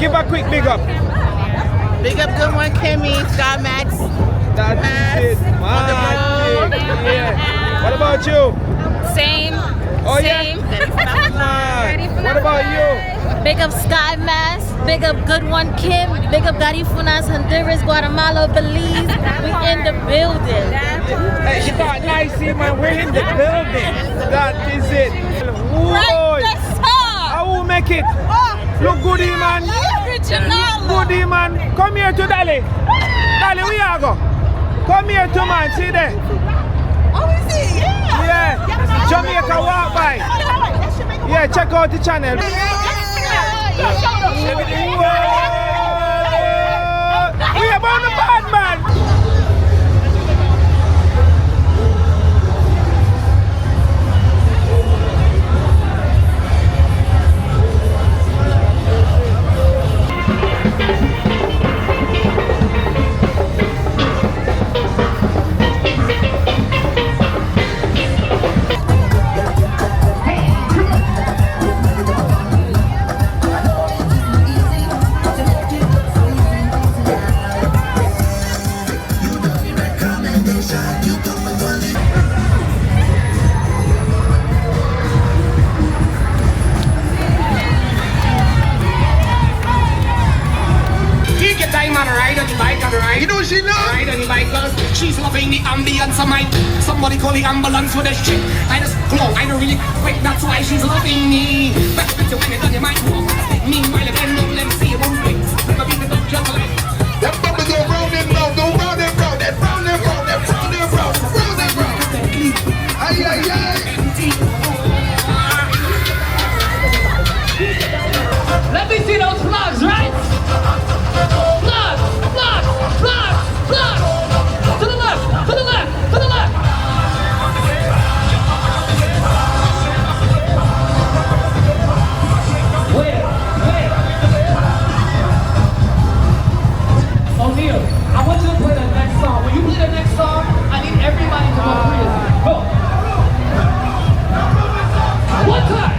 Give a quick big up. Big up Good One Kimmy, Scott Max. That's it, man. Yeah. What about you? Same. Oh Same. yeah. What about you? Big up Sky Mass. Big up Good One Kim. Big up Garifunas, Honduras, Guatemala, Belize. We in the building. Hey, she got nice, man. We're in the building. That is it. Whoa. How will make it? Look goody, man. Goody, man. Come here to Dali. Dali, where you go? Come here to man. See there. Oh, is it? Yeah. Yeah. Jamaica walk by. Yeah, check out the channel. We about the bad man. You know she know? Ride on the bike, cause she's loving the ambience of mine. Somebody call the ambulance for this chick. I just flow, I don't really quick, that's why she's loving me. But when it's on your mind, meanwhile, if I know, let me see you move it. I'll be the dog jump like that bubble go round and round, go round and round, that round and round, that round and round, round and round. Ay, ay, ay. Let me see those flags, right? Flags, flags, flags, flags. To the left, to the left, to the left. Wait. O'Neal, I want you to play the next song. When you play the next song, I need everybody to go crazy. Go. One time.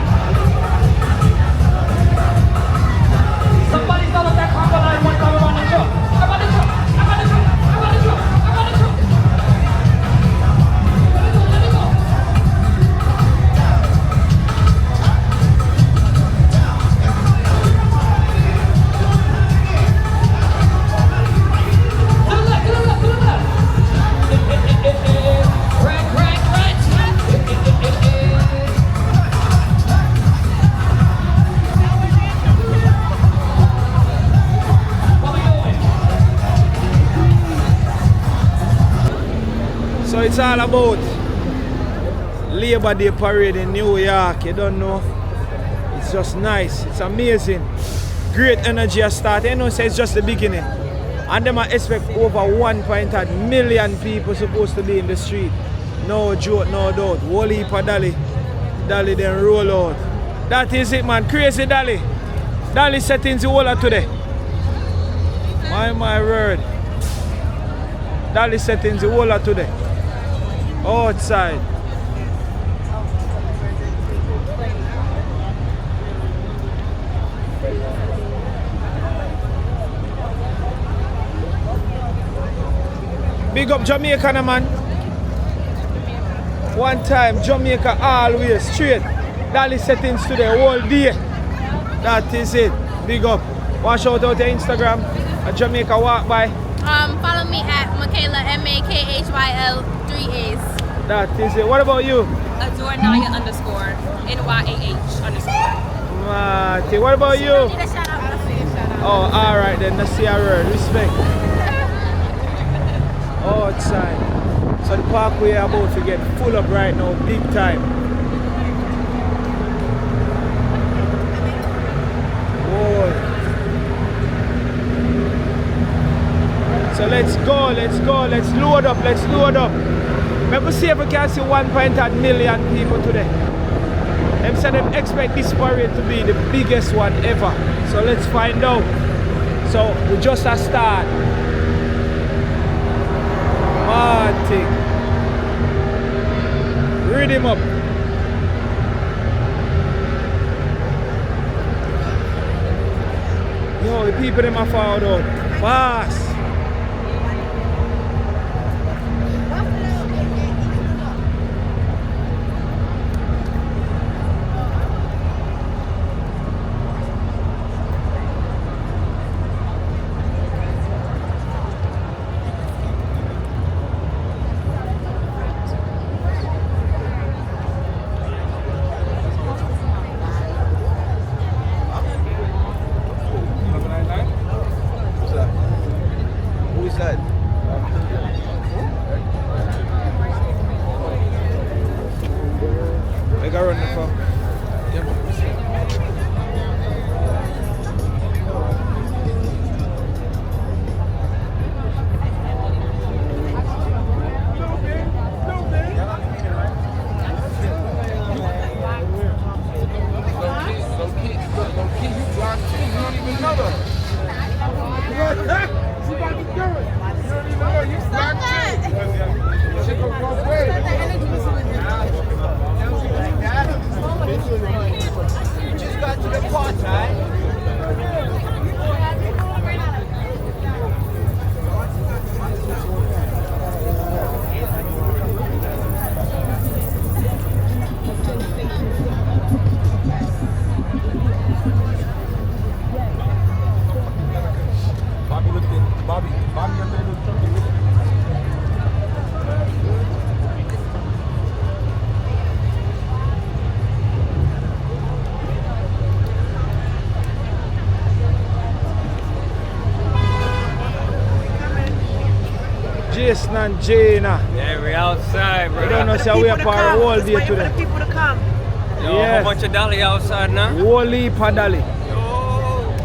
Somebody start up that conga line one time around the truck. Around the truck. Around the truck. Around the truck. Around the truck. Let me go. To the left, to the left, to the left. Right. So it's all about Labor Day parade in New York. You don't know. It's just nice. It's amazing. Great energy has started. You know, so it's just the beginning. And them I expect over 1.8 million people supposed to be in the street. No joke, no doubt. Whole heap of Dali. Dali then roll out. That is it, man. Crazy Dali. Dali settings the whole of today. My word. Dali settings the whole of today. Outside. Big up Jamaica, man. One time, Jamaica always straight. Dali settings today, all day. That is it. Big up. Want shout out to Instagram at Jamaica Walk By. Follow me at Michaela MAKHYL 3 A's. That is it. What about you? Adore Naya underscore NYAH underscore. Mate, what about you? Need a shout out. Oh, alright then. Let's see our word. Respect. Outside. So the parkway about to get full up right now, big time. Whoa. So let's go, let's load up. Maybe see if we can see 1.8 million people today. Them said them expect this parade to be the biggest one ever. So let's find out. So we just a start. Martin. Read him up. Yo, the people them are forward out. Fast. Who is that? I got run the phone. Just got to the part, right? Bobby looked at Bobby under the truck. Jason and Jana. Yeah, we outside, bro. I don't know, so we are part of all day today. people to come. Yo, Yes. how much a dolly outside now? Holy Padali.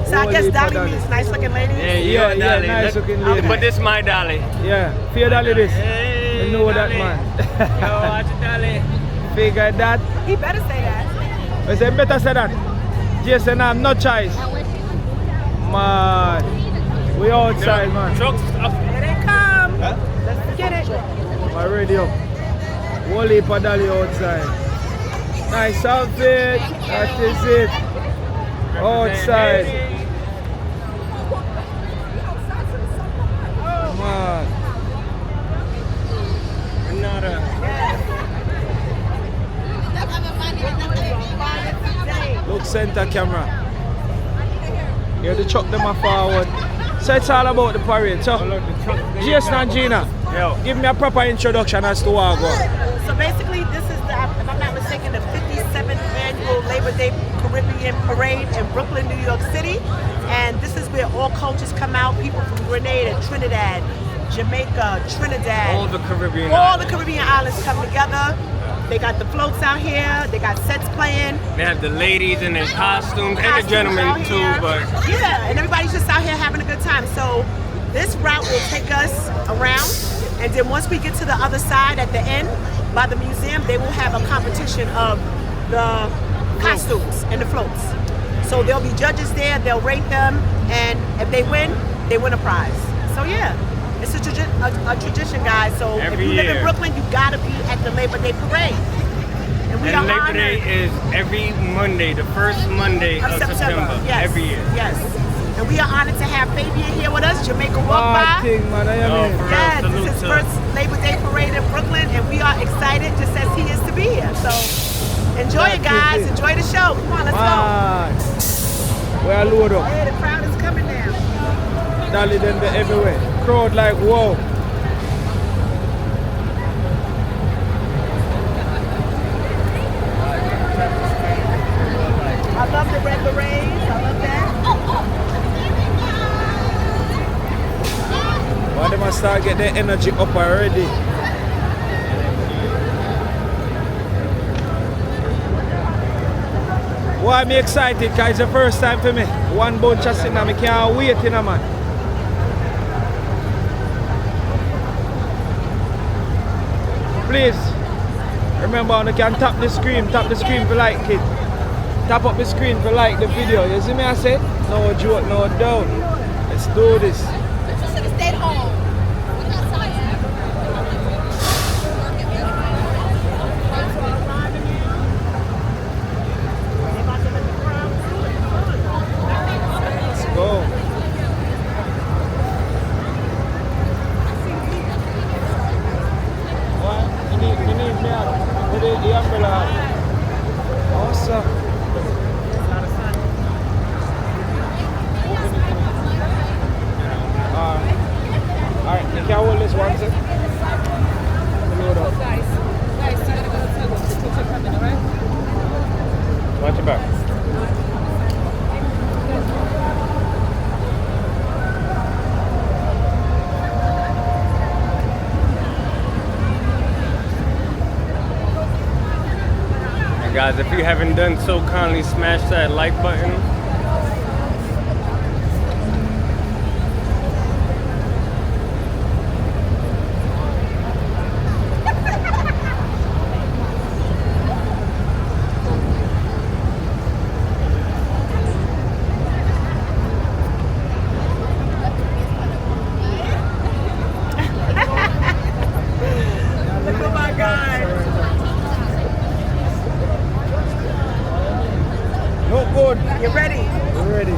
So I guess Holy Dolly Padali. means nice looking lady. Yeah, you Yeah, a yeah, dolly. nice looking lady. But this my dolly. Yeah, fear Dolly this. Hey, You know that dolly. man. Yo, watch a dolly. Figure that. He better say that. I say better say that. Jason, I'm no choice. Man, we outside, man. Trucks up. Here they come. Let's get it. My radio. Holy Padali outside. Nice outfit. That is it. Outside. Man. Another. Look center camera. Yeah, the truck them are forward. So it's all about the parade. So, Jason and Gina, Yo. give me a proper introduction as to what I go. So basically, this is the, if I'm not mistaken, the 57th annual Labor Day Caribbean Parade in Brooklyn, New York City. And this is where all cultures come out. People from Grenada, Trinidad, Jamaica, Trinidad. All the Caribbean. All the Caribbean islands come together. They got the floats out here. They got sets playing. They have the ladies in their costumes and the Costumes gentlemen out too, here. but Yeah, and everybody's just out here having a good time. So this route will take us around, and then once we get to the other side at the end by the museum, they will have a competition of the costumes and the floats. So there'll be judges there, they'll rate them, and if they win a prize. So yeah, it's a tradition, guys. So if Every you live in year. Brooklyn, you gotta be at the Labor Day Parade. And we and are Labor honored. Day is every Monday, the first Monday of September, Yes. every year. Yes. And we are honored to have Fabian here with us, Jamaica Walk Bad By. thing, man. I Yo, am for in. real, Yes, salute this is to first Labor Day Parade in Brooklyn, and we are excited just as he is to be here. So enjoy it, guys. it. Enjoy the show. Come on, let's go. Man. We are load up. Hey, the crowd is coming now. Dolly them there everywhere. Crowd like whoa. I love the red berets. I love that. But they must start get their energy up already. Why me excited? Cause it's the first time for me. One bunch of sitting and I can't wait, you know, man. Please, remember you can tap the screen for like it. Tap up the screen for like the video. You see me I said? No joke, no doubt. Let's do this. Let's go. guys. If you haven't done so, kindly smash that like button. Look at my guy. Look good. You ready? Ready.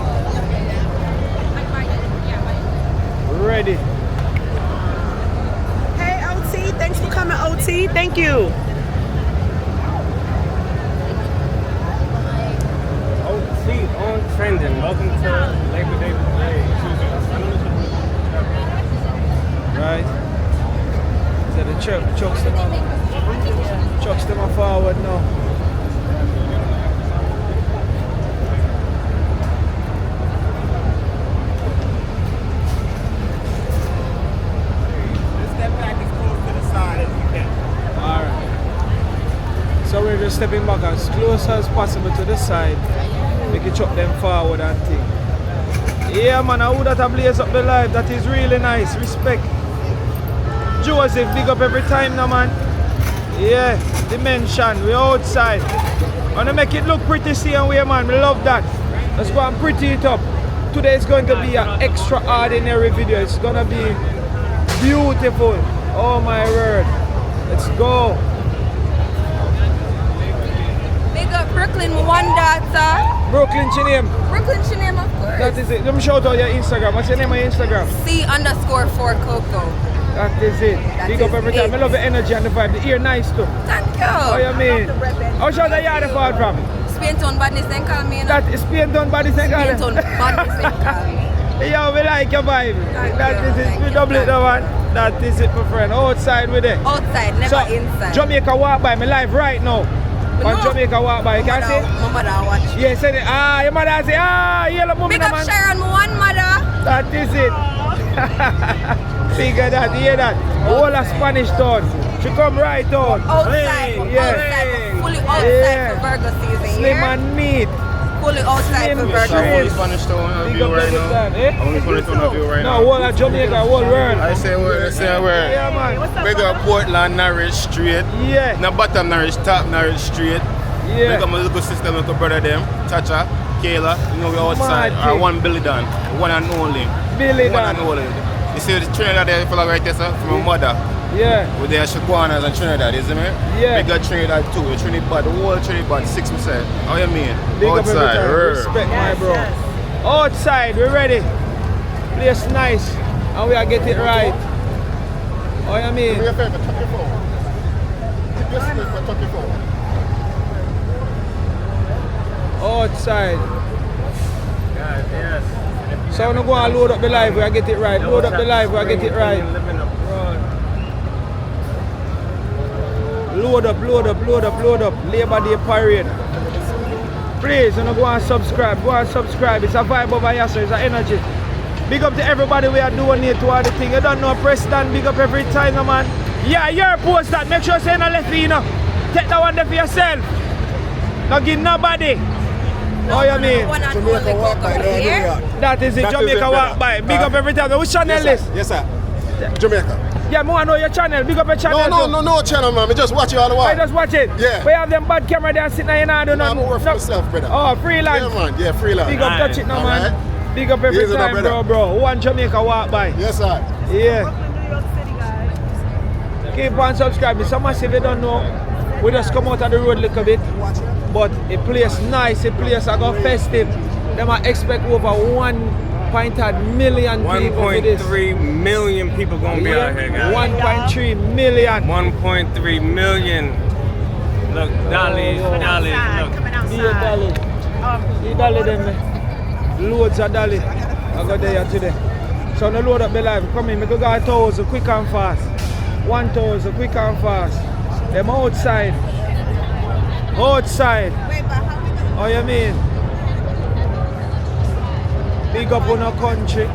Ready. Hey, OT. Thanks for coming, OT. Thank you. OT on trending. Welcome to Labor Day Parade. Right. So the chucks them forward now. Alright. So we're just stepping back as close as possible to the side. Make it chuck them forward and thing. Yeah man, I would have blaze up the live. That is really nice. Respect. Joseph, big up every time now man. Yeah, dimension, we outside. Wanna make it look pretty see and way man, we love that. Let's go and pretty it up. Today is going to be an extraordinary video. It's gonna be beautiful. Oh my word. Let's go. Big up Brooklyn, my one daughter. Brooklyn Chiname. Brooklyn Chiname, of course. That is it. Let me shout out your Instagram. What's your name on Instagram? C_4Coco. That is it. Big up every time. I love the energy and the vibe. The ear nice too. Thank you. Oh, you mean? How should the yard fall from? Spain Town Badness and call me. That is Spain Town Badness and call Spain Town Badness and call me. Yo, we like your vibe. Thank That you, is it. thank We you, double it thank now, man. That is it, my friend. Outside with it. Outside, never So, inside. Jamaica walk by me live right now. On No. Jamaica walk by. You can see? My mother watch. Yeah, say it. Ah, your mother say, ah, yellow woman, Big up man. Sharon, my one mother. That is it. Figure that, hear that. Whole of Spanish town. She come right out. Outside, Yeah. outside, fully outside Yeah. for Virgo season. Slim here. and neat. Fully outside Slim for Virgo shrimp. season. Spanish town on Big view up right every now. time, eh? Only Spanish town on view right No, now. whole of Jamaica, whole world. I say word, Yeah, man. Big up Portland, Norwich Street. Yeah. Now bottom Norwich, top Norwich Street. Yeah. Big up my little sister, my little brother them. Chacha, Kayla, you know we outside. Magic. Our one Billy Don, one and only. Billy One Dan. and only. You see the Trinidad there, fella right there, sir? From my mother. Yeah. With their Shaquanas and Trinidad, you see me? Yeah. Big up Trinidad too. Trinidad, the whole Trinidad, 6%. How you mean? Big up every outside. time. rrr. Respect my bro. Outside, we're ready. Place nice. And we are get it right. Oh, you mean? Do me a favor, tuck your phone. Tip your sleeve, but tuck your phone. Outside. Guys, yes. So I'm go and load up the live, we get it right. Load up the live, we get it right. Load up, load up, load up, load up. Labor Day Parade. Please, you know, go and subscribe. Go and subscribe. It's a vibe over here, so it's an energy. Big up to everybody we are doing here to all the thing. You don't know, press stand, big up every time, no, man. Yeah, your post that. Make sure you say no left, you know. Take that one there for yourself. Not give nobody. Oh, you mean? One and only Coco here. That is it, That is Jamaica it, walk by. Big up every time. Which channel is? Yes, sir. Jamaica. Yeah, I want to know your channel. Big up your channel. No channel, man. I just watch you all the while. I just watch it. Yeah. We have them bad camera there sitting there, you know, I don't know. I'm work for myself, brother. Oh, freelance. Yeah, man. Yeah, freelance. Big up, touch it now, man. Alright. Big up every Easy now, time, brother. bro. One Jamaica walk by. Yes, sir. Yeah. Brooklyn, New York City, guys. Keep on subscribing. Some massive, you don't know. We just come out of the road a little bit. But a place nice, a place I got festive. Them I expect over 1.3 million people for this. 1.3 million people gonna be out here, guys. 1.3 million. 1.3 million. Look, Dolly, Dolly, Outside, look. coming See your dolly. outside. See dolly them. Loads of dolly. I got there today. So now load up the live. Come in, make a go 1,000 quick and fast. 1,000 quick and fast. Them outside. Outside. Oh, you mean? Big up on our country.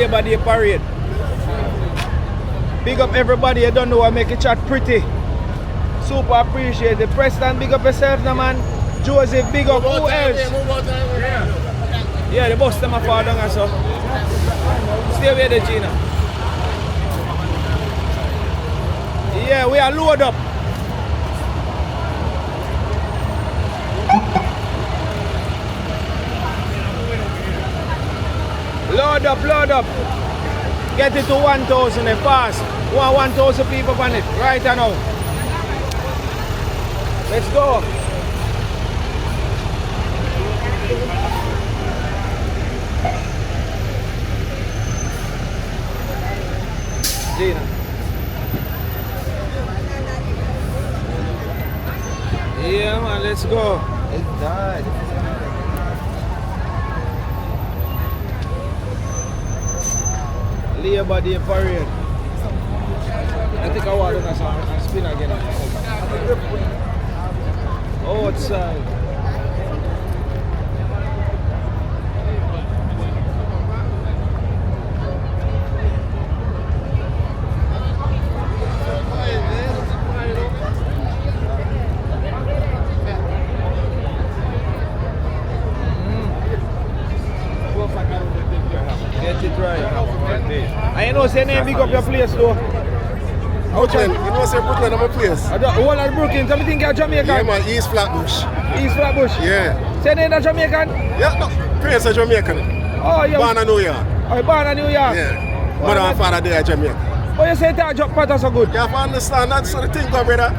Labor Day parade. Big up everybody, you don't know I make it chat pretty. Super appreciate it. Preston, big up yourself now, man. Joseph, big up. Who else? Yeah, the bus them are far down so. Stay away there, Gina. Yeah, we are load up. Load up. Get it to 1,000 and fast. 1,000 people on it right now. Let's go. Gina. Yeah, man, let's go. It died. Labor Day parade. I think I want to spin again. Outside. Get it right. I know say name big up your place though. Brooklyn, you know say Brooklyn, I'm a place. Whole of Brooklyn, so me think you're Jamaican. Yeah man, East Flatbush. East Flatbush? Yeah. Say name Jamaican? Yeah, no, parents are Jamaican. Oh yeah. Born in New York. Oh, born in New York? Yeah. Mother and father they are Jamaican. Oh, you say that job pattern so good? You have to understand that's the thing, brother.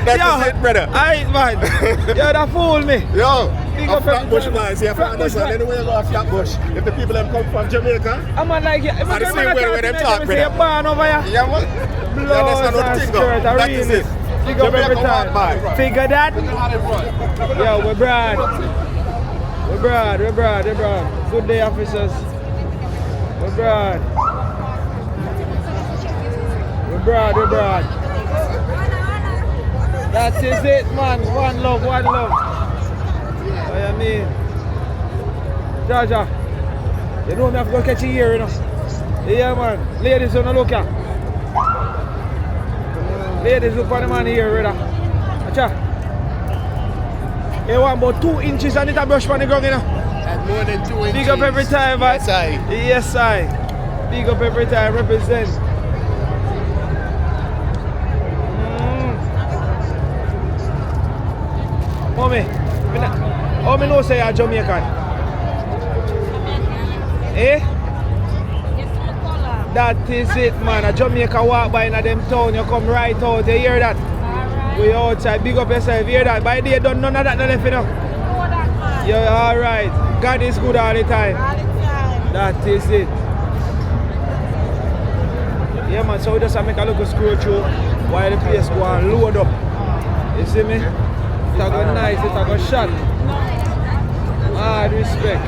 That is it, brother. Aight, man. You that fool me. Yo, Big a up Flatbush everybody. man, see, you have to understand. Anyway you go to Flatbush, if the people them come from Jamaica, I'm not like you. and the same way where them talk, brother. You're born over here. yeah man. You Blood understand what the and thing spirit, go? I That read is it. it. Big up every Jamaica walk time. by. Figure that? Yo, we're broad. We're broad. Good day, officers. We're broad. We're broad. That is it, man. One love. What you mean? Jaja, you know me have to go catch you here, you know. Yeah, man. Ladies, don't look here. Ladies, look for the man here, brother. Acha. You want about 2 inches on it a brush on the ground, you know. And more than 2 inches. Big up every time, man. Yes, I. Yes, I. Big up every time, represent. Mommy, how me know say you're Jamaican? Eh? That is it, man. A Jamaica walk by in a them town, you come right out, you hear that? We outside, big up yourself, hear that? By the day, done none of that left, you know? You're alright. God is good all the time. That is it. Yeah, man, so we just make a little scroll through while the place go and load up. You see me? It a go nice, it a go shot. Hard respect.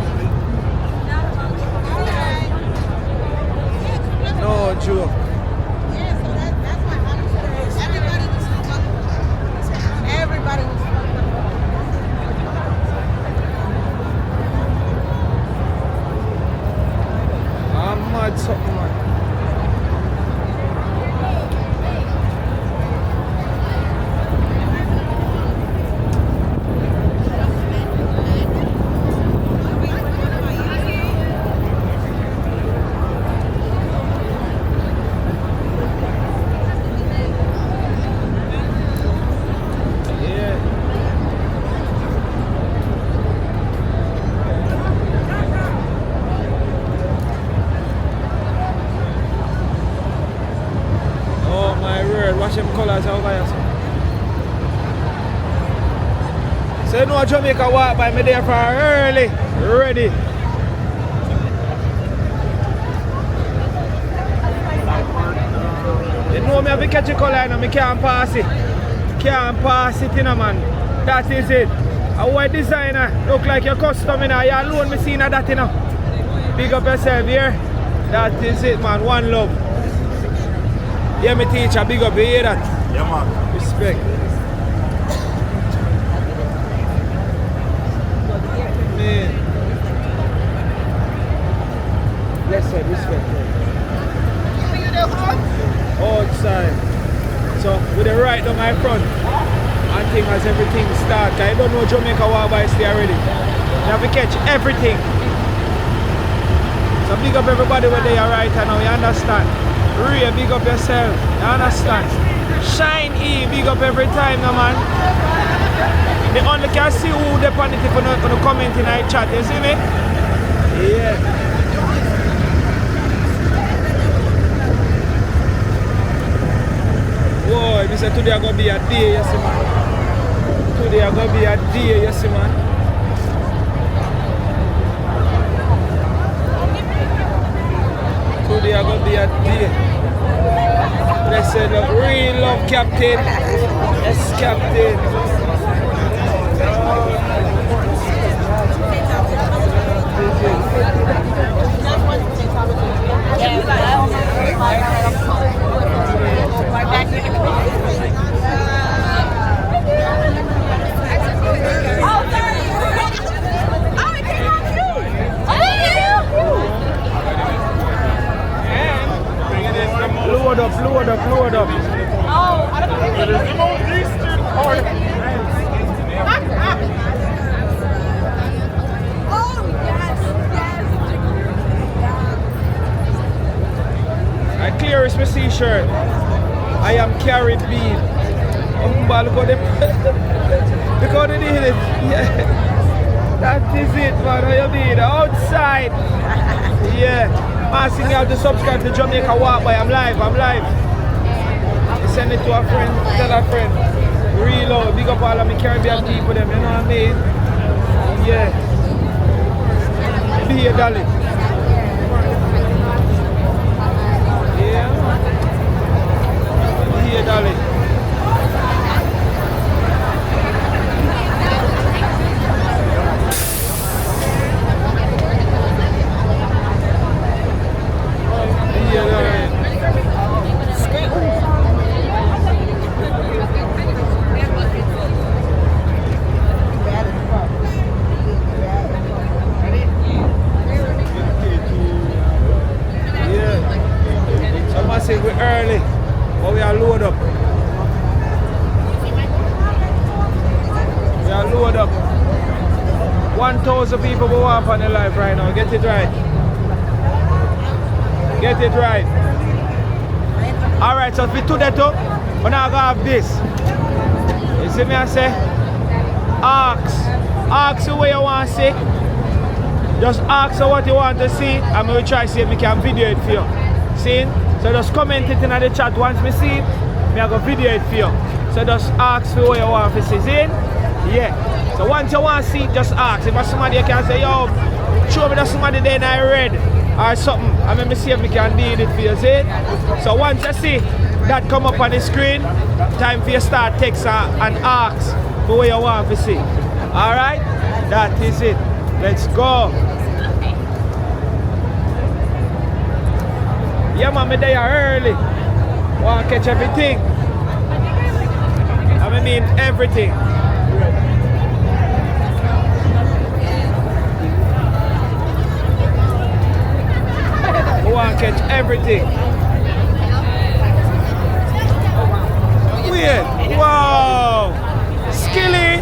No joke. Everybody was I'm mad something, man. Watch them colours over here. So you know Jamaica walk by me there for early, ready. You know me have to catch a colour and I can't pass it. Can't pass it, you know, man. That is it. A white designer, look like your custom, you know. You alone me seeing that, you know. Big up yourself here. That is it, man. One love. Yeah, me teacher, big up, you hear that? Yeah, man. Respect. Man. thing start. I don't know Jamaica Walk By stay already. You have to catch everything. So big up everybody where they are right now, you understand? Ray, big up yourself, you understand? Shine E, big up every time, no man. They only can see who they on it if you don't comment in our chat, you see me? Yeah. Boy, this is today gonna be a day, you see man. Today gonna be a day, you see man. Today gonna be a day. They said real love captain. Yes, captain. Load up, load up, load up. I clear is my C-shirt. I am Carrie B. Look at them. Look how they did it. Yeah. That is it, man. How you mean? Outside. Yeah. Asking you to subscribe to Jamaica Walk By. I'm live. Send it to a friend, tell a friend. Reload, big up all of my Caribbean people, them, you know what I mean? Yeah. Be here, darling. Yeah. Be here, darling. We're early, but we are load up. We are load up. 1,000 people go up on the live right now. Get it right. Get it right. Alright, so if we do that too, we're now gonna have this. You see me I say? Ask you what you want to see. Just ask you what you want to see, and we will try to see if we can video it for you. See? So just comment it in the chat once me see it, me I go video it for you. So just ask for what you want to see, see? Yeah. So once you want to see it, just ask. If somebody you can say, yo, show me that somebody there in I read or something, and let me see if we can do it for you, see? So once you see that come up on the screen, time for you start text and ask for what you want to see. Alright? That is it. Let's go. Yeah, man, me there early. Want to catch everything. I mean everything. Want to catch everything. Weird. Wow. Skilly.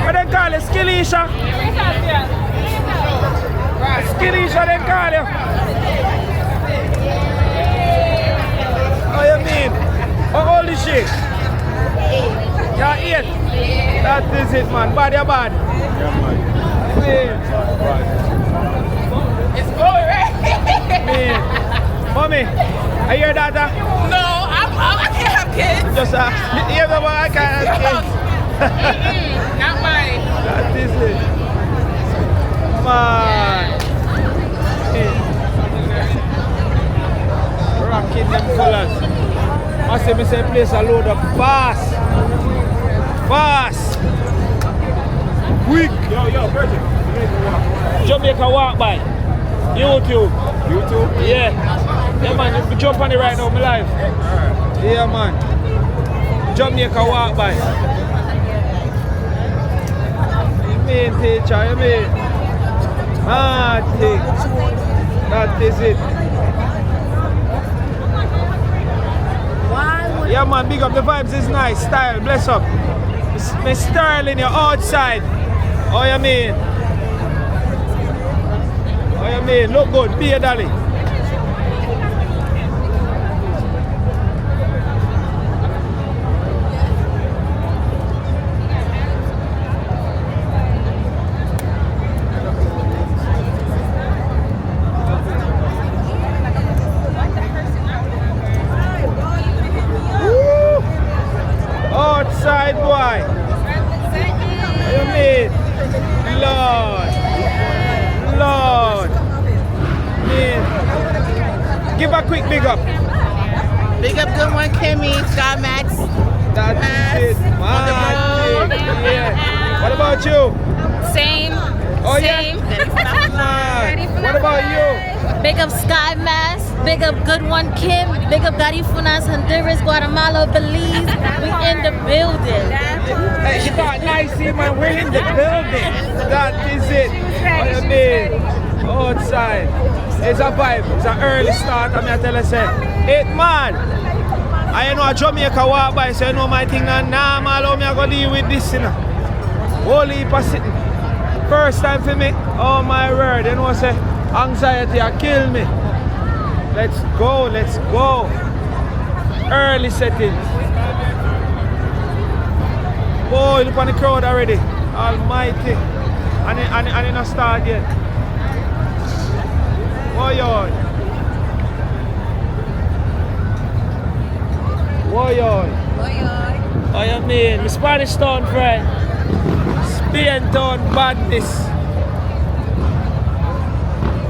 What they call it? Skillisha? Skillisha they call you. What you mean? How old is she? You're 8. That is it, man. Bad, you're bad. Yeah, man. It's going right. Man. Mommy, are you your daughter? No, I can't have kids. Just you know what? I can't have kids. Not mine. That is it. Man. Hey. Rocking them colors. I say me say place a load up fast. Fast. Quick. Yo, Virgin. Jamaica Walk By. YouTube. Yeah. Yeah, man, you jump on it right now, my life. Yeah, man. Jamaica Walk By. You mean, teacher, you mean? Hard thing. That is it. Yeah, man, big up. The vibes is nice. Style, bless up. You Miss Sterling, you're outside. How you mean? How you mean? Look good, be a dolly. Outside boy. What you mean? Lord. Man. Give a quick big up. Big up good one, Kimmy, Sky Max. That's it. Man. Yeah. What about you? Same. Oh Same. yeah. What about you? Big up Sky Mass. Big up Good One Kim. Big up Garifunas, Honduras, Guatemala, Belize. We in the building. Hey, you got nice here, man. We're in the building. That is it. What you mean? Outside. It's a vibe. It's an early start. I'm going to tell you, say, 8 man. I know a Jamaica walk by, so you know my thing. Nah, man, allow me to go deal with this, you know. Whole heap of sitting. First time for me. Oh, my word. You know, say, anxiety will kill me. Let's go, let's go. Early settings. Boy, look on the crowd already. Almighty. And it not start yet. Boy, oh, you mean? My Spanish town friend. Spain town badness.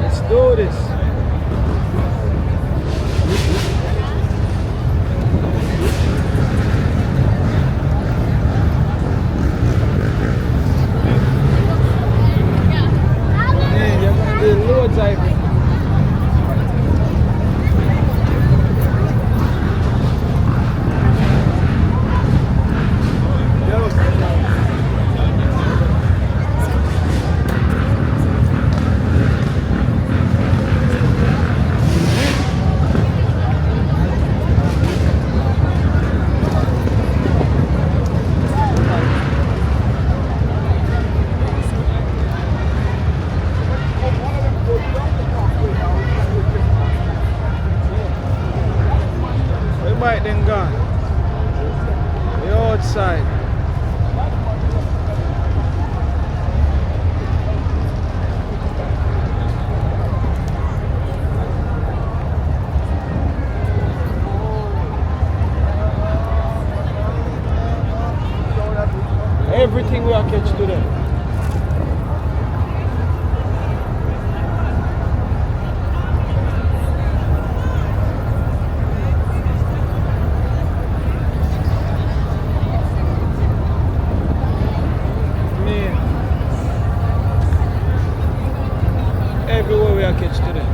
Let's do this. Loads of bike then gone. We're outside. Everything we are catch today. Everywhere we are catch today.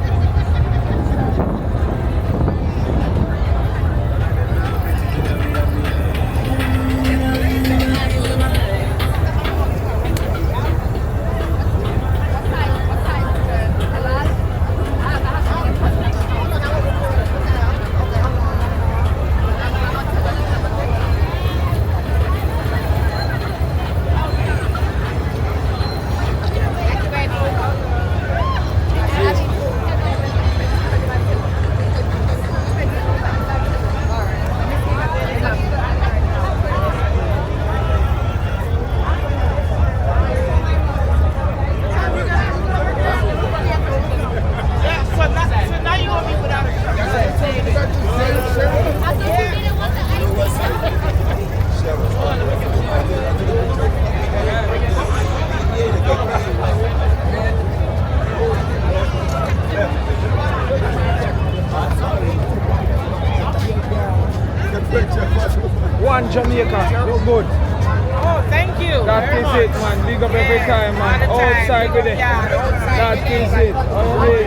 One Jamaica, look good. Oh, thank you. That is it, man. Big up every time, man. Outside with it. That is it.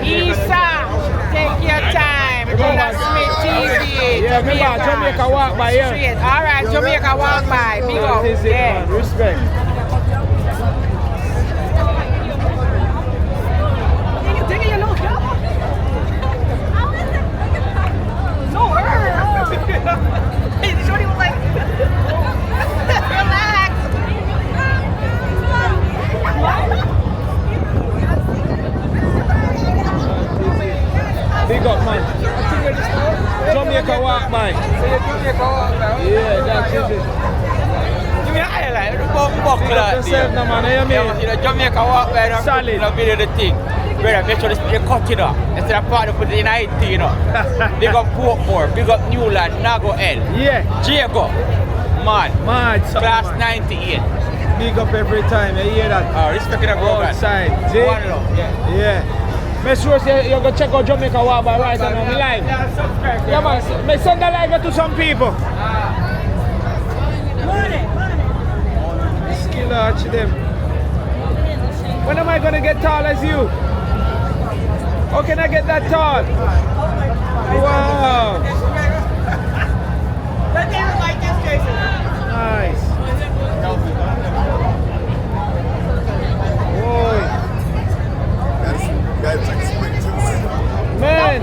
Isa, take your time. Remember Smith TV. Yeah, remember Jamaica walk by here. All right, Jamaica walk by. Big up. That is it, man. Respect. Relax. buckle Big up out yourself, there. no man, you Yeah, mean? you know, Jamaica walk by and Solid. you know, video the thing. Brother, make sure you cut it up. Instead of part, put it in IT, you know. Big up Portmore, big up Newland, Nago L. Yeah. Jago, man. Mad, something Class mad. 98. Big up every time, you hear that? Respect the brother. Outside, see? One love, yeah. Yeah. Make sure you go check out Jamaica Walk by right now, me live. Yeah, subscribe. Yeah man, me send the live to some people. Skill arch them. When am I gonna get tall as you? How can I get that tall? Wow. Nice. Boy. Man.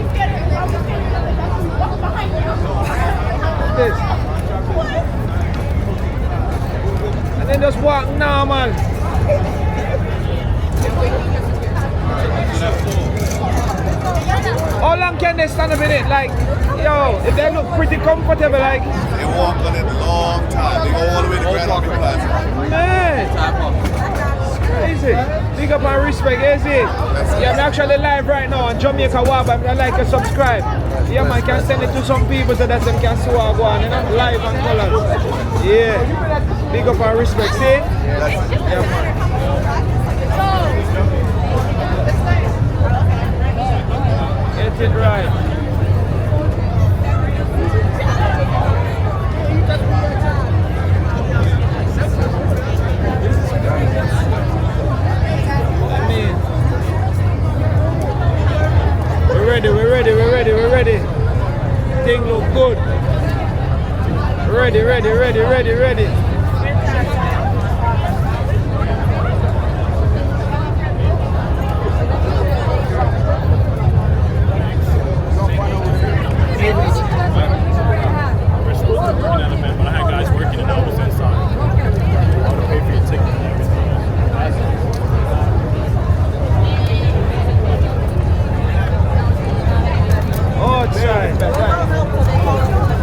This. And then just walk normal. How long can they stand up in it? Like, yo, if they look pretty comfortable, like. They walk on it a long time. They go all the way to Grand Army Plaza. Man, it's crazy. Big up and respect, is it? Yeah, I'm actually live right now on Jamaica Walk, but I like and subscribe. Yeah, man, can send it to some people so that they can see what I go on, you know, live and colors. Yeah, big up and respect, see? Yeah, man. Get it right. We're ready. Thing look good. Ready. But I had guys working and I was inside. I would pay for your ticket and everything. Outside.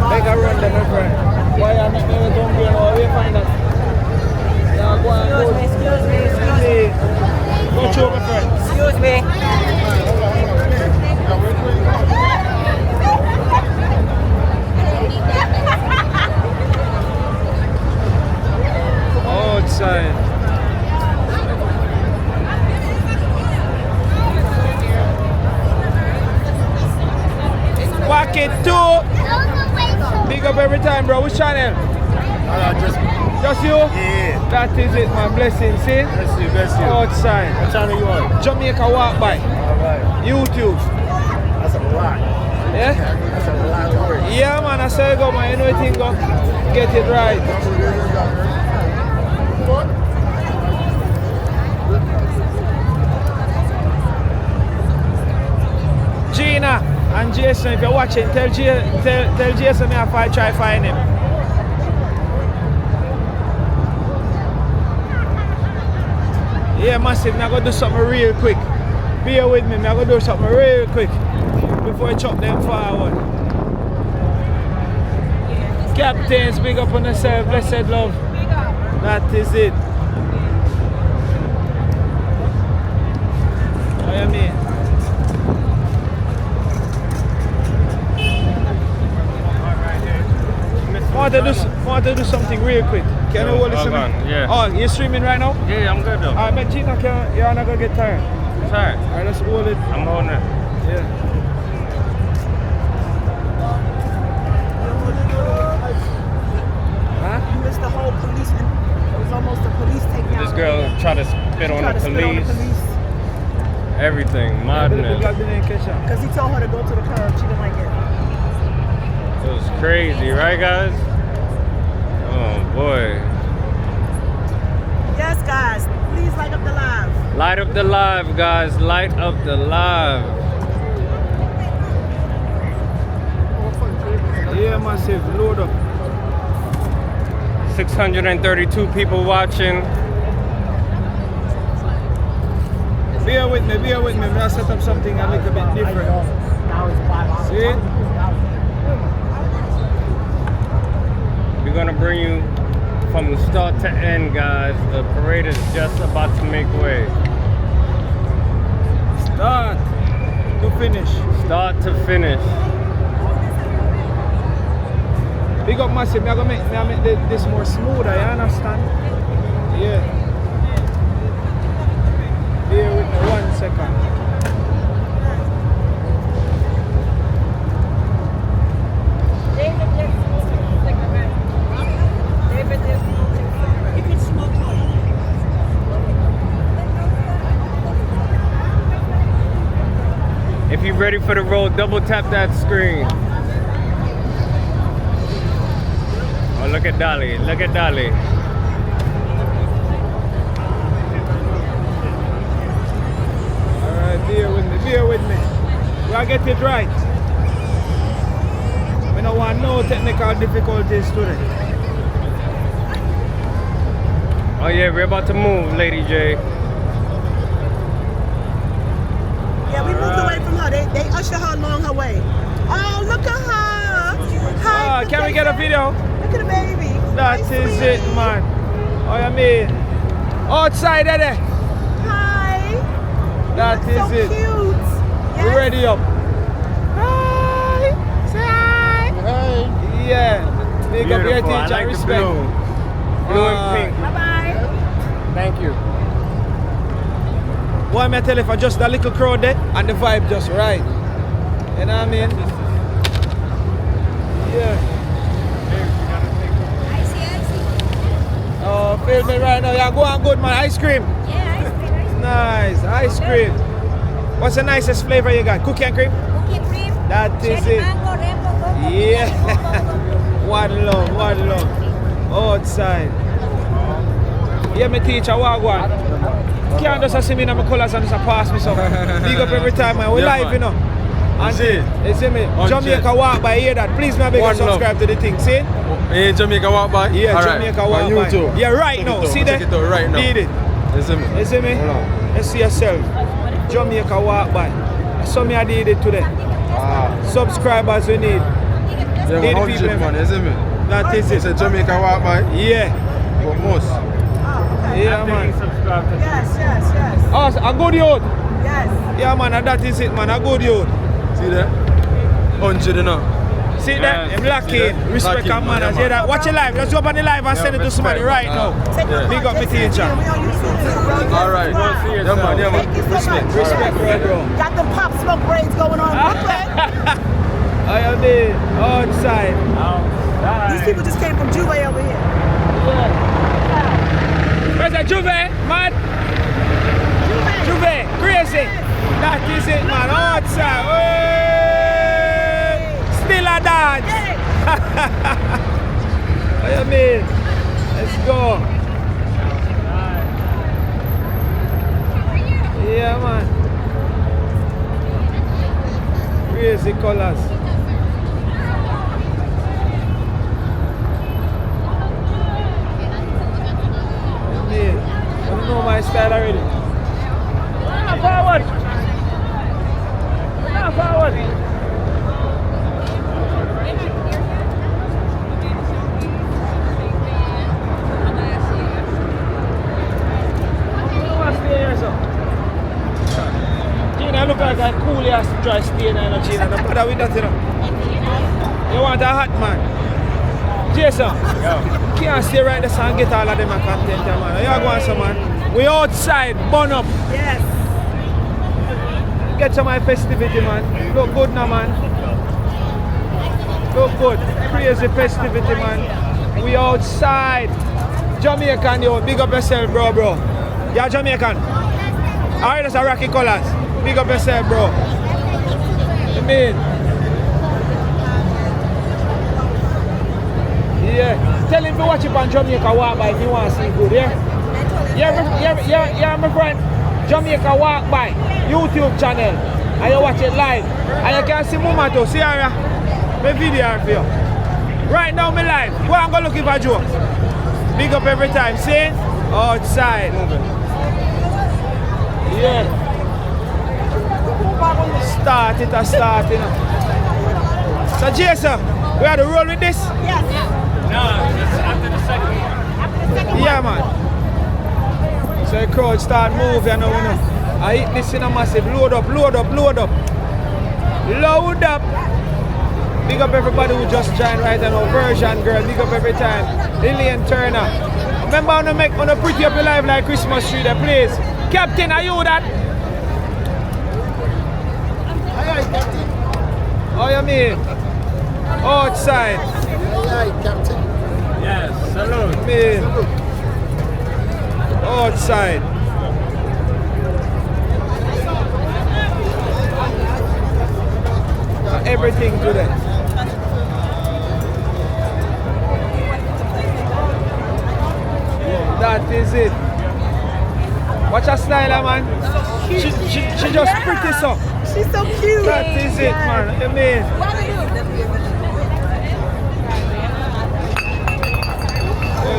Make a run then, my friend. Why are not going to jump in? Where you find that? Yeah, go on, go. Excuse me. Go through, my friend. Excuse me. Outside. Pocket 2. Big up every time, bro. Which channel? Just you? Yeah. That is it, man. Blessing, see? Bless you. Outside. What channel you on? Jamaica Walk by. Alright. YouTube. That's a lot. Yeah? That's a lot of work. Yeah, man. I say go, man. You know anything, go. Get it right. Gina and Jason, if you're watching, tell Jason me if I try find him. Yeah, massive. I'm gonna do something real quick. Bear with me. I'm gonna do something real quick before I chop them forward. Captains, big up on yourself. Blessed love. That is it. What you mean? I want to do something real quick. Can you hold this? Yeah. Oh, you're streaming right now? Yeah, I'm good though. Alright, man, Gina, you're not gonna get tired. It's alright. Alright, let's hold it. I'm holding it. Yeah. Huh? You missed the whole policeman. It was almost a police takedown. This girl tried to spit on Tried the to spit on the police. Everything, madness. Because he told her to go to the curb. She didn't like it. It was crazy, right, guys? Oh boy. Yes, guys. Please light up the live. Light up the live, guys. Light up the live. Yeah, massive. Load up. 632 people watching. Bear with me. I'm gonna set up something a little bit different. See? We're gonna bring you from start to end, guys. The parade is just about to make way. Start to finish. Start to finish. Big up massive. I'm gonna make this more smoother, you understand? Yeah. Bear with me 1 second. If you're ready for the roll, double tap that screen. Oh, look at Dolly. Look at Dolly. Alright, bear with me, bear with me. We gotta get it right. We don't want no technical difficulties today. Oh yeah, we're about to move, Lady J. Yeah, we moved away from her. They usher her along her way. Oh, look at her. Hi. Can we get a video? Look at the baby. That Hi, is sweetie. it, man. Oh, you mean? Outside of there. Hi. That You is look so it. cute. We Yes. ready up. Hi. Say hi. Hi. Yeah. Big up your Beautiful. I teacher. like the Respect. blue. Blue and pink. Bye-bye. Thank you. Why me tell you, for just a little crowd there and the vibe just right. You know what I mean? Yeah. Oh, feel me right now. Yeah, go on good, man. Ice cream. Yeah, ice cream. Nice. Ice cream. What's the nicest flavor you got? Cookie and cream? Cookie cream. That is Cherry it. mango, rainbow, go, Yeah. One love, one love. Outside. Yeah, my teacher, what one? Can't just see me in my colours and just pass me some. Big up every time, man. We Yeah, live, man. you know. And See it. you see me? 100. Jamaica walk by, hear that. Please, man, beg you One love. subscribe to the thing. See? Hey, Jamaica walk by? Yeah, All right. Jamaica On walk by. YouTube. Yeah, right Check now. it out. See Check that? it out right now. Need it. You see me? You see me? Hold on. Let's see yourself. Jamaica walk by. I saw me, I did it today. Subscribers we need. Yeah, Need 100 people, man, you see me? That is You it. say Jamaica walk by? Yeah. But most. Yeah, man. Subscribe to Yes, yes, yes. Oh, a good youth. Yes. Yeah, man, and that is it, man. A good youth. See that? 100 you know. See that? Yes. I'm locking. Respect Locking, and man, manners. yeah, Hear man. that? Watch it live. Just open the live and send it to somebody right now. Take my Big up card. my teacher. We on YouTube too, bro. All right. Subscribe. Yeah, man, yeah, man. Thank you so Respect. much. Respect, bro. Got them pop smoke braids going on in Brooklyn. I am there. Outside. These people just came from Juve over here. Where's that Juve, man? Juve, crazy. That is it, man. Outside. Hey. Still a dance. What you mean? Let's go. Yeah, man. Crazy colors. You know my style already. Forward. Forward. Gina look like a cool ass dry stain and Gina. Don't bother with that, you know. You want a hot man. Jason, can't stay right there and get all of them a content, man. You want some, man. We outside, burn up. Yes. Get some of my festivity, man. Look good now, man. Look good. Crazy festivity, man. We outside. Jamaican, yo. Big up yourself, bro. You're Jamaican. Alright, that's a Rocky Colors. Big up yourself, bro. You mean? Yeah. Tell him to watch it on Jamaica Walk By if you want to see good, yeah? Yeah, my friend. Jamaica Walk By YouTube channel. And you watch it live. And you can see Mama too. See her? My video for you. Right now, me live. Go and go looking for jokes. Big up every time. See? Outside. Yeah. Start it. So Jason, we had to roll with this? Yes. No, it's after the second one. Yeah, man. So the crowd start moving now, you know. I hit this in a massive load up, load up, load up. Load up. Big up everybody who just joined right now. Version girl, big up every time. Lillian Turner. Remember on to make on a pretty up your life like Christmas tree there, please. Captain, are you that? Aye, Captain. How you mean? Outside. Aye, Captain. Yes, salute. Man. Outside. Everything today. That is it. Watch her style, man. She just pretty so. She's so cute. That is it, man. You mean?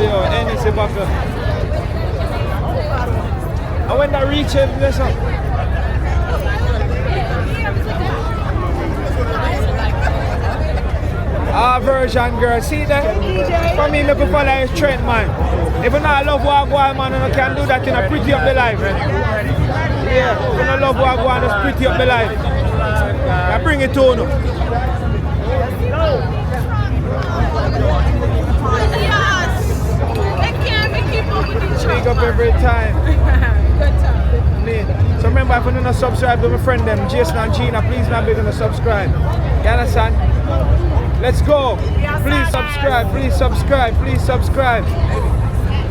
Yo, NC buckle. And when that reach it, listen. Our version girl, see that? For me looking for like strength, man. If you not love Wagwan, man, you can do that in a pretty up the life. Yeah, if you not love Wagwan, just pretty up the life. I bring it to you. Big up every time. So remember, if you don't subscribe to my friend them, Jason and Gina, please not be gonna subscribe. You understand? Let's go. Please subscribe, please subscribe, please subscribe.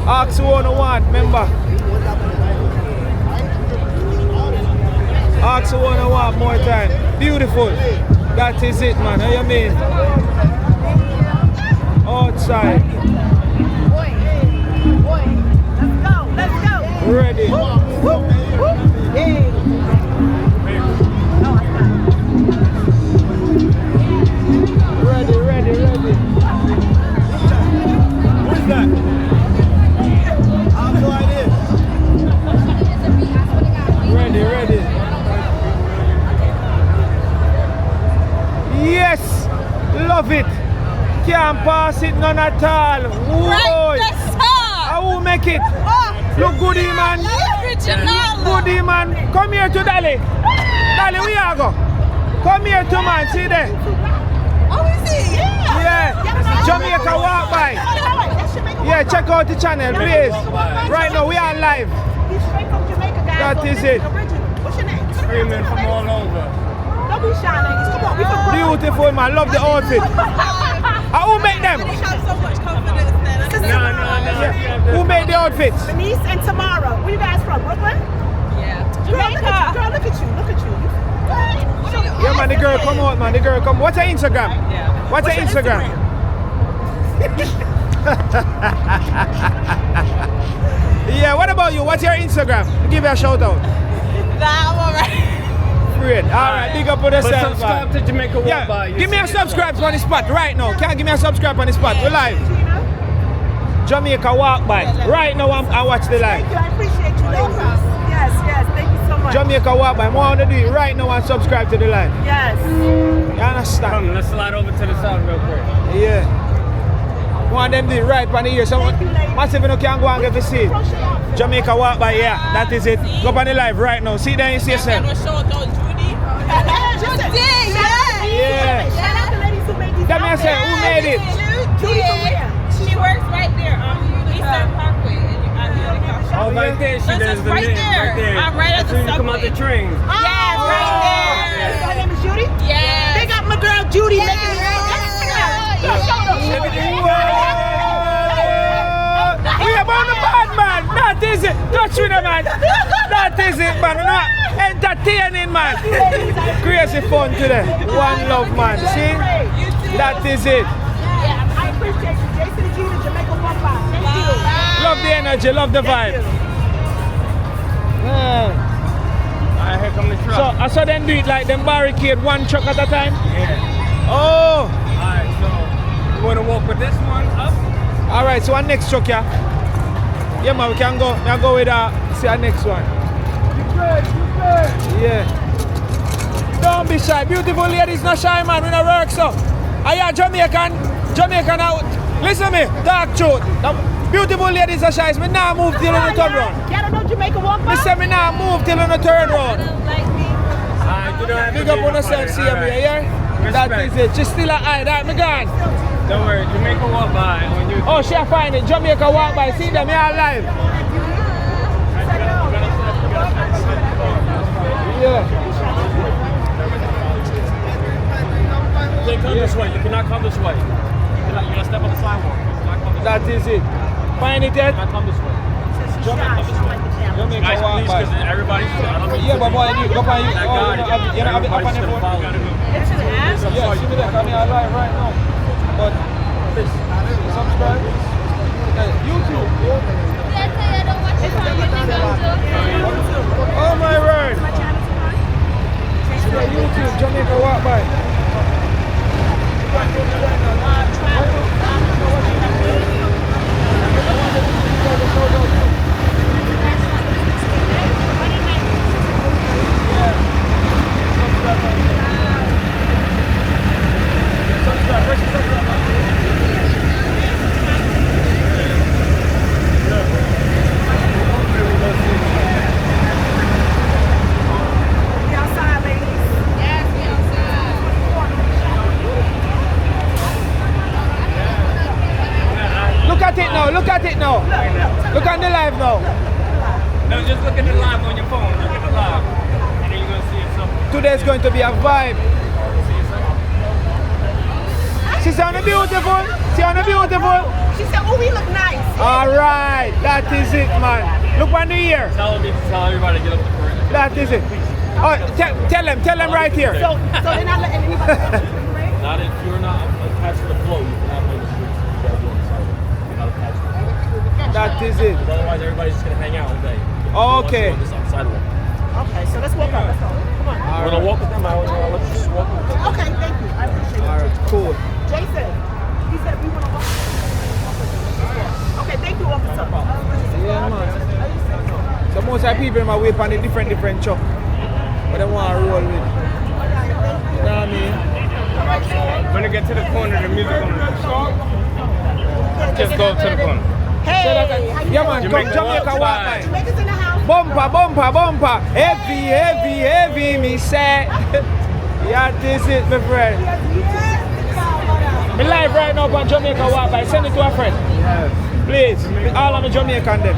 Ask 101, remember. Ask 101 more time. Beautiful. That is it, man. How you mean? Outside. Let's go. Ready. Ready, ready, ready. Who's that? I have no idea. Ready, ready. Yes! Love it! Can't pass it none at all. Right, I will make it. Look goody, man. Goody, man. Come here to Dali. Dali, where you go? Come here to man. See there. Oh, is he? Yeah. Jamaica walk by. Yeah, check out the channel, please. Right now, we are live. He's straight from Jamaica, guys. That is it. What's your name? Screaming from all over. Don't be shy, ladies. Come on, we from Brooklyn. Beautiful, man. Love the outfit. Who make them? They have so much confidence then. Who made the outfits? Denise and Tamara. Where you guys from? Brooklyn? Yeah. Jamaica. Girl, look at you. Look at you. Yeah, man, the girl come out, man. The girl come. What's her Instagram? Yeah. What's her Instagram? Yeah, what about you? What's your Instagram? Give her a shout out. I'm alright. Great. Alright, big up for yourself. But subscribe to Jamaica Walk Yeah, By. give me a subscribe on the spot right now. Can you give me a subscribe on the spot? We're live. Jamaica Walk By. Right now, I watch the live. Thank you. I appreciate you, ladies. Yes, yes. Thank you so much. Jamaica Walk By. I want to do it right now and subscribe to the live. Yes. You understand? Come, let's slide over to the side real quick. Yeah. Want them do it right on the ear. So massive you can go and get to see it. Jamaica Walk By, yeah. That is it. Go on the live right now. See there and see yourself. Yeah. Shout out to ladies who made these Tell me I said, who made it? Judy from where? She works right there on Eastern Parkway. Oh, right there, she does the right name. there. Right there. I'm right at the As soon as you come out the train. Yes, right there. Her name is Judy? Yes. Big up my girl Judy making these. We are on the bad man. That is it. Touch with the man. That is it, man. No, entertaining, man. Crazy fun today. One love, man. See? That is it. I appreciate you. Jason and Gina, Jamaica Walk By. Thank you. Love the energy, love the vibe. Yeah. Alright, here come the truck. So I saw them do it like them barricade one truck at a time. Yeah. Oh. Alright, so you want to walk with this one up? Alright, so our next truck, yeah. Yeah, man, we can go. Now go with see our next one. You good? Yeah. Don't be shy. Beautiful ladies, not shy, man. We not work so. Are you Jamaican? Jamaican out. Listen to me. Dark truth. Beautiful ladies and guys, me now move till on the turn round. Y'all don't know Jamaica walk by? Me say me now move till on the turn round. You don't have to Big up be on yourself, see me, yeah? That is it. Just still an eye, that me gone. Don't worry, Jamaica walk by on YouTube. Oh, she find it. Jamaica walk by. See them here alive. Yeah. You can't come this way. You cannot come this way. You gotta step on the sidewalk. You cannot come this way. That is it. Find it yet? You cannot come this way. Jamaica Guys, walk please, by. because everybody's. I don't know. Yeah, but boy, you go by you. That Oh, God, you know, have it up on everybody's your gonna phone. follow. You gotta go. Yeah, see me there, come here alive right now. But please, subscribe. YouTube. Oh my word. YouTube, Jamaica walk by. Look at it now. Look at the live now. No, just look at the live on your phone. Look at the live. And then you're going to see it something. Today's going to be a vibe. She sounded beautiful. She sounded beautiful. She said, oh, we look nice. Alright, that is it, man. Look on the ear. Tell everybody to get up the parade. That is it. Oh, tell them right here. So they're not letting anybody Not if you're not attached to the flow, you cannot be in the streets. You gotta be on the sidewalk. You're not attached to the flow. That is it. Otherwise, everybody's just gonna hang out all day. Okay. On this sidewalk. Okay, so let's walk up. Let's go. Come on. You wanna walk with them? I'll let you just walk with them. Okay, thank you. I appreciate it. Alright, cool. Jason, he said we want to walk. Okay, thank you, officer. Yeah, man. So most of the people are wait on the different truck. But they want to roll with. You know what I mean? When you get to the corner, the music on. Just go to the corner. Hey, Yeah, man, come Jamaica walk by. Jamaica's in the house. Bumper. Heavy, me say. Yeah, this is my friend. Me live right now on Jamaica walk by. Send it to a friend. Please, all of the Jamaican them.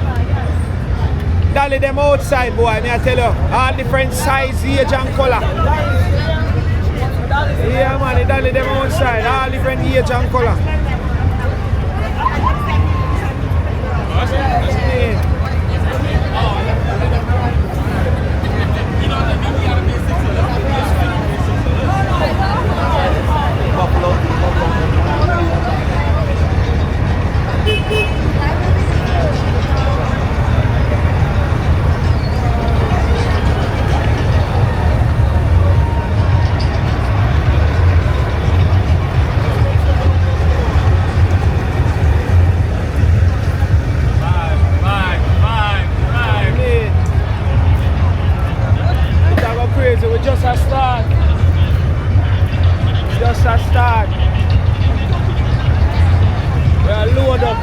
Dolly them outside, boy, me I tell you. All different size, age and color. Yeah, man, the dolly them outside. All different age and color. We just a start. Just a start. We are load up.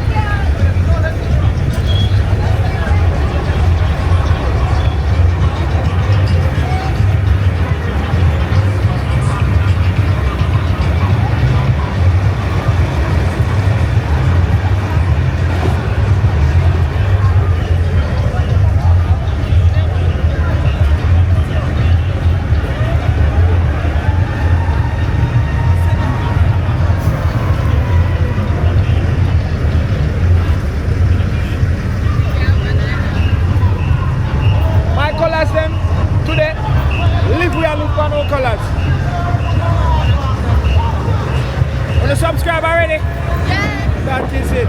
Subscribe already? Yeah. That is it.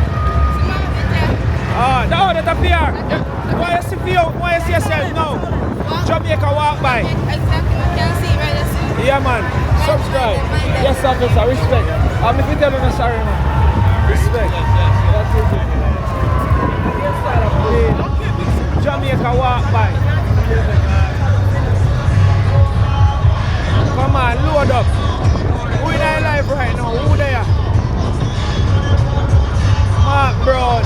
No, that up there. Why you see yourself now? Jamaica walk by. Yeah, man. Subscribe. Yes, officer. Respect. I'm if you tell me sorry, man. Respect. That is it. Jamaica walk by. Come on, load up. Who in live right now? Who there? Mark Brown.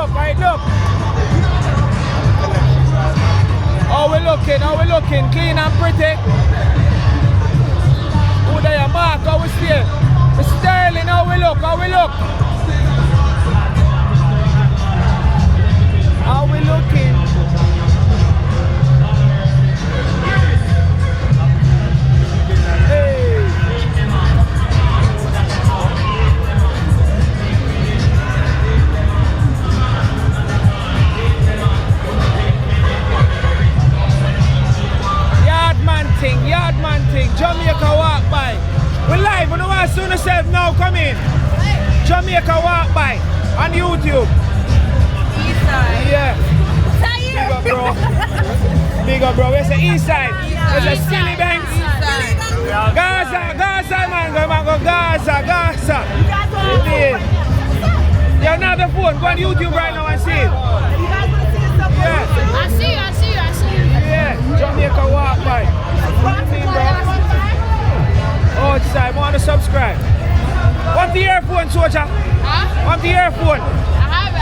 look, right look. How we looking? Clean and pretty. Who there, Mark? How we stay? Sterling, how we look? How we looking? Hey. Yardman thing, Jamaica walk by. We live, you know what? Soon as now, come in. Jamaica walk by on YouTube. Yeah. Big up, bro. Where's the east side? Where's the Silly Banks? Gaza, man. Go Gaza. You have another phone. Go on YouTube right now and see it. Yeah. I see you. Yeah, Jamaica walk by. Outside, want to subscribe. Want the earphone, soldier? Huh? Want the earphone? I have it.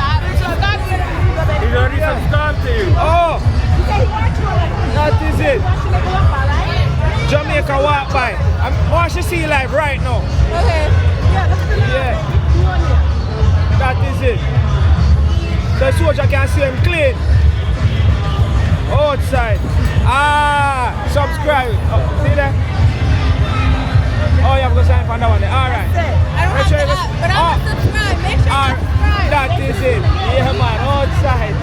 He's already subscribed to you. Oh, that is it. Jamaica walk by. I want to see live right now. Okay. Yeah. That is it. So the soldier can see him clean. Outside. Subscribe. Oh, see that? Oh, you have to sign for that one there. Alright. I don't have to, but I'm gonna subscribe. Make sure you subscribe. That is it. Yeah, man. Outside.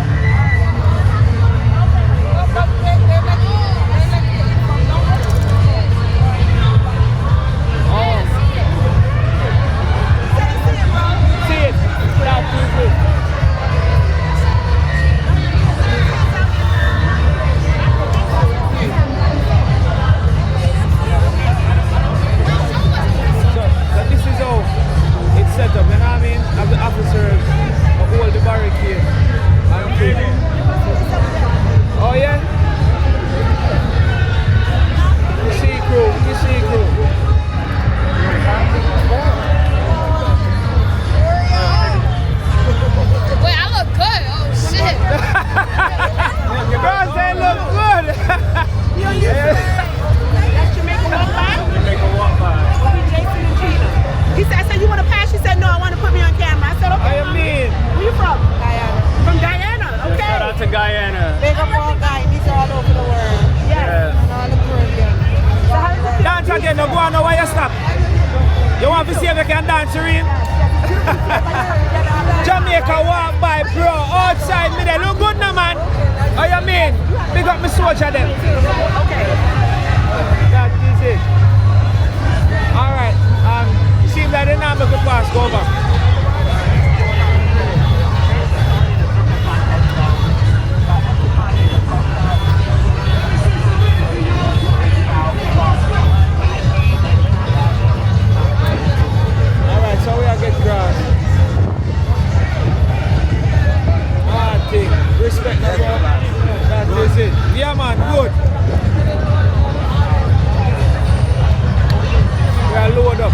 See it. That is it. Set up, you know what I mean? Have the officers hold the barricade and oh yeah? You see crew. Wait, I look good. Oh shit. Girls, they look good. That's Jamaica walk by? Jason and Gina. He said, I said, you want to pass? She said, no, I want to put me on camera. I said, okay. I mean. Where you from? Guyana. From Guyana, okay. Shout out to Guyana. Big up all guys. He's all over the world. Yes. And all the Caribbean. So how does it Dance again, no go on, no, why you stop? You want to see if you can dance, Serene? Jamaica walk by, bro. Outside me there. Look good now, man. Oh, you mean? Big up my soldier then. Okay. That is it. Alright. Seems like they now make a pass, go back. Alright, so we are get grass. Thing. Respect that, bro. That is it. Yeah, man, good. We are load up.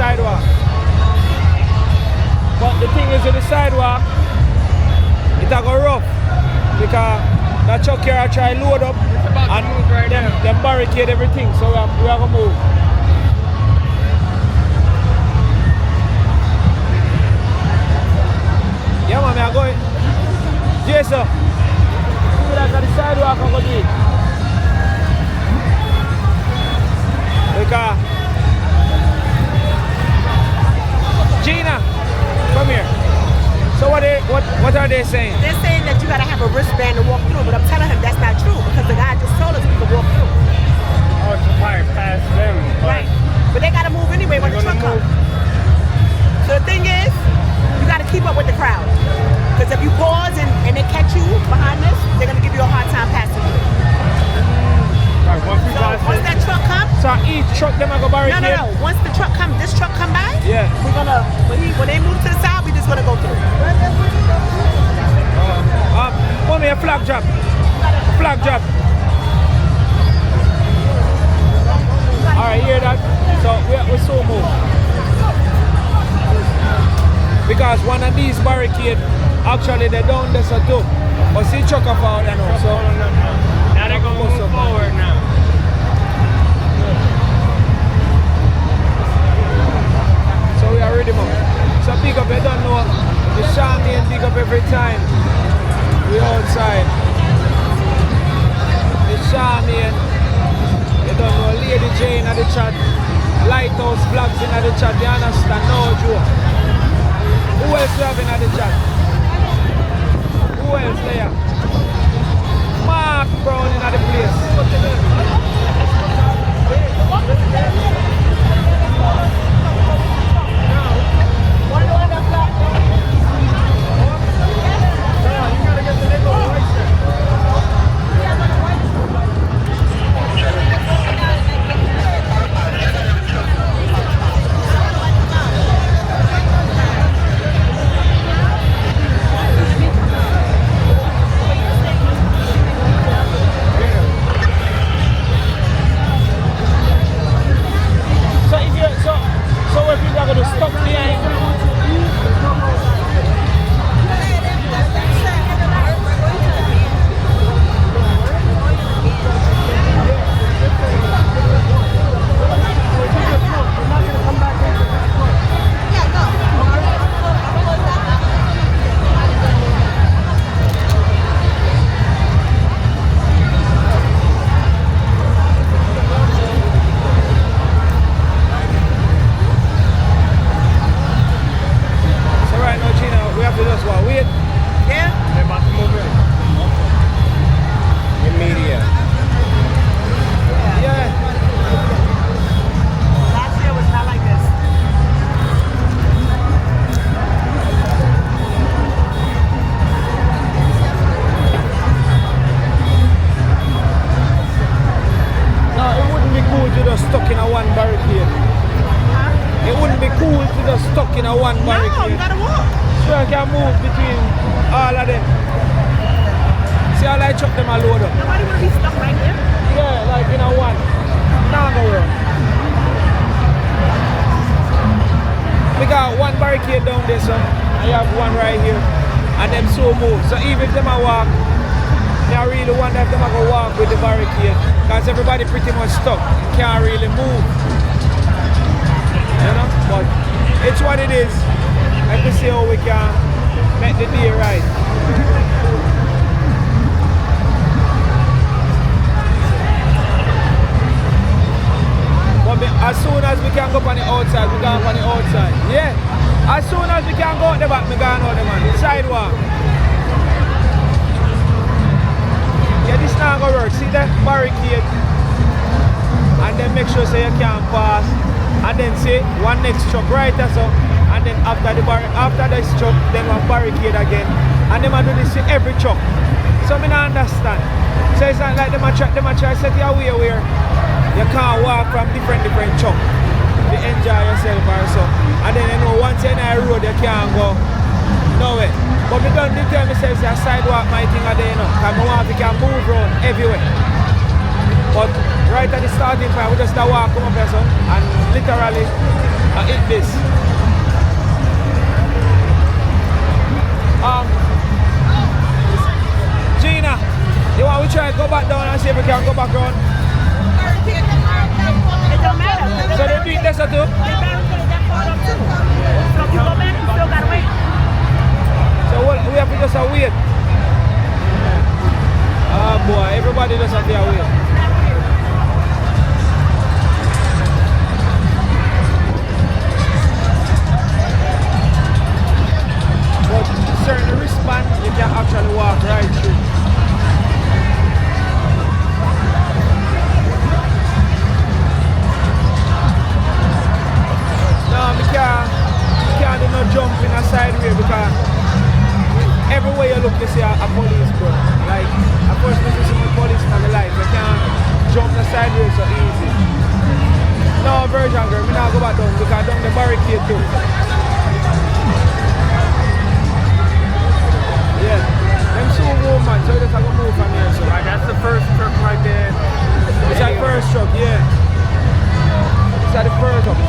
sidewalk. But the thing is with the sidewalk, it a go rough because that truck here I try load up and them barricade everything, so we are gonna move. Yeah man, I'm going. Jason, see that on the sidewalk I'm gonna do it. Because Gina, come here. So what are they saying? They're saying that you gotta have a wristband to walk through, but I'm telling him that's not true because the guy just told us we could walk through. Oh, it's probably past them. Right. But they gotta move anyway when the truck comes. So the thing is, you gotta keep up with the crowd. Because if you pause and they catch you behind this, they're gonna give you a hard time passing you. Right, Once that truck comes, so each truck them are go barricade? No. Once the truck come, this truck come by, yeah, we're gonna when they move to the side, we just gonna go through. Mommy, a flag drop. Flag drop. Alright, hear that? So we're so moved. Because one of these barricades, actually they're down there so too. But see truck up out there now, so now they're gonna move forward now. So we are ready, man. So big up, you don't know, the Charmian big up every time we outside. The Charmian, you don't know, Lady Jane at the chat, Lighthouse Vlogs in at the chat, you understand, no joke. Who else we have in at the chat? Who else there? Mark Brown in at the place. Everybody pretty much stuck, can't really move, you know, but it's what it is. Let me see how we can make the day right. But as soon as we can go on the outside, we go on the outside. Yeah, as soon as we can go out the back, we go out the man. Sidewalk. Yeah, this not gonna work. See that barricade? And then make sure so you can't pass. And then say one next truck right there so. And then after this truck, then one barricade again. And them a do this to every truck. So I don't understand. So it's not like them a try set you away where you can't walk from different truck. You enjoy yourself or so. And then you know once you're in a road you can't go nowhere. But we don't tell myself say a sidewalk my thing are there, you know. Because I want to can move around everywhere. But right at the starting point we just walk come up here so and literally I hit this. Gina, you want we try to go back down and see if we can go back around? It don't matter. So they beat this too? They barricade that part up too. So if you go back, you still gotta wait. So we have to just wait. Oh boy, everybody just have to wait. But certain wristband, you can actually walk right through. No, we can't do no jump in a sideway because everywhere you look, you see a police, bro. Like, of course, this is some police in my life. You can't jump the sideway so easy. No, Virgin girl, we not go back down because down the barricade too. Yeah, them soon move, man, so we just have to move from here. So. Right, that's the first truck right there. It's that first truck, yeah. It's that the first truck.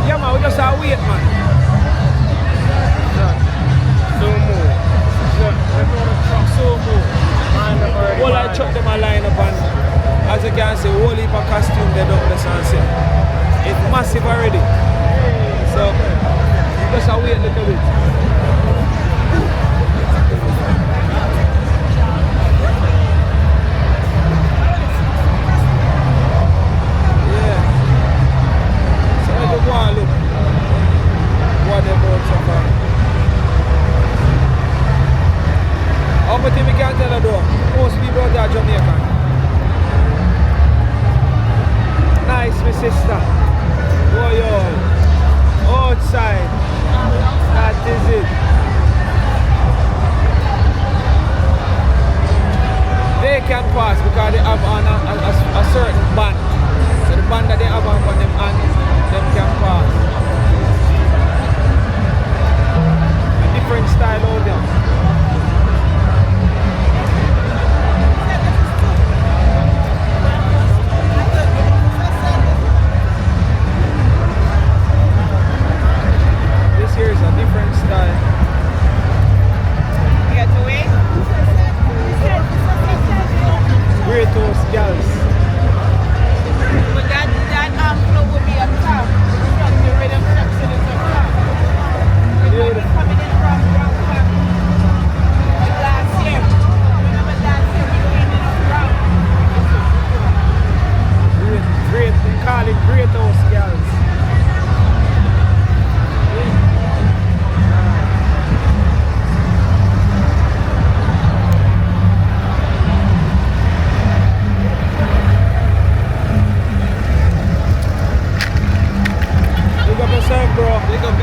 Yeah, man, we just have to wait, man. Soon move. So move. All I chuck them a line up and as you can see, whole heap of costume they don't the sunset. It's massive already. So just a wait a little bit. Yeah. So let me go and look what they're about so far. How much we can tell though? Most people out there are Jamaican. Nice, my sister. Oh, yo. Outside. That is it. They can pass because they have on a certain band. So the band that they have on them hands, them can pass. A different style out there. Here is a different style. You got to wait? Great Toast Gals. But that flow will be up top. The rhythm section is up top. Coming in from round top. Like last year. Remember last year we came in on round. Great, they call it Great Toast Gals. Bro. Big up.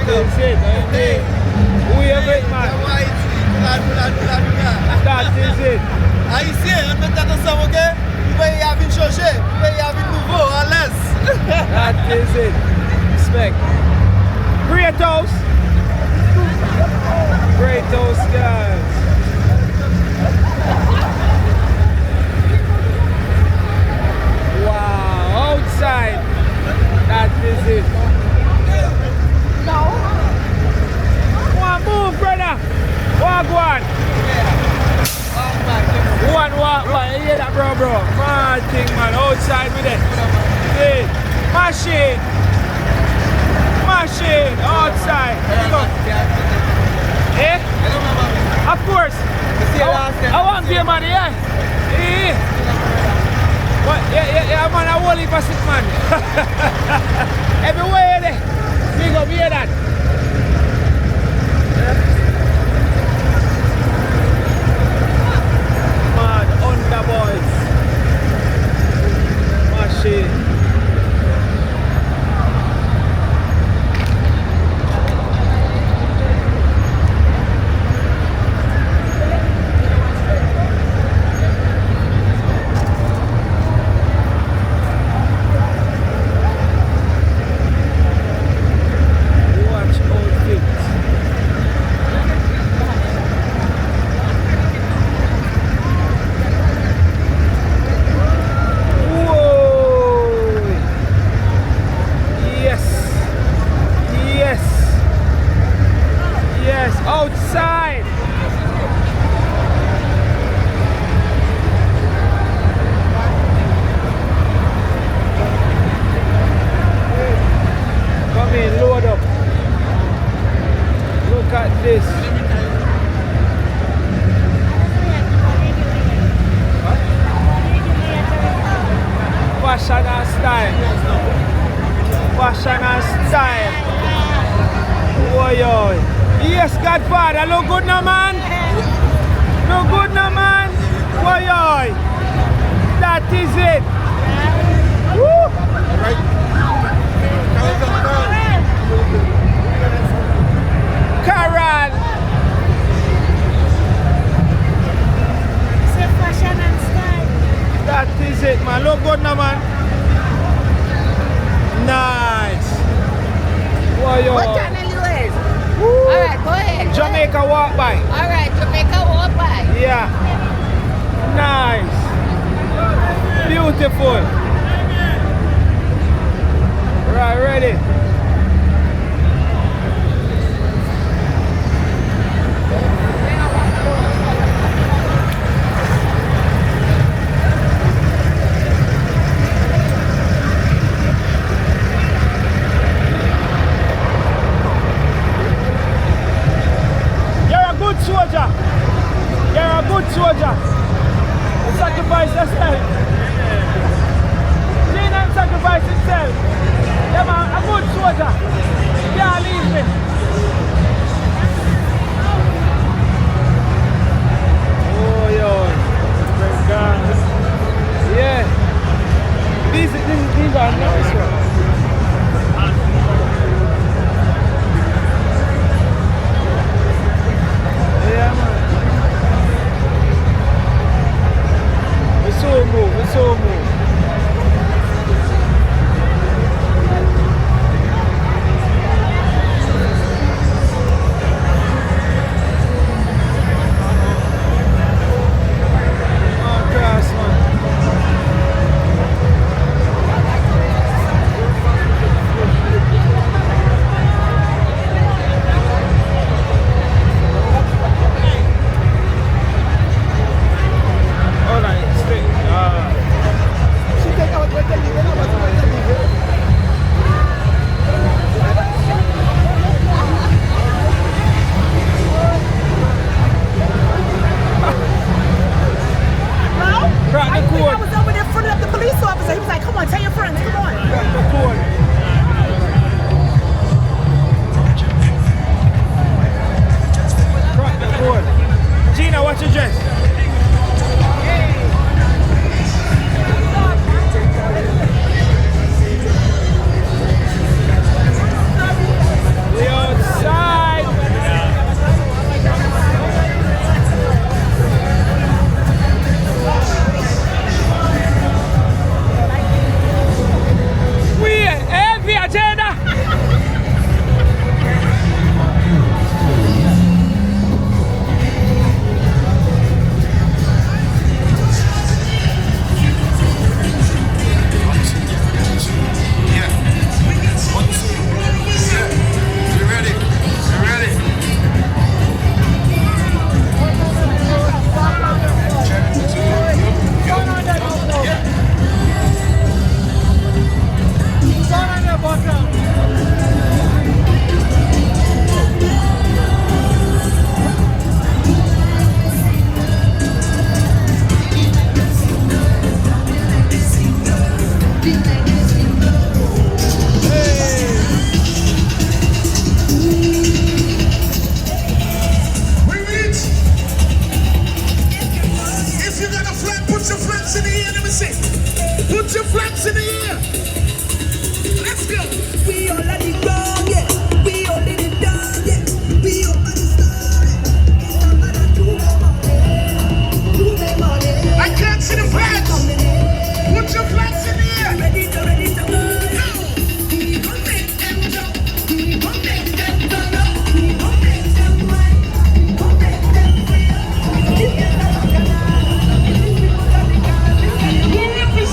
That's it, who you with, man? That is it. Haïtien, on met dans ça, ok? Vous pouvez y avoir changé, vous pouvez y avoir nouveau, à l'aise. That is it. Respect. Great Toast. Great Toast, guys. Wow, outside. That is it. No. One move, brother. One. One. You hear that, bro? Mad thing, man. Outside with it. Hey. Machine. Outside. Here we go. Eh? Of course. I want to be a man, yeah. What? Yeah, man. I won't leave a sick man. Everywhere there. Big up, hear that? Mad under boys. Machine. fashion and style. Oi, oi. Yes, Godfather, look good now, man. Look good now, man. Oi, oi. That is it. Woo. Right. Carol. Say fashion and style. That is it, man. Look good now, man. Nice. Oi, oi. What channel you is? Woo. Alright, go ahead. Jamaica walk by. Alright, Jamaica walk by. Yeah. Nice. Beautiful. Right, ready. You're a good soldier. You're a good soldier. Sacrifice yourself. Gina sacrifice himself. Yeah, man, a good soldier. Can't leave me. Oh, yo. Thank God. Yeah. These are nice ones. Yeah, man. It's so move, it's so move. Oh, class, man. Hold on, straight. She take out what they leave, you know what they leave. Crack the I code. was over there in front of the police officer. He was like, come on, tell your friends, come on. Crack the code. Crack the code. Gina, what's your dress? We outside. We heavy agenda. If you got a flag, put your flags in the air. Let me see. Put your flags in the air. Let's go. We all let it go, yeah. We all let it down, yeah. We all let it start. I can't see the flags. Put your flags in the air. Ready to go. We gon' make them jump. We gon' make them turn up. We gon' make them wine. We gon' make them feel. We represent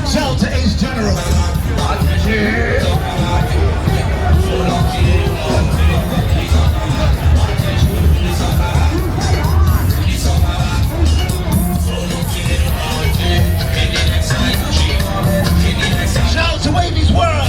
Shout to Ace General. Shout to Wavy's World.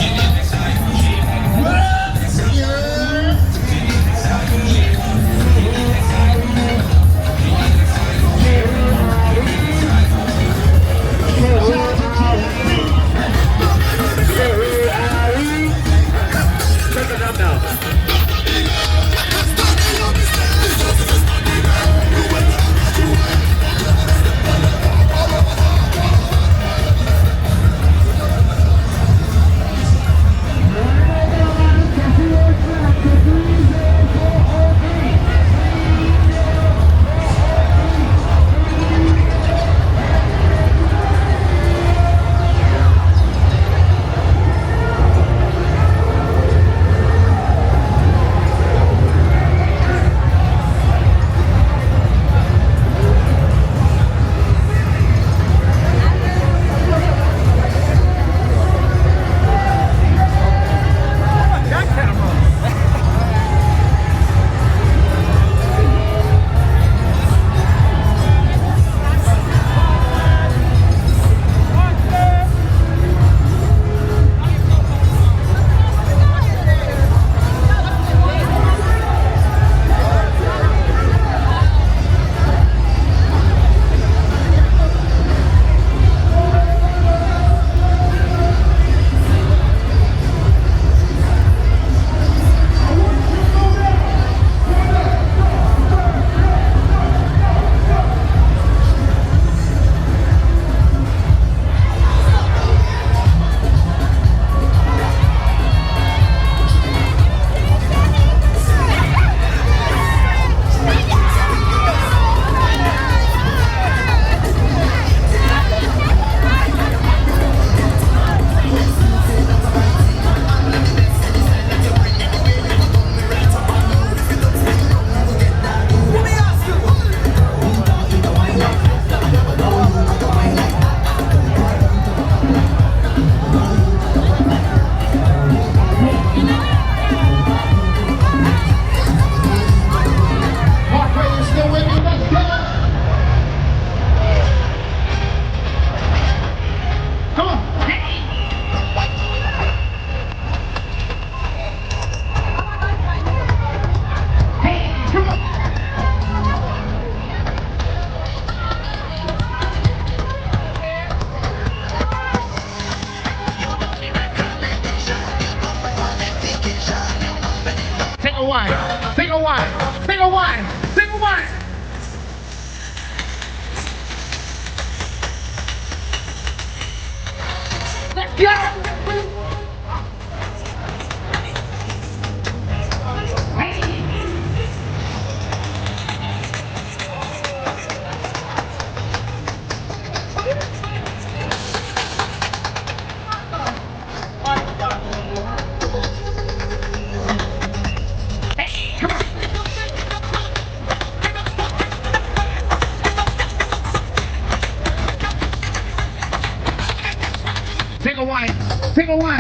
Single one. Let's go. Single one.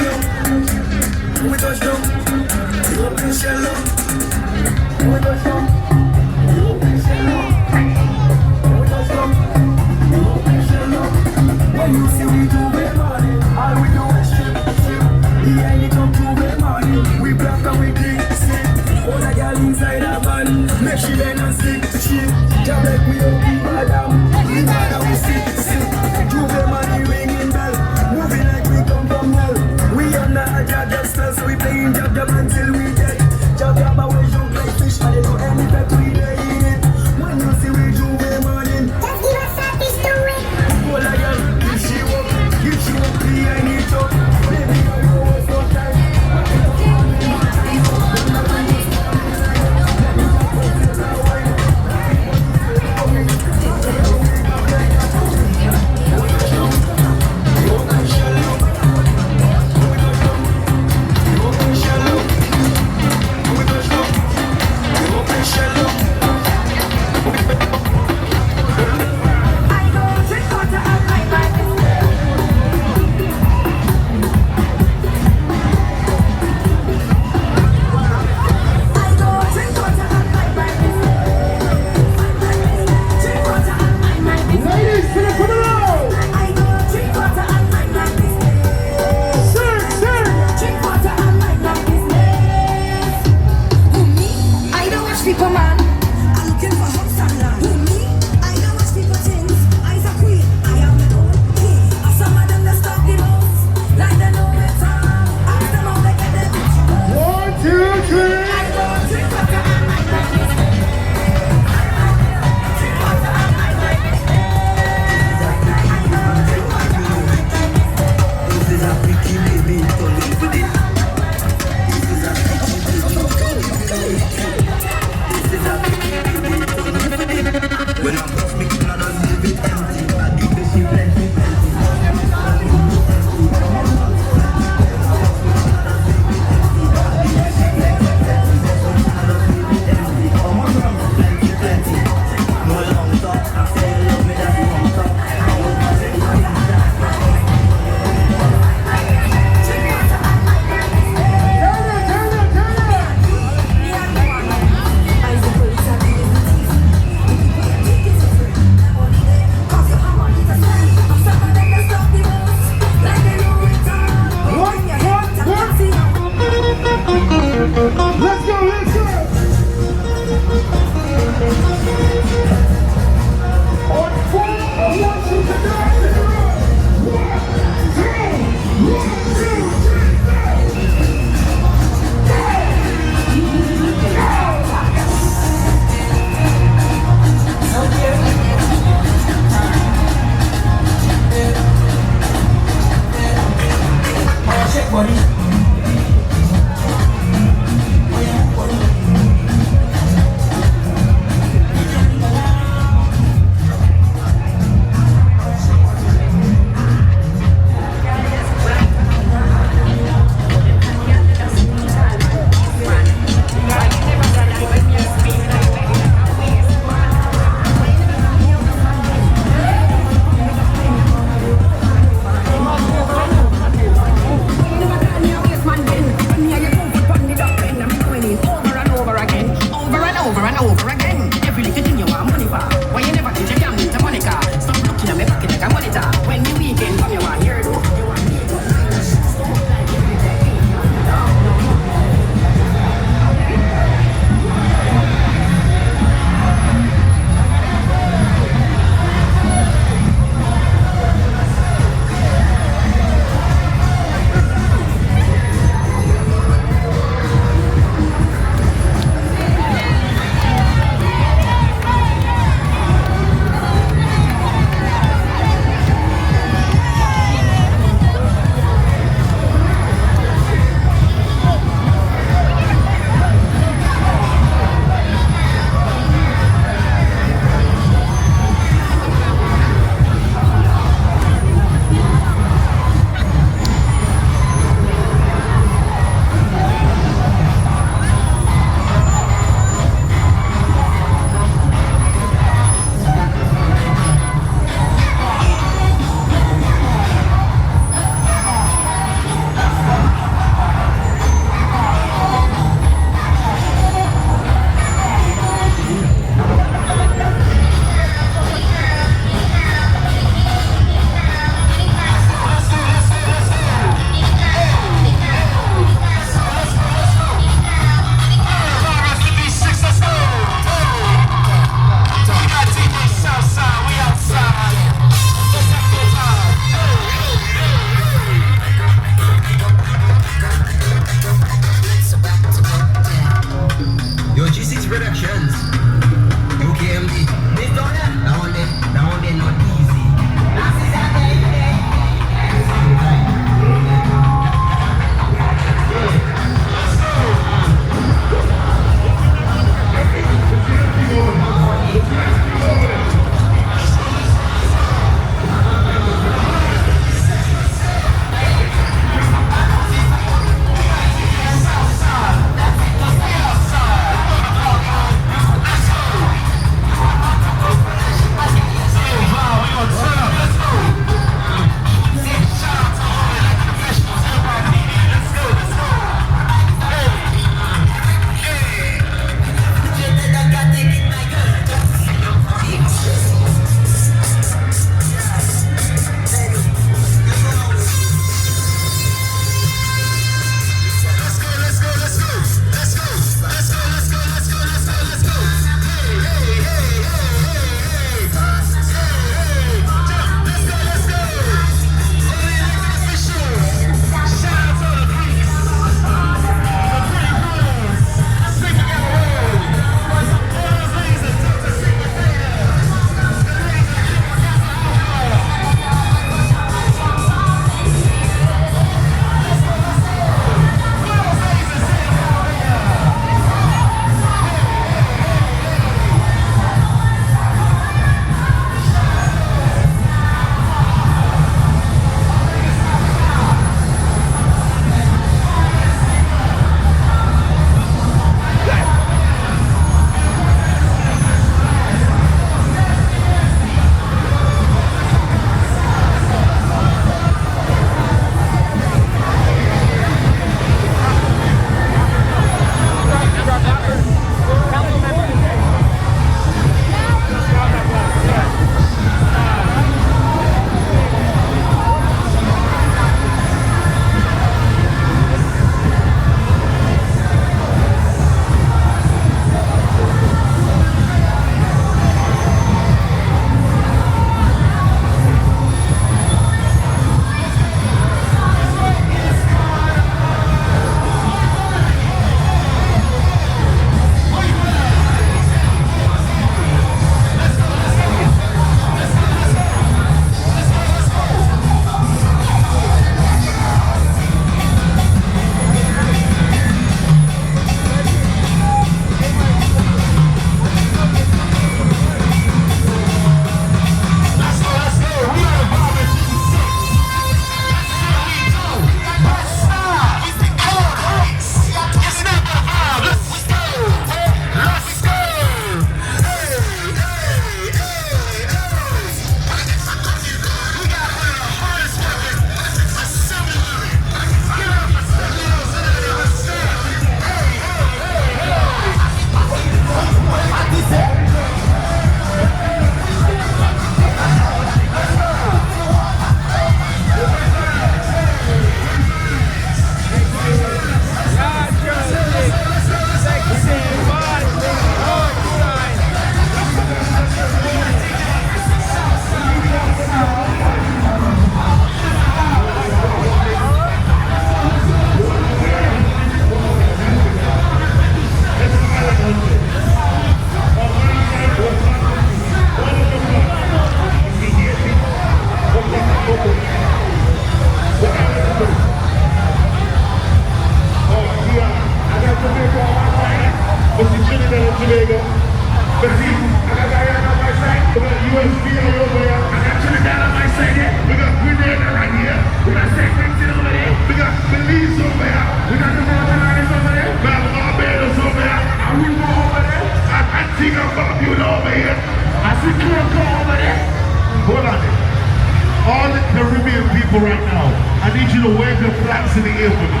now. I need you to wave the flags in the air for me.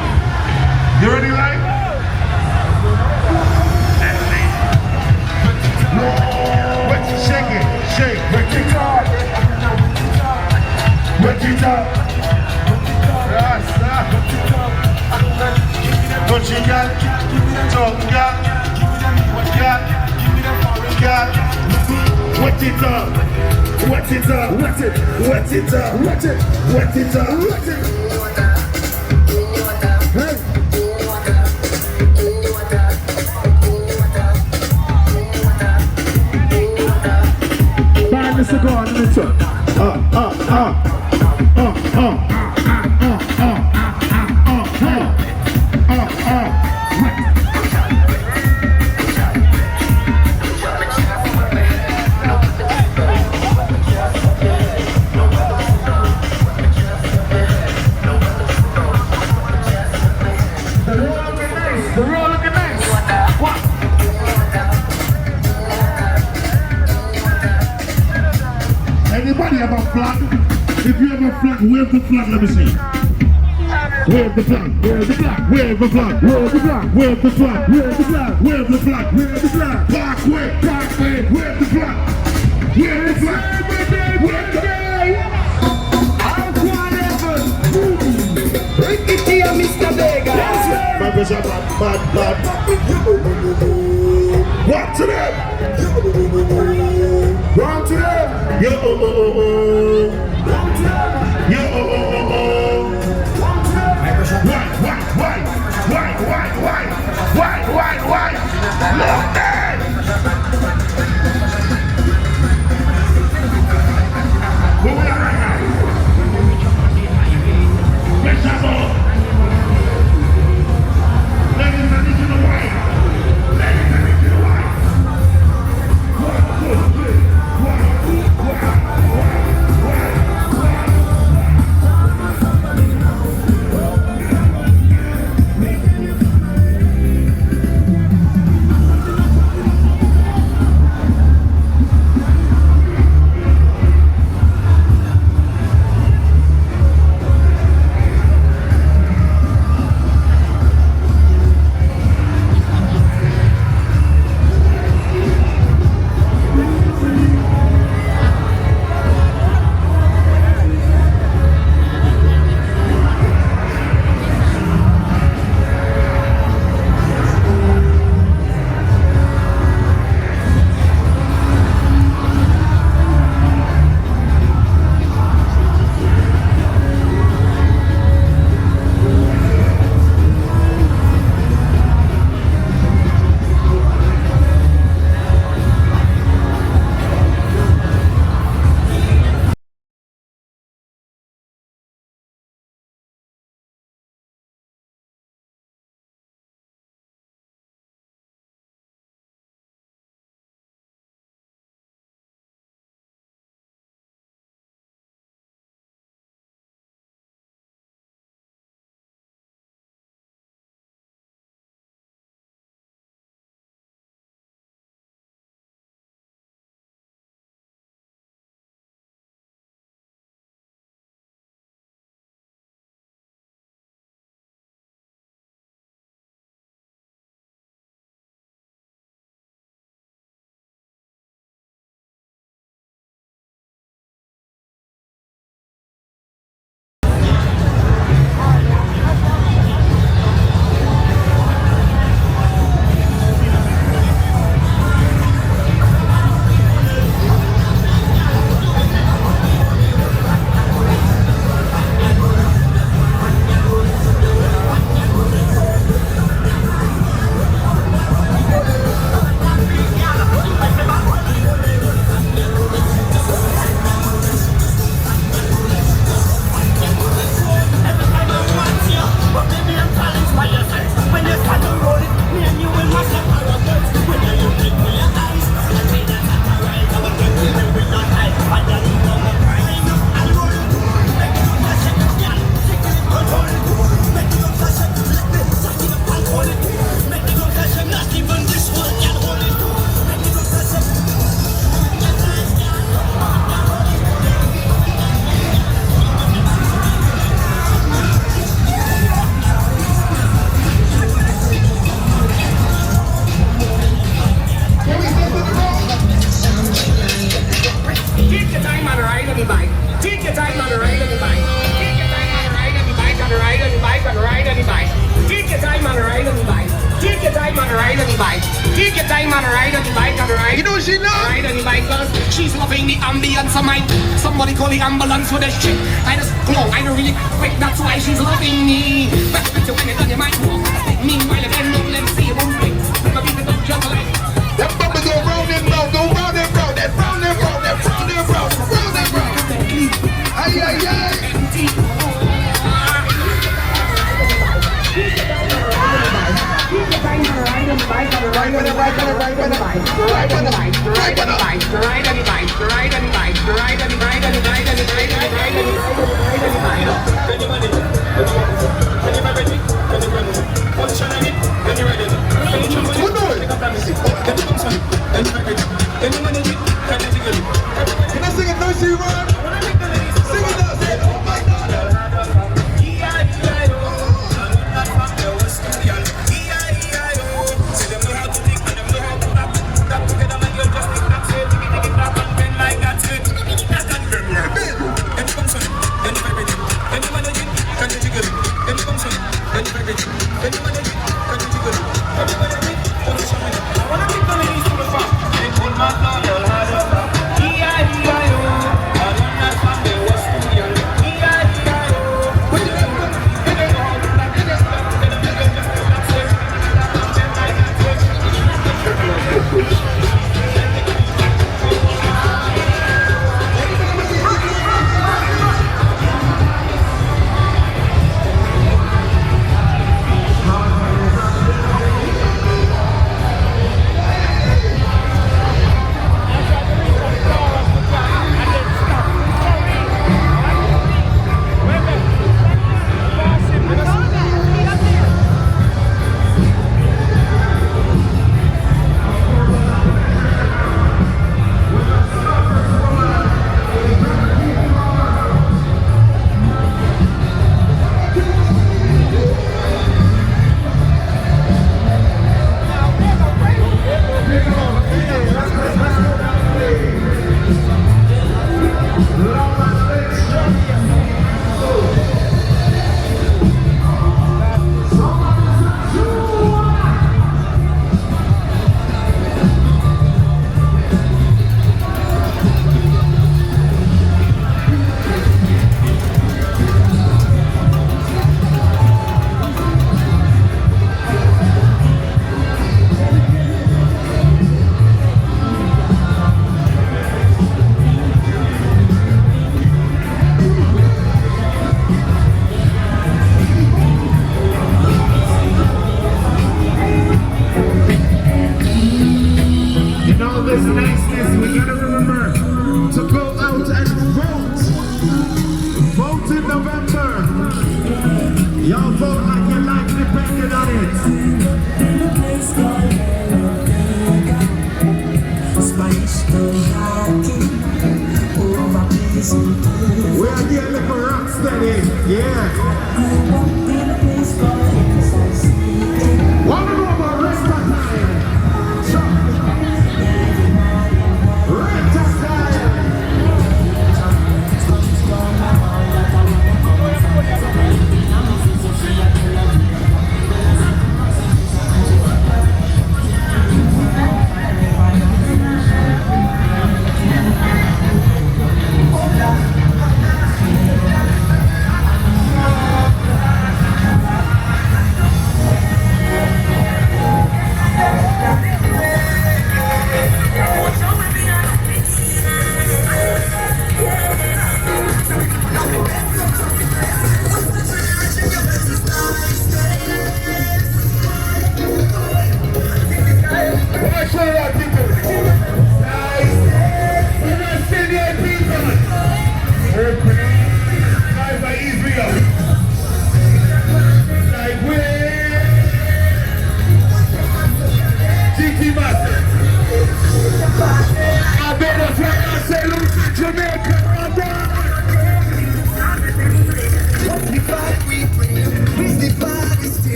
You ready, like? Shake it, shake. Wet it up. Wet it up. Rasta. Touchy girl, tongue girl, girl. Wet it up. Wet it up. Wet it. Wet it up. Wet it. Wet it up. Wet it. Hey. Mr. God, Mr. The roll looking nice. What? Anybody have a flag? If you have a flag, wave the flag, let me see. Wave the flag, wave the flag, wave the flag, wave the flag, wave the flag, wave the flag, wave the flag, wave the flag. Parkway, parkway, wave the flag, wave the flag, wave the flag. Break it here, Mr. Vega. Bad, bad, bad. What to them? Run to them! Yo, oh, oh, oh, oh. Yo, oh, oh, oh, oh. Why? Look there! Where we are right now? Where's that ball? Ladies, I need you to wire. Ladies, I need you to wire. One, two, three. ride on the bike. Take your time and ride on the bike and ride. You know she love? Ride on the bike, cause she's loving the ambience of mine. Somebody call the ambulance for this shit. I just glow, I don't really quick, that's why she's loving me. But when it's on your mind, walk. Meanwhile, again, no, let me see you move it. I'm a bit of a jungle. That bumper go round and round, go round and round, that round and round, that round and round, round and round. Ay, ay, ay. Ride on the bike, ride on the bike, ride on the bike, ride on the bike, ride on the bike, ride on the bike, ride on the bike, ride on the bike, ride on the bike, ride on the bike, ride on the Can I sing it thirsty, Ron? Sing it now, say it. Oh my God.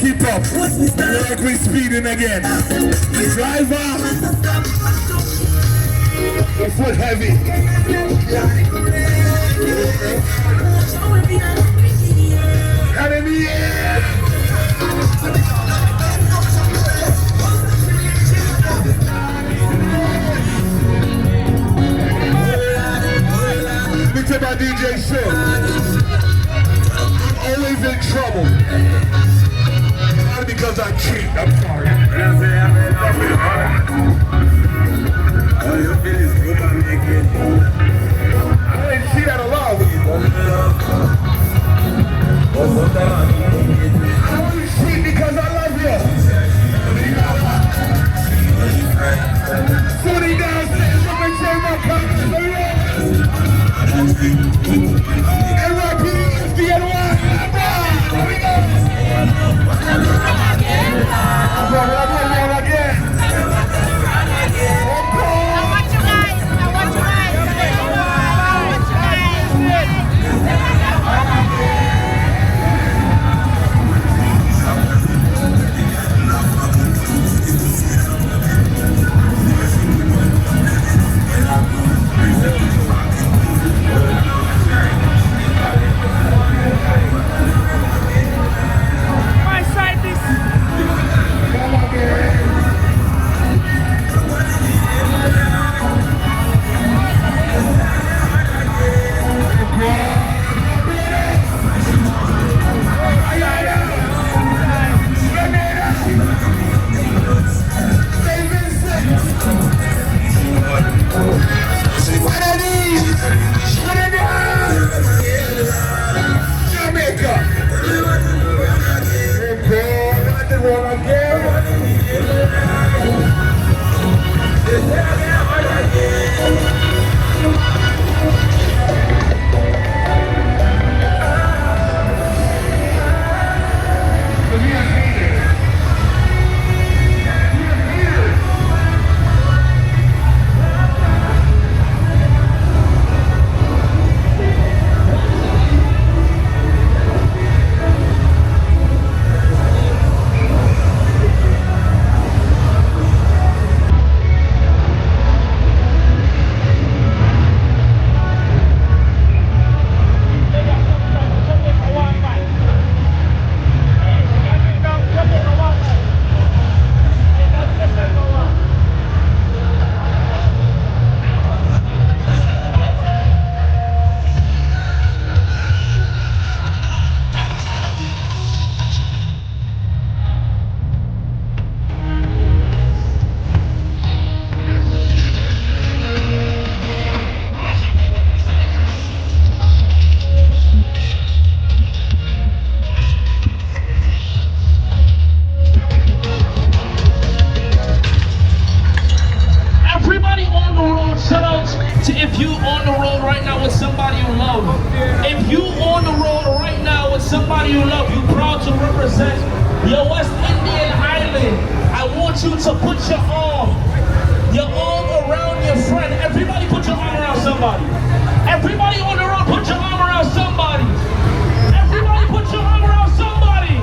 Keep up. Like we're speeding again. Driver. The foot heavy. And in the air. Let me tell my DJ Sim, I'm always in trouble. Not because I cheat, I'm sorry. All you feel is good and make it. I didn't see that a lot with you. I only cheat because I love you. Somebody downstairs, somebody say my comments. NYPD is the NY. Here we go. If you on the road right now with somebody you love, if you on the road right now with somebody you love, you proud to represent your West Indian island, I want you to put your arm around your friend. Everybody put your arm around somebody. Everybody on the road, put your arm around somebody. Everybody put your arm around somebody.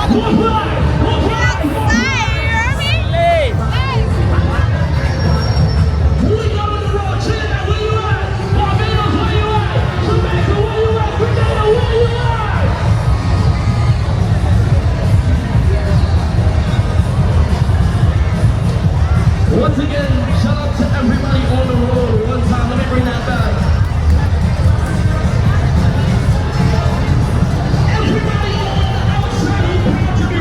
Once again, shout out to everybody on the road. One time, let me bring that back. Everybody on the outside, you proud to be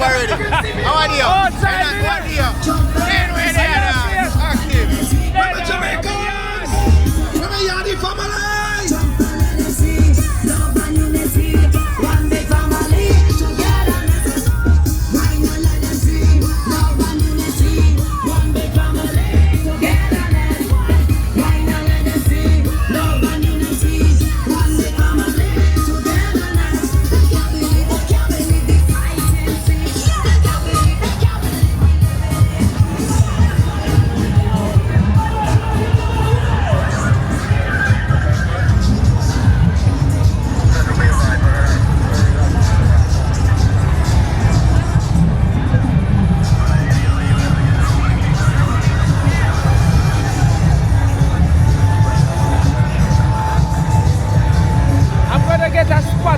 already. How are you? Oh, time How are you? Anyway, there. Active. Remember Jamaicans! Remember Yardi family!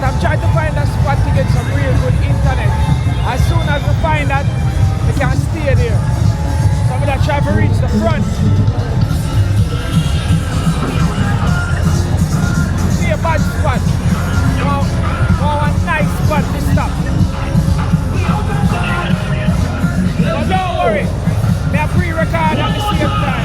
I'm trying to find a spot to get some real good internet. As soon as we find that, we can stay there. So I'm gonna try to reach the front. See a bad spot. Oh, a nice spot to stop. But don't worry, me a pre-record at the same time.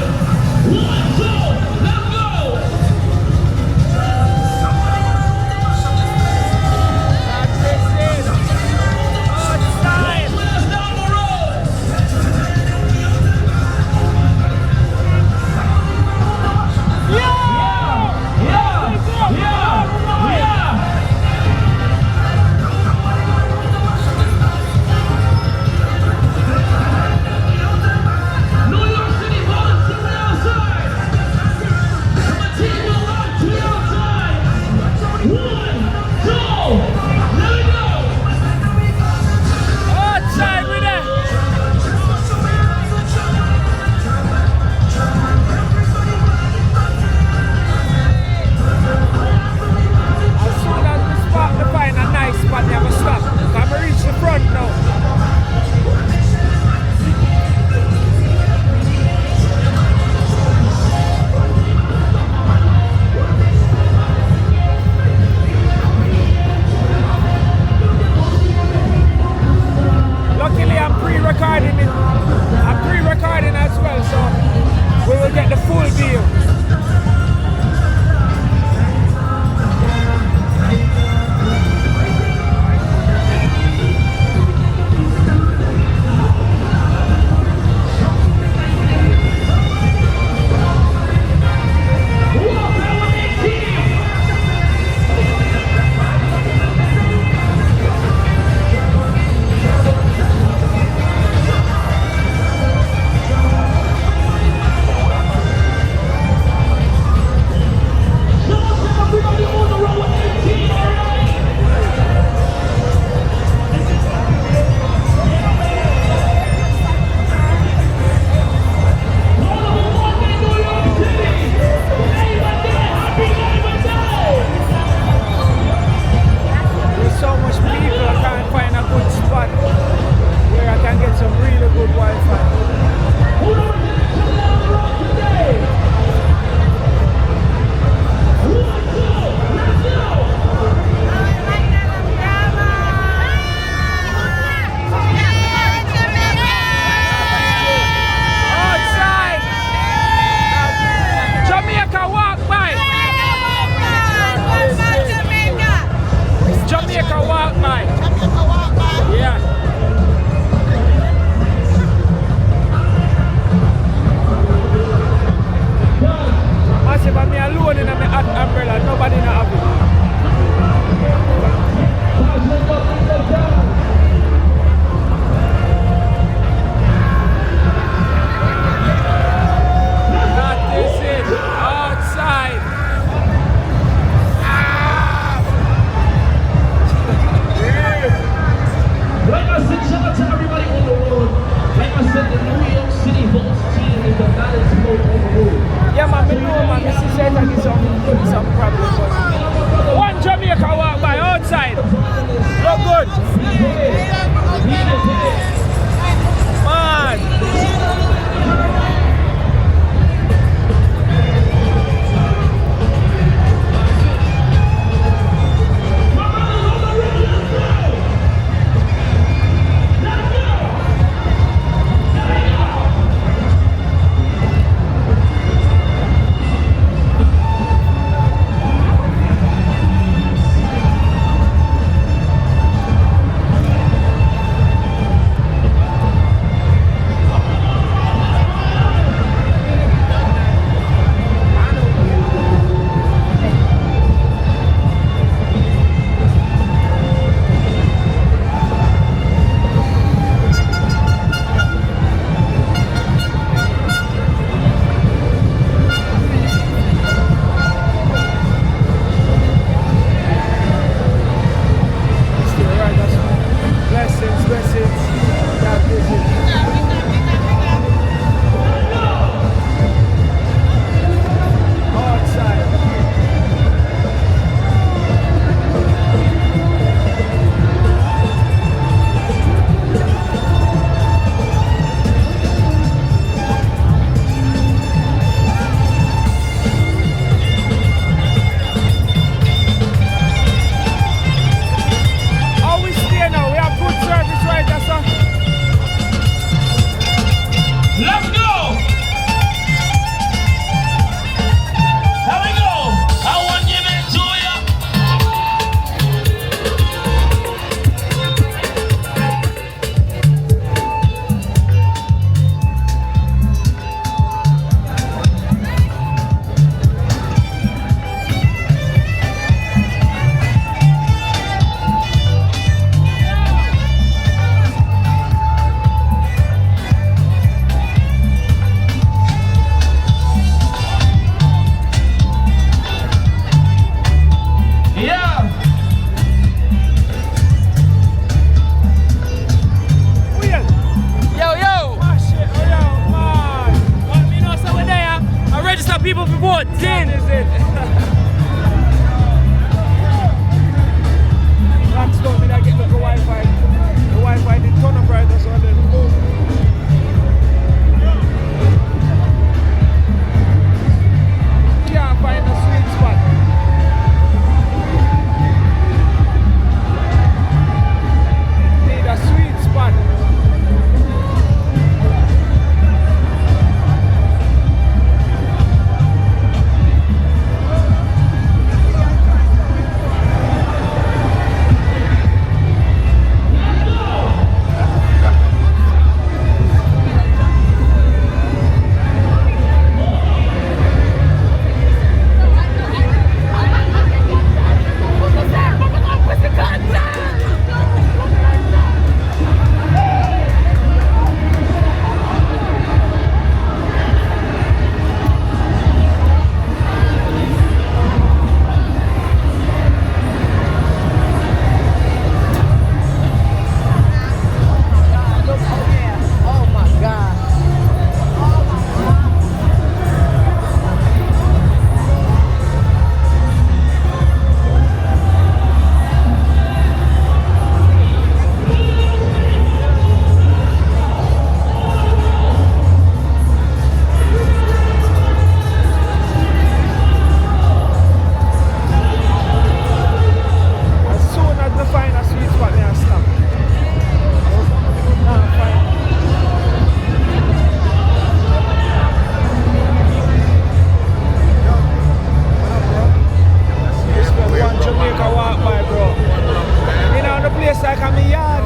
me yard.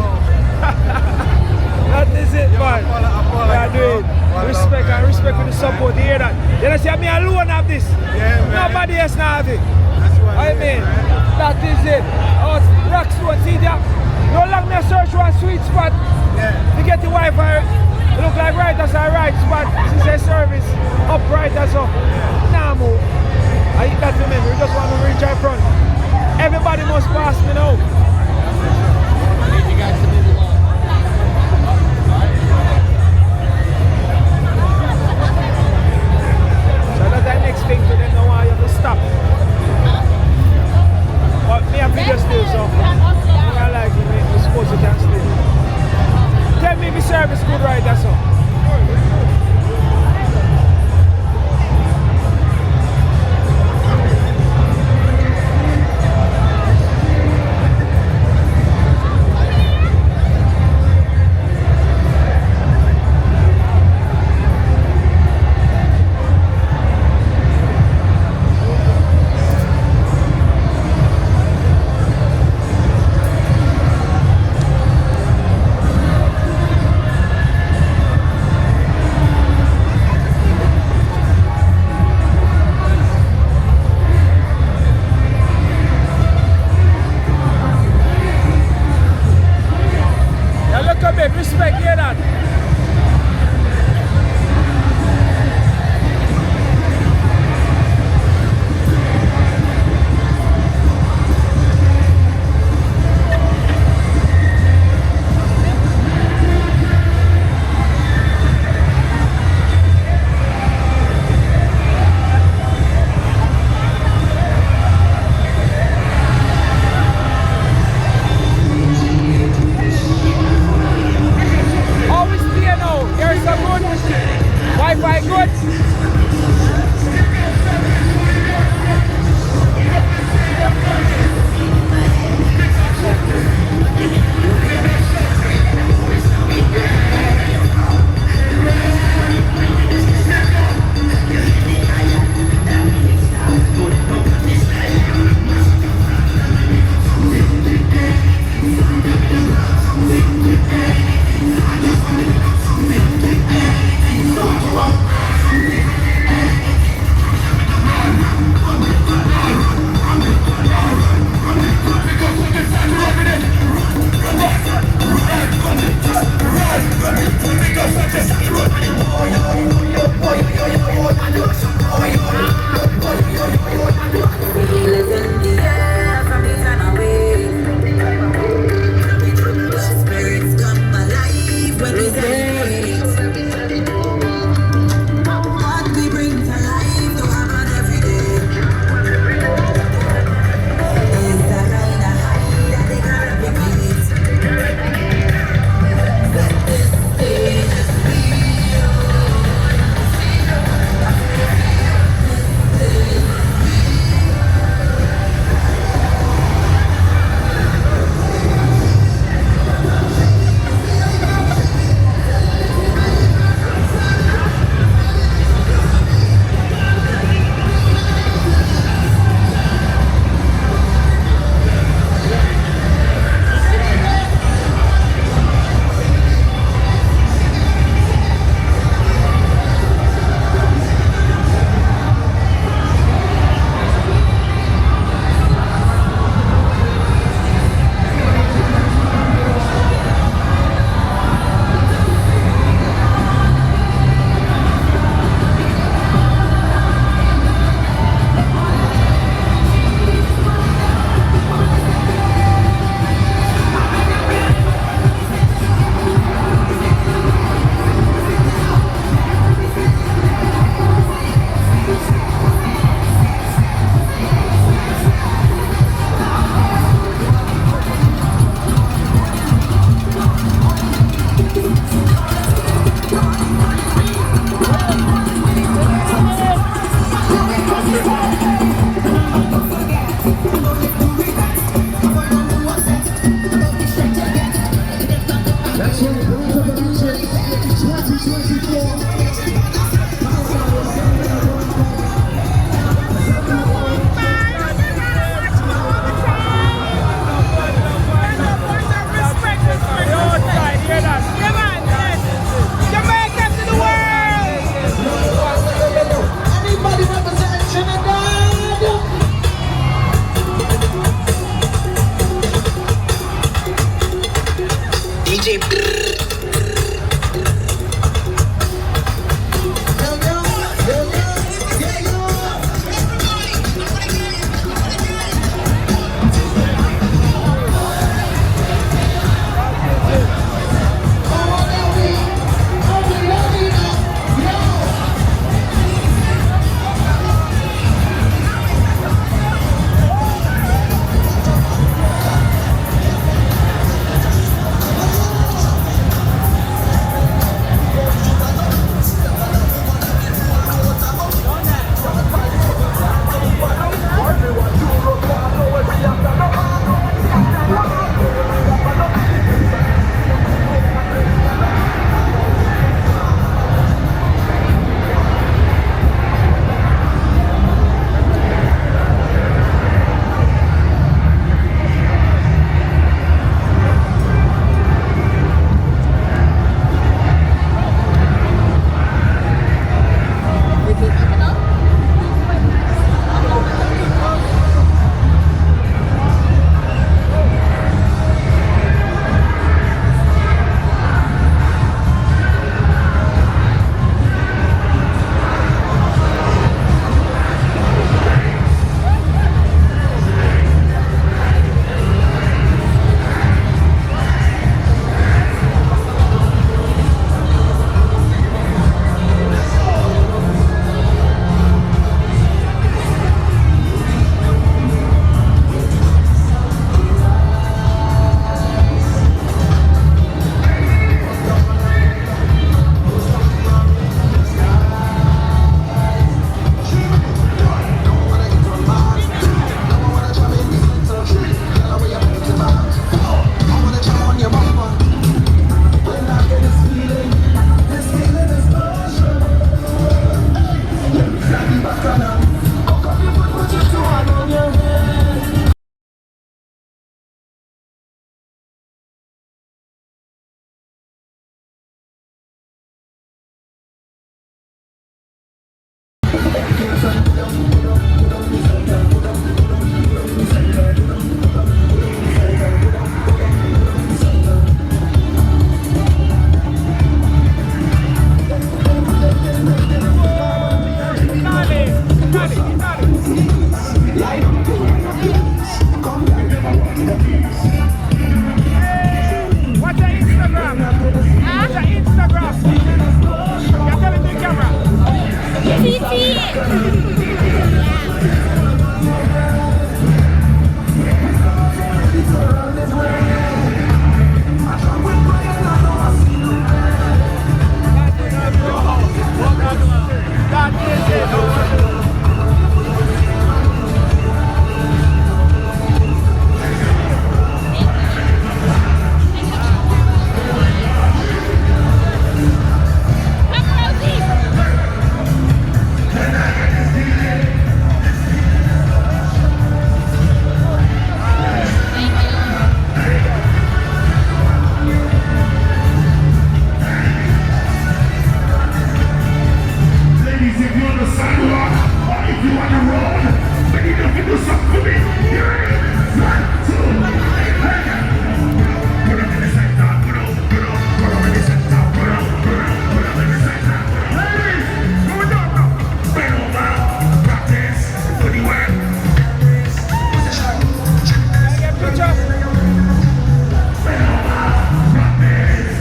That is it, man. Yeah, do it. Respect and respect for the support. You hear that? You know, see, me alone have this. Nobody else now have it. I mean, that is it. Oh, Rockstone, see that? No long me search one sweet spot. To get the Wi-Fi. It look like right as a right spot. She says service upright as up. Nah, move. I eat that remember. We just want to reach out front. Everybody must pass me now. So that's the next thing to them know why you have to stop. But me have to just do so. I like it, I suppose you can still. Tell me if the service good right, that's all. What's your Instagram? What's your Instagram? You're telling the camera. Ladies, if you're on the sidewalk or if you're on the road, we need to do something for me. Here it is. 1, 2, hey. Put up in the center, put up in the center, put up in the center. Ladies, go down now. Bend over, practice, do the work. Get picture. Bend over, practice.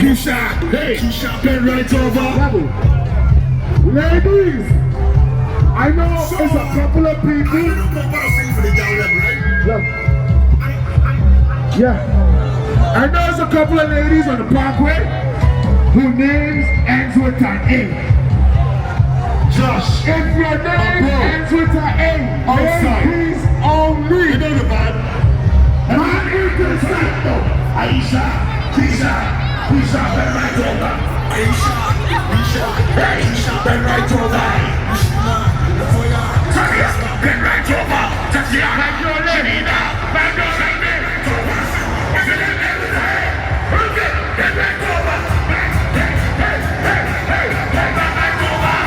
Keisha, hey, bend right over. Ladies, I know there's a couple of people. Look. Yeah. I know there's a couple of ladies on the parkway whose names ends with an A. Josh. If your name ends with an A, please only. You know the vibe. Man into the side though. Aisha, Keisha, bend right over. Aisha, hey, bend right over. Tatiana, bend right over. Tatiana, like your lady now. Bend right over. What's your name everything? Who's it? Bend right over. Hey, bend right over.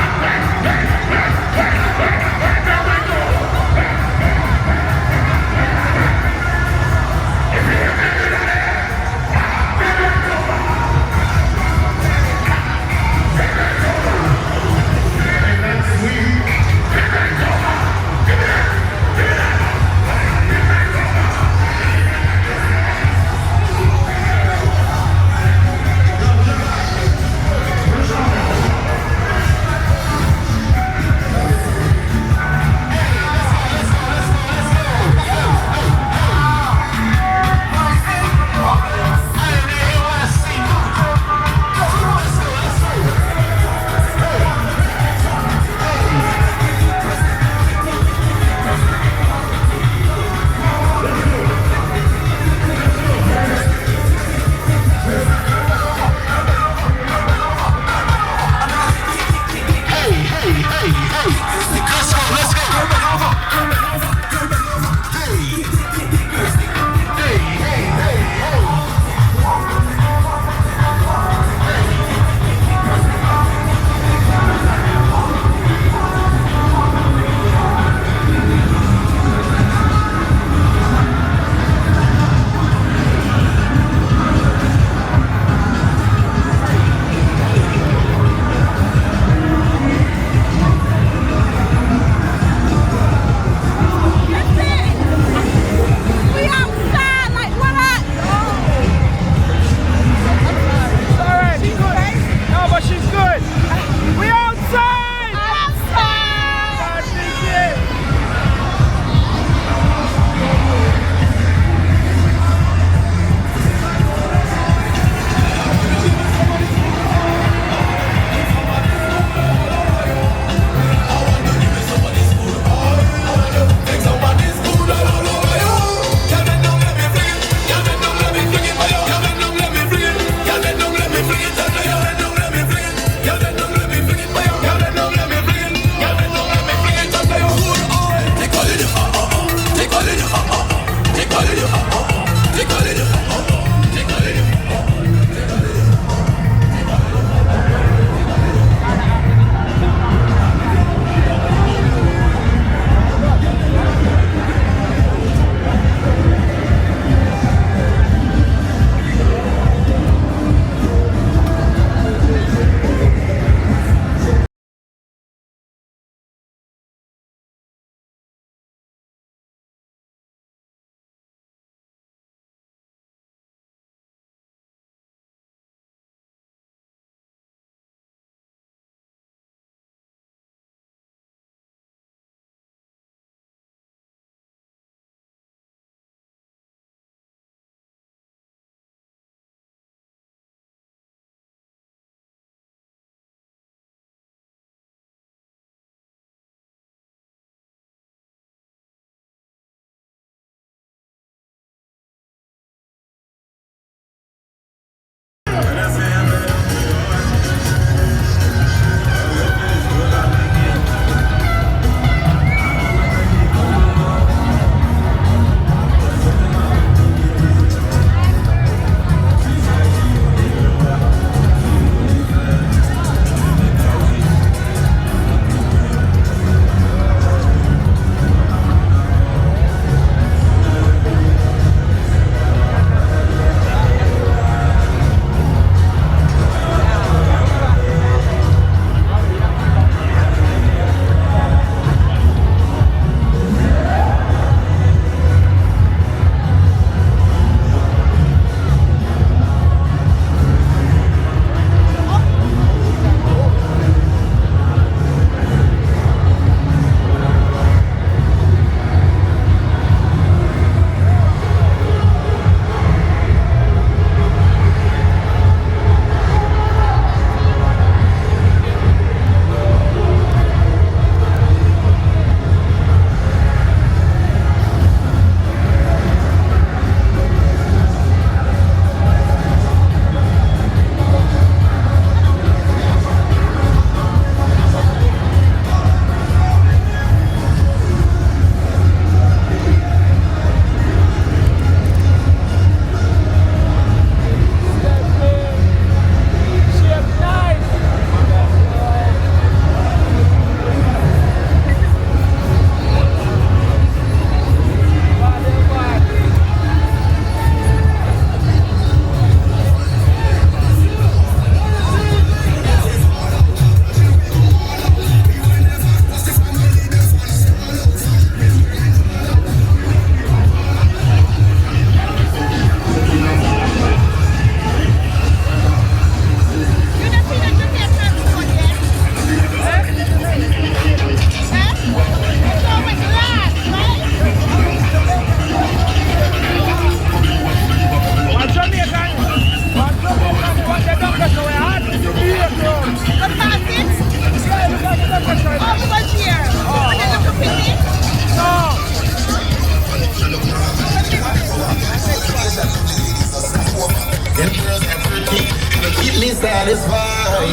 Them girls everything, they keep me satisfied.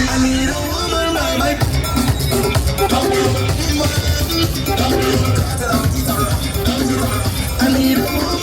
I need a woman by my. I need a woman.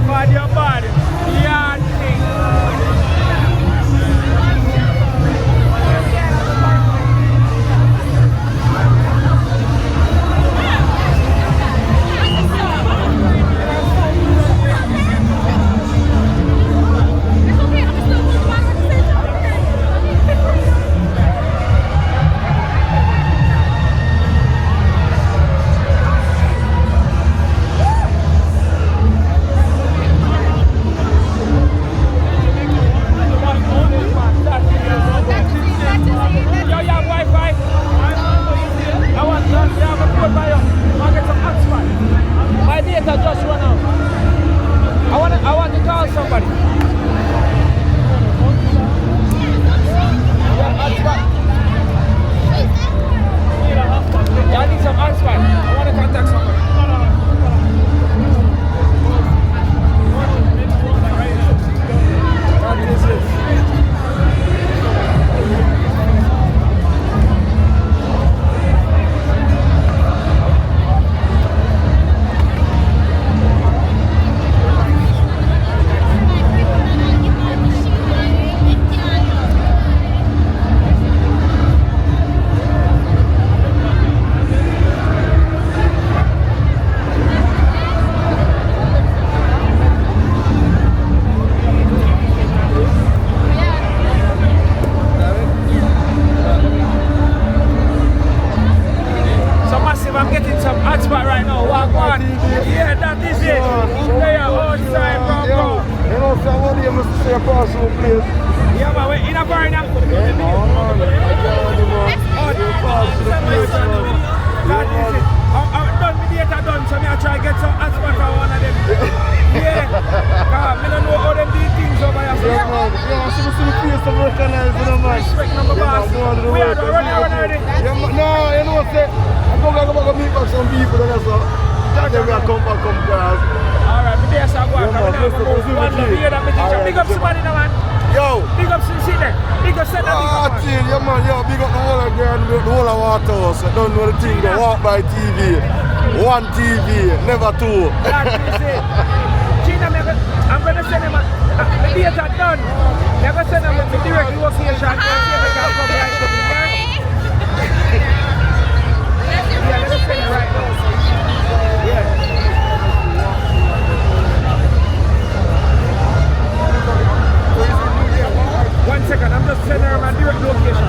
Bad your body. Yard thing. Yo, you have Wi-Fi? I want to have a phone by you. I'll get some hotspot. My data just run out. I want to call somebody. Yeah, hotspot. Yeah, I need some hotspot. I want to contact somebody. What is it? I'm getting some hotspot right now. Walk on. Yeah, that is it. They are outside, bro. You know, somebody must say a possible place. Yeah, man, we're in a bar now. That is it. I'm done with the data done, so I try to get some hotspot for one of them. Yeah. I don't know how them do things over here. Yeah, man. Yeah, so the face to recognize, you know, man. Respect number boss. We are running already. Yeah, no, you know what I'm saying? I'm going to meet back some people and that's all. Then we are come guys. Alright, but there's a one. Big up somebody now, man. Yo. Big up Sincere. Big up Sender. Yeah, man. Yo, big up the whole of girl, the whole of Waterhouse. I don't know the thing, the Walk by TV. One TV, never two. That is it. Gina, I'm going to send him the data done. I'm going to send him the direct location. See if I can come right to me. Yeah, let me send it right now. Yeah. One second, I'm just sending her my direct location.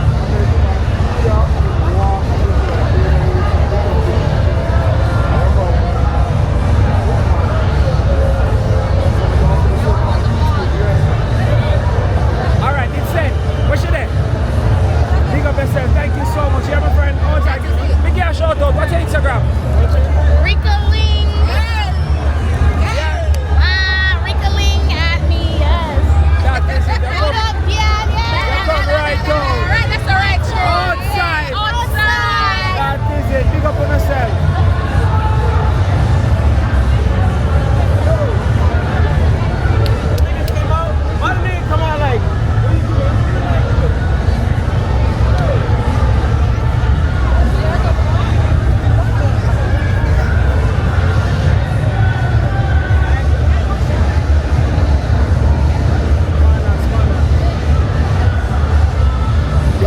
Alright, it's sent. Where's she there? Big up yourself. Thank you so much. You're my friend. Big girl shout out. What's your Instagram? Ricoling. Ricoling at me, yes. That is it. Come right down. Right, that's the right shirt. Outside. Outside. That is it. Big up on yourself. What do you come on like?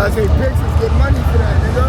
I say Texas get money for that, nigga.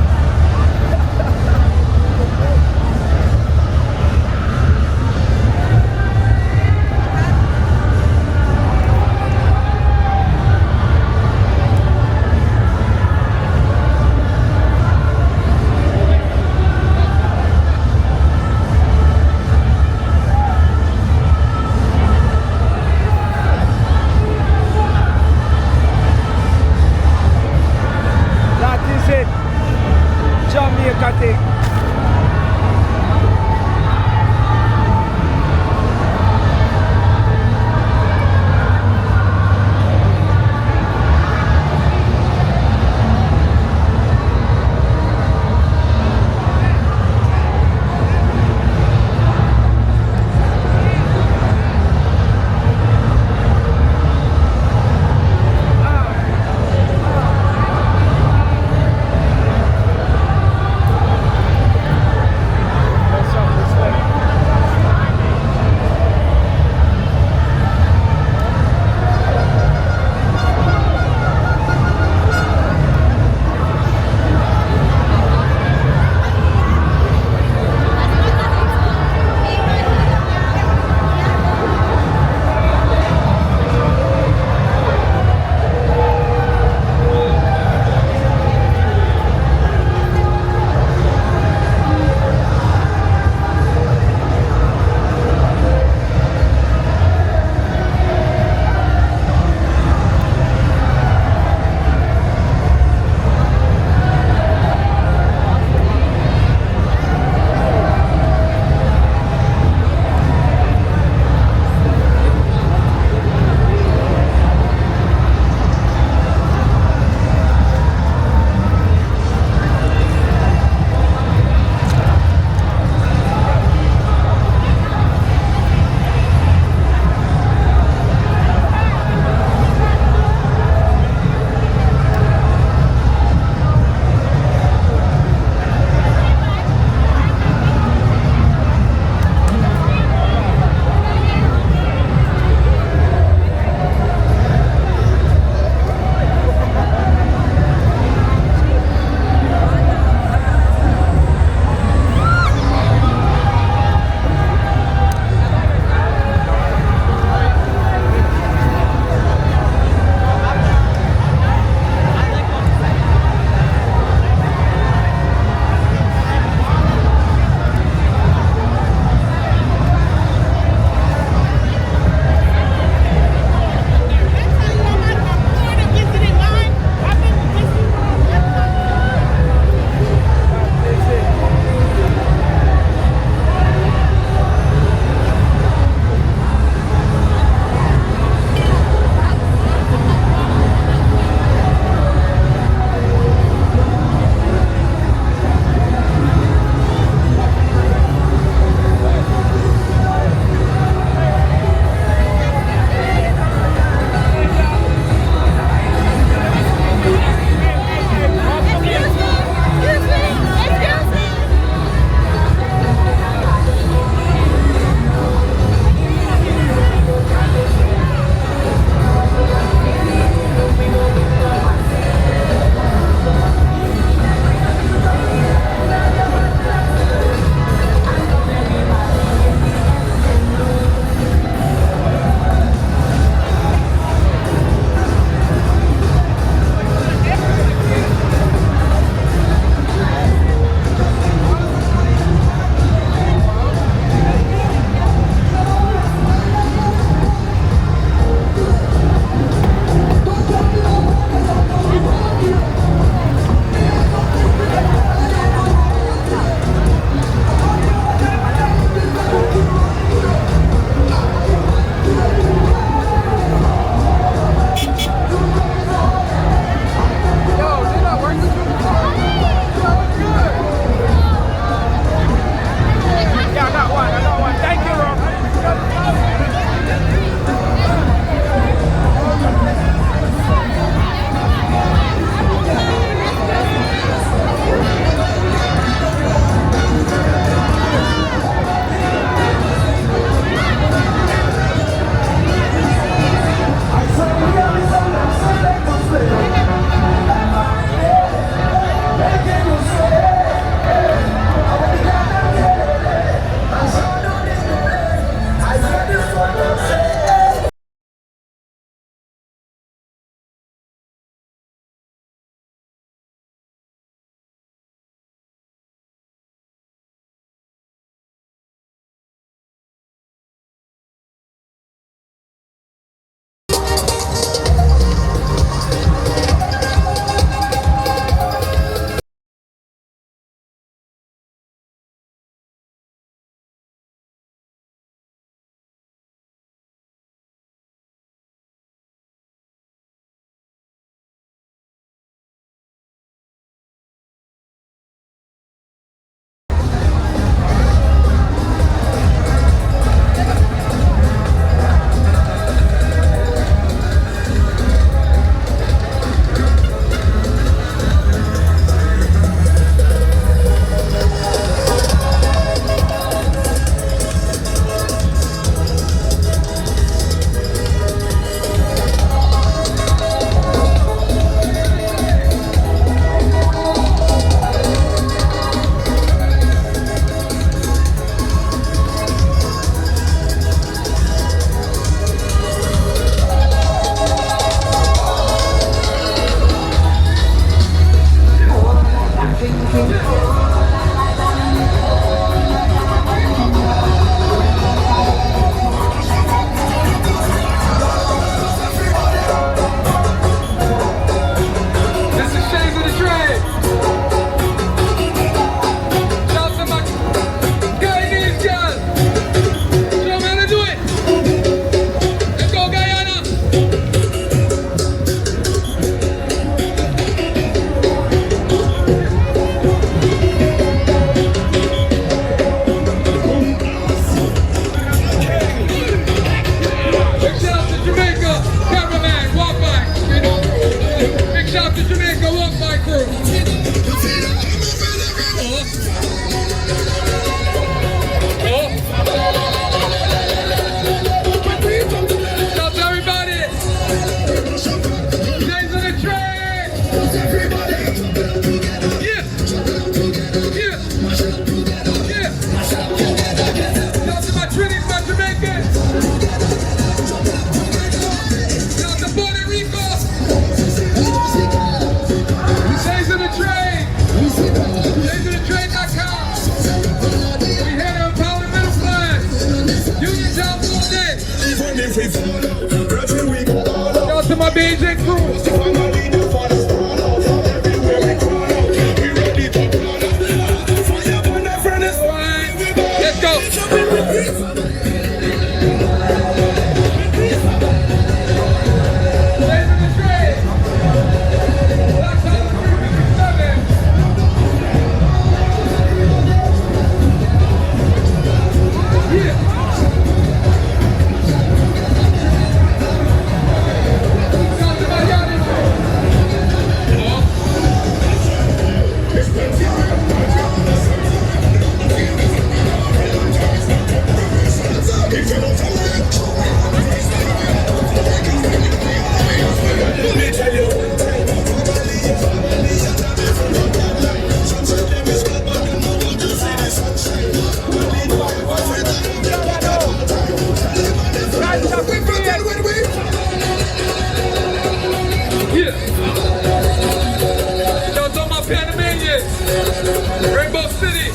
Rainbow City.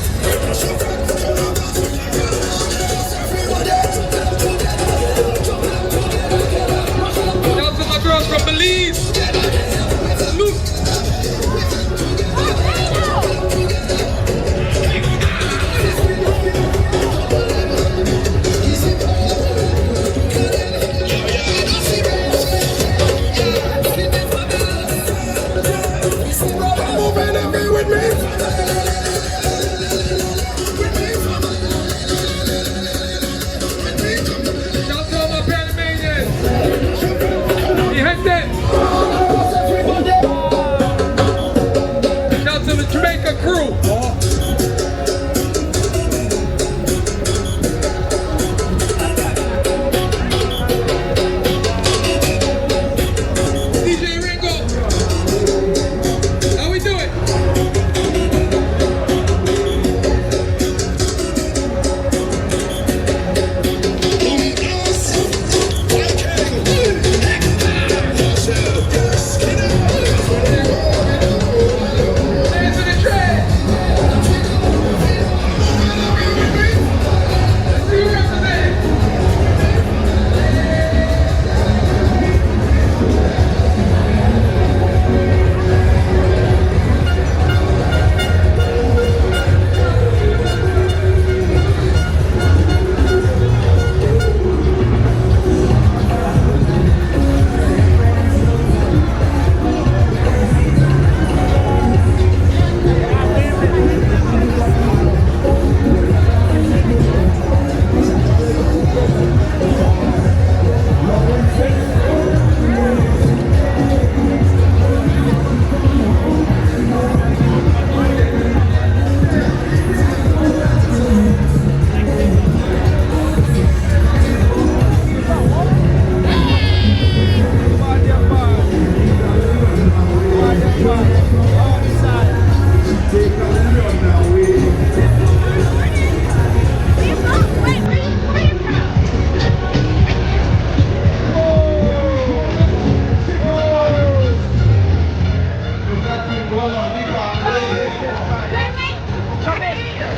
Shout out to my girls from Belize. Salute. Jamaica crew. DJ Ringo. How we doing?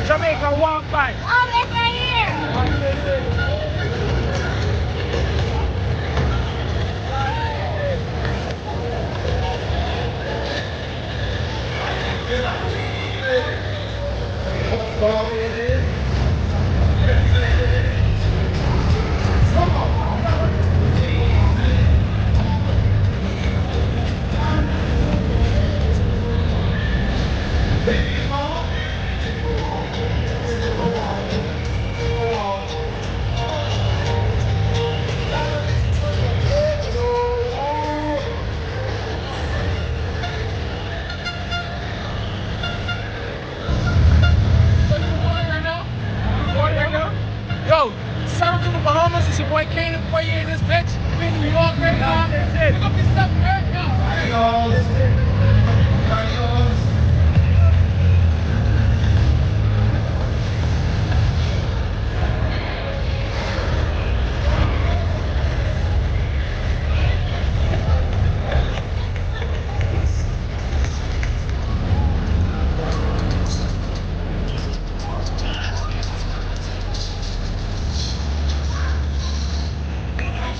Jamaica walk by. Oh, it's right here. Yo, shout out to the Bahamas. It's your boy Kane. Before you in this bitch, we in New York right now. Pick up your stuff, man.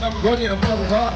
I'm going to mother.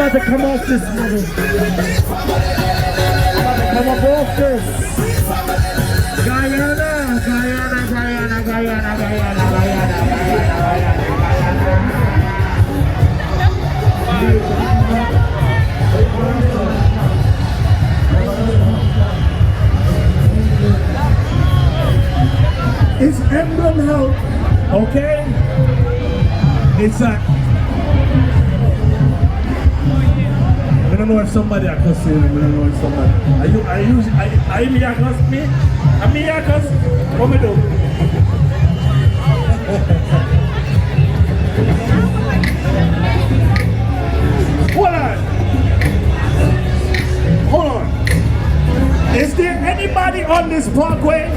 about to come off this mother. I'm about to come up off this. Guyana. It's Emblem Health, okay? It's a... I don't know if somebody I can say, I don't know if somebody. Are you me a cuss me? Are me a cuss? What me do? Hold on. Is there anybody on this parkway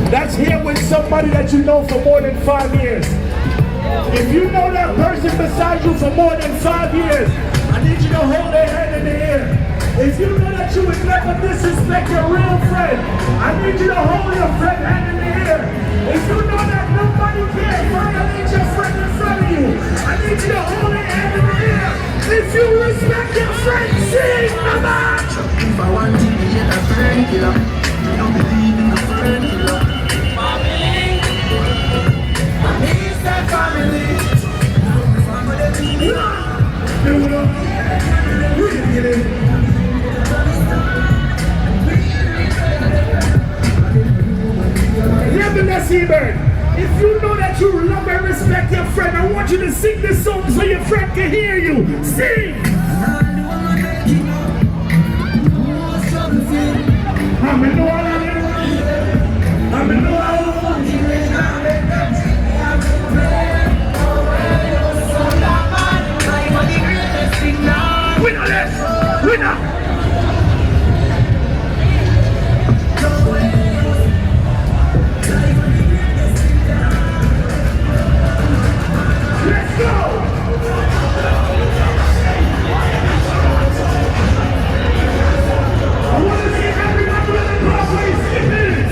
that's here with somebody that you know for more than 5 years? If you know that person beside you for more than 5 years, I need you to hold their hand in the air. If you know that you would never disrespect your real friend, I need you to hold your friend hand in the air. If you know that nobody can violate your friend in front of you, I need you to hold their hand in the air. If you respect your friend, sing the match. If I want to be a friend killer, you don't believe in the friend killer. Family, I need that family. Nevertheless, Seabird, if you know that you love and respect your friend, I want you to sing this song so your friend can hear you. Sing! Winner! Let's go! I want to see everybody with the Broadway skipping!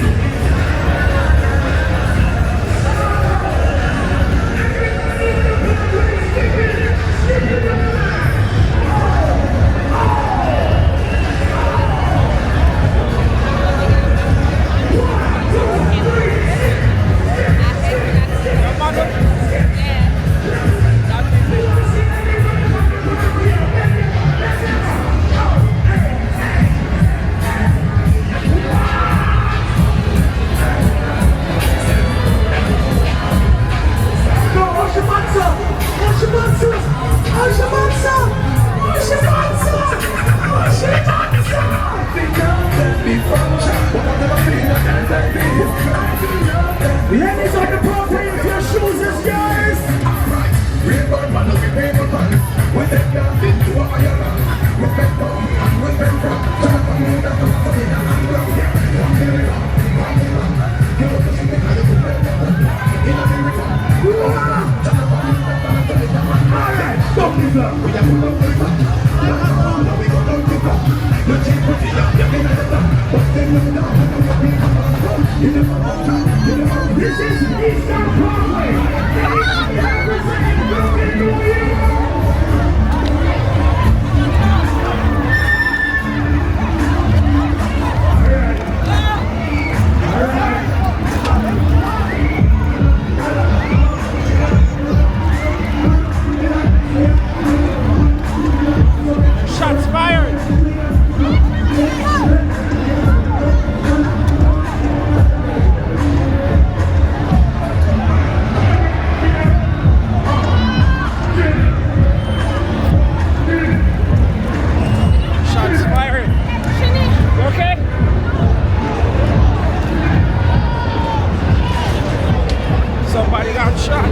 Ladies on the property with your shoes is yours. This is Eastern Broadway. Representing Brooklyn, New York. Shots fired! Somebody got shot.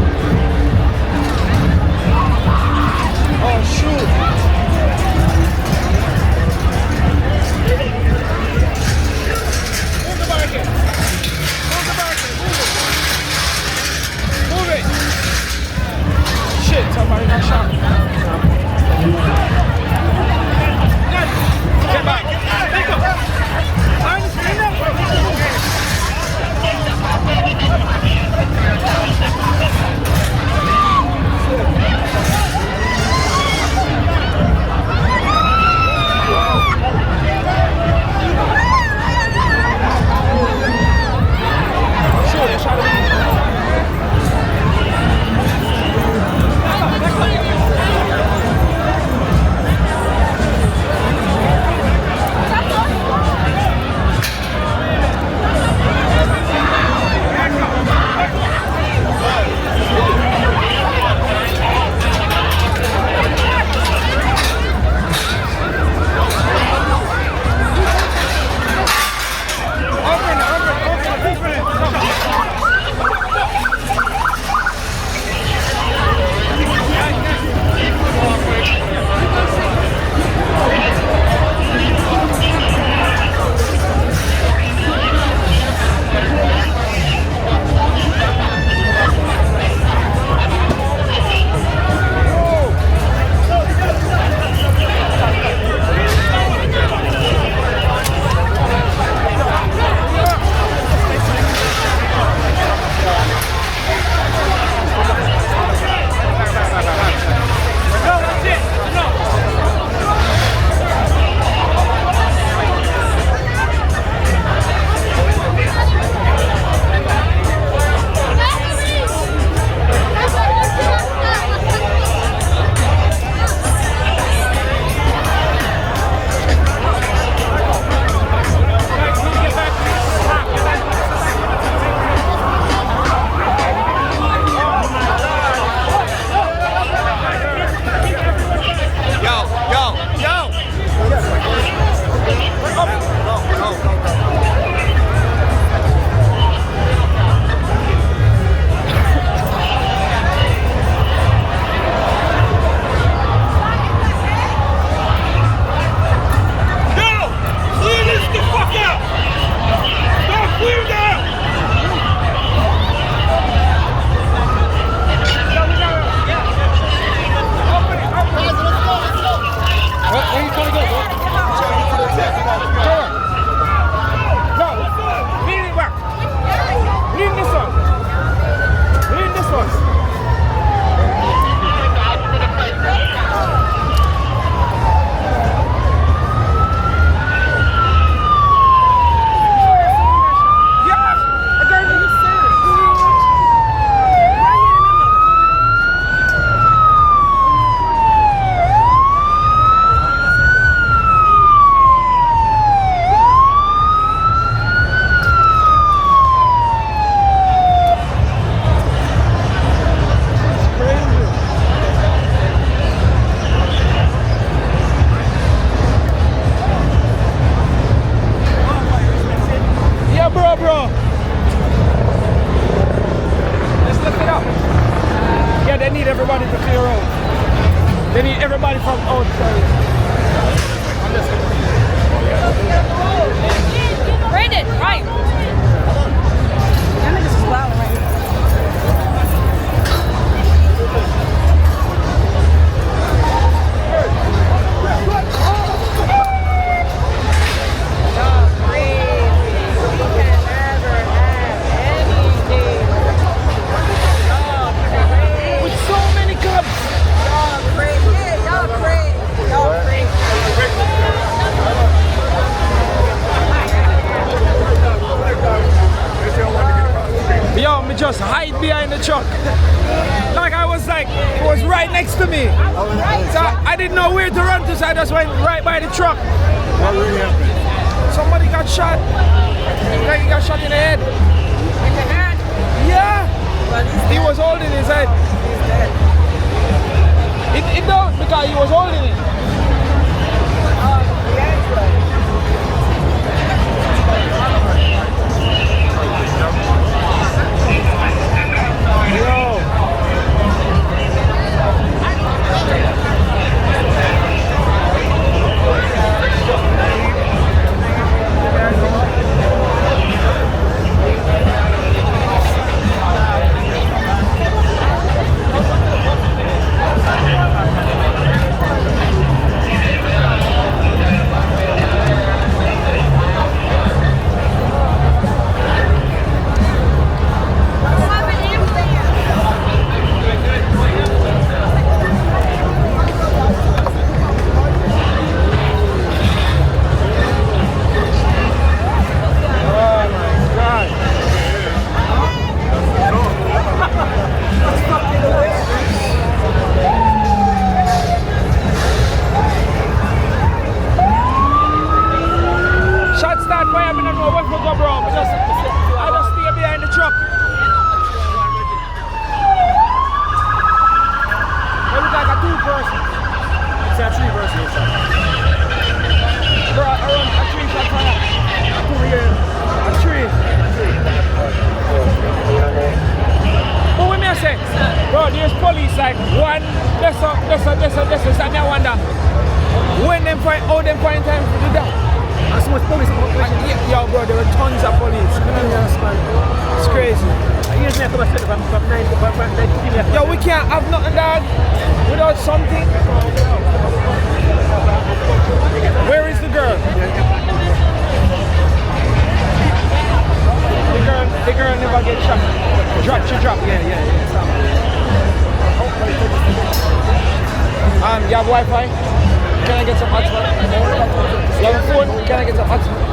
Oh shoot. Move the barricade. Move the barricade. Move it. Shit, somebody got shot. Get back. Take him. everybody to clear out. They need everybody from outside. Brandon, right. That nigga's just wilding right now. Yo, me just hide behind the truck. Like I was like, it was right next to me. So I didn't know where to run to, so I just went right by the truck. Somebody got shot. Like he got shot in the head. In the head? Yeah. He was holding his head. He's dead. It don't, because he was holding it. You have Wi-Fi? Can I get some hotspot? You have a phone? Can I get some hotspot?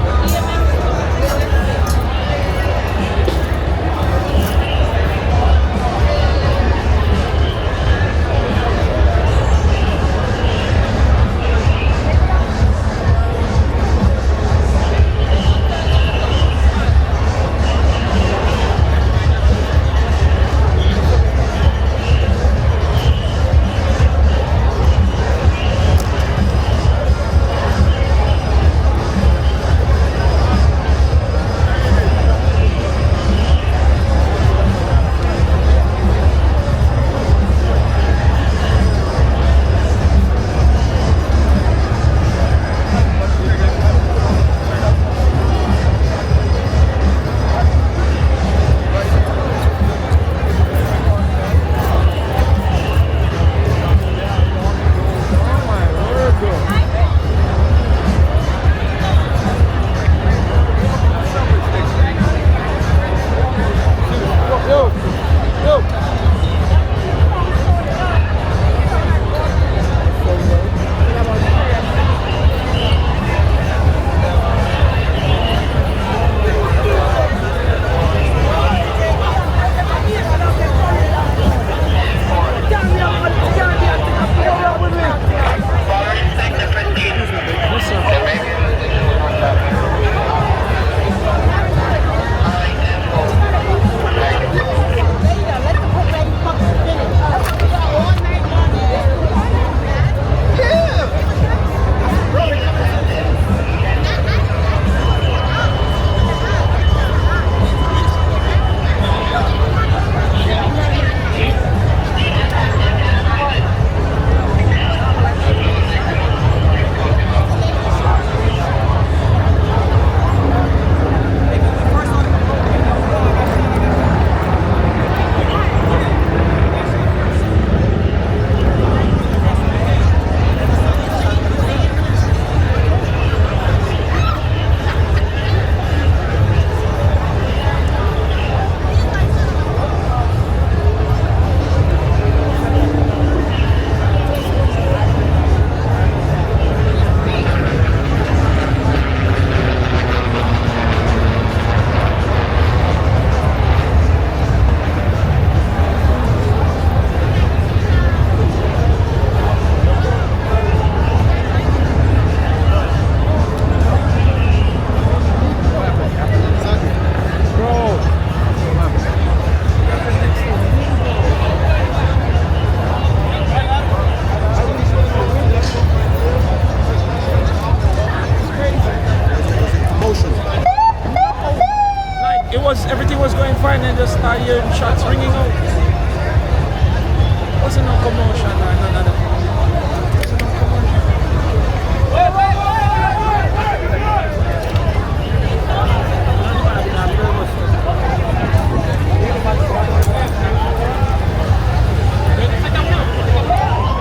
see no commotion or none of that.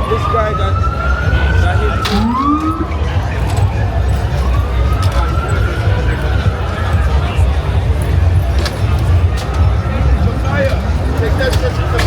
This guy got hit. Take that shit to the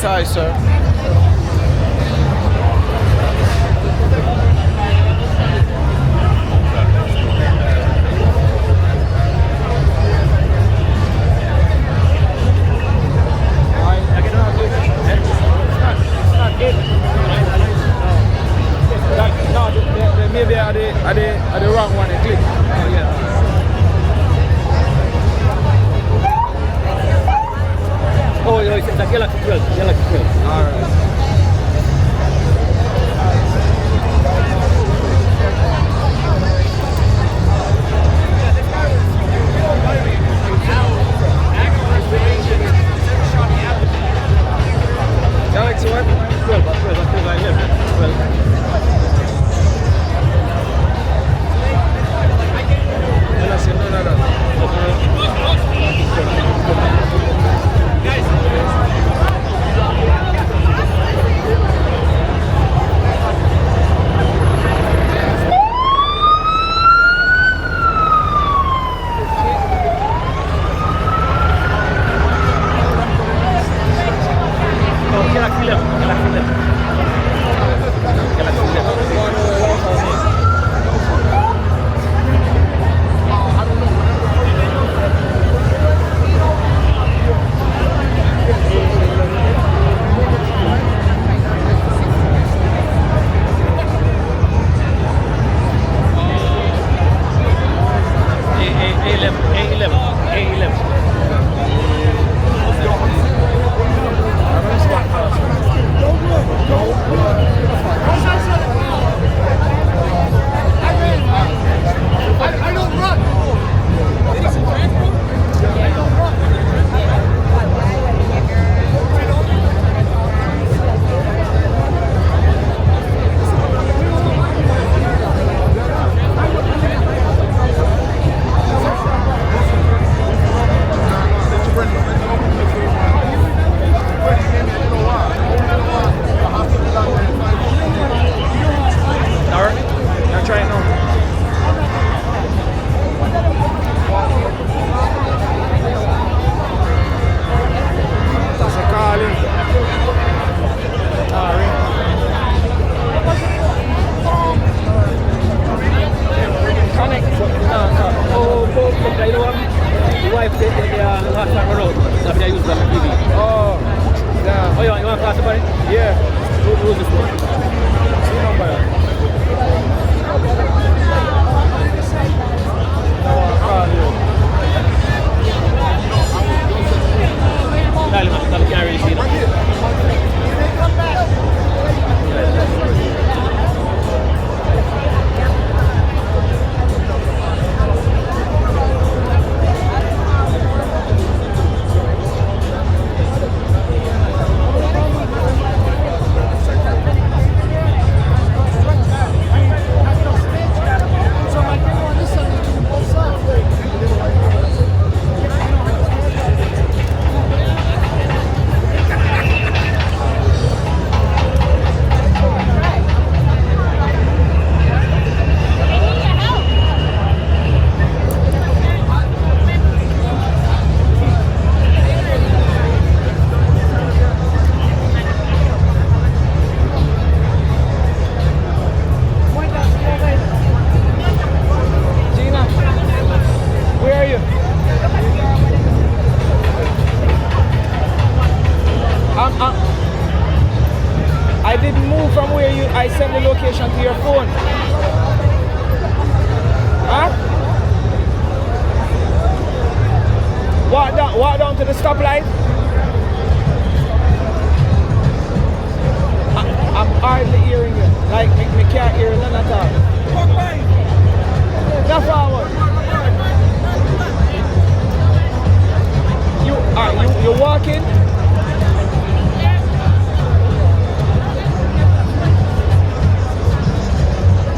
Sorry, sir. Maybe are the wrong one to click. Oh yeah. Oh, it's a Galaxy 12. Galaxy 12. All right. Galaxy what? 12, 12. Galaxy, no. Galaxy 11. A11. Oh, you want to pass somebody? Yeah. Who's this one? See number. I can't really see them. I didn't move from where I sent the location to your phone. Huh? Walk down to the stoplight. I'm hardly hearing you. Like, me can't hear none at all. Not forward. You're walking?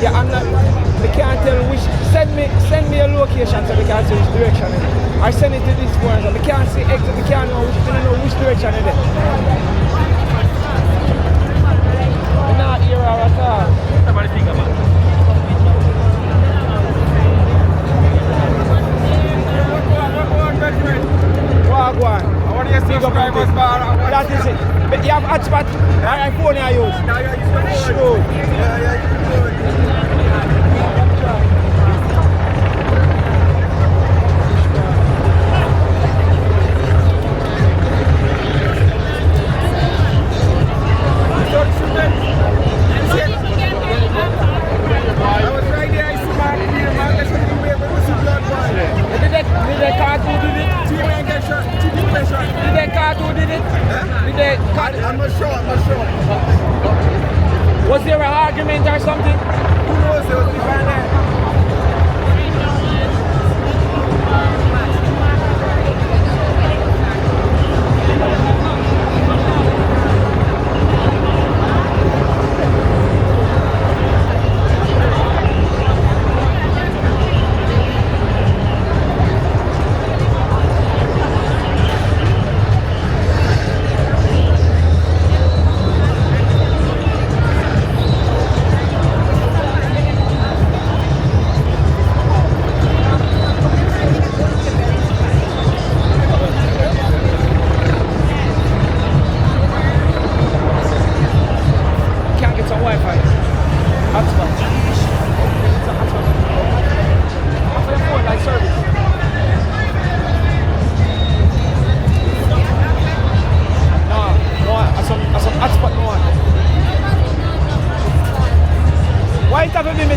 Yeah, I'm not. We can't tell which. Send me a location so we can see which direction it is. I send it to this one so we can't see exit. We can't know which direction it is. We're not here at all. Somebody think about it. Wagwan. What do you see? That is it. But you have hotspot. My phone I use. Sure. I'm not sure. Was there an argument or something? Who knows? There was different there.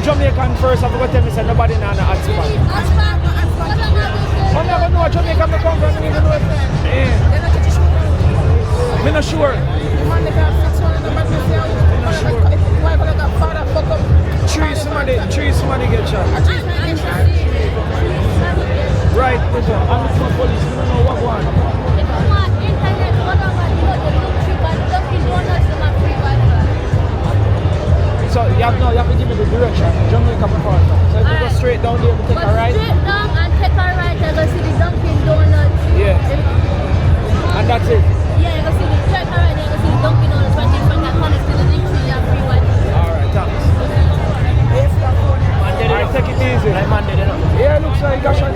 Jamaican first, I forgot to tell me, say nobody in a hotspot. I'm never know Jamaica come from, I don't even know it. I'm not sure. Three somebody get shot. Right, listen, I'm the police, I don't know what one. So you have to give me the direction. Jamaica before. So if you go straight down there, we take a right. Straight down and take a right and go see the Dunkin' Donuts. Yeah. And that's it. Yeah, you go see the take a right and you go see the Dunkin' Donuts right in front of College to the Dixie and free one. Alright, thanks. Alright, take it easy. Yeah, looks like you got shot.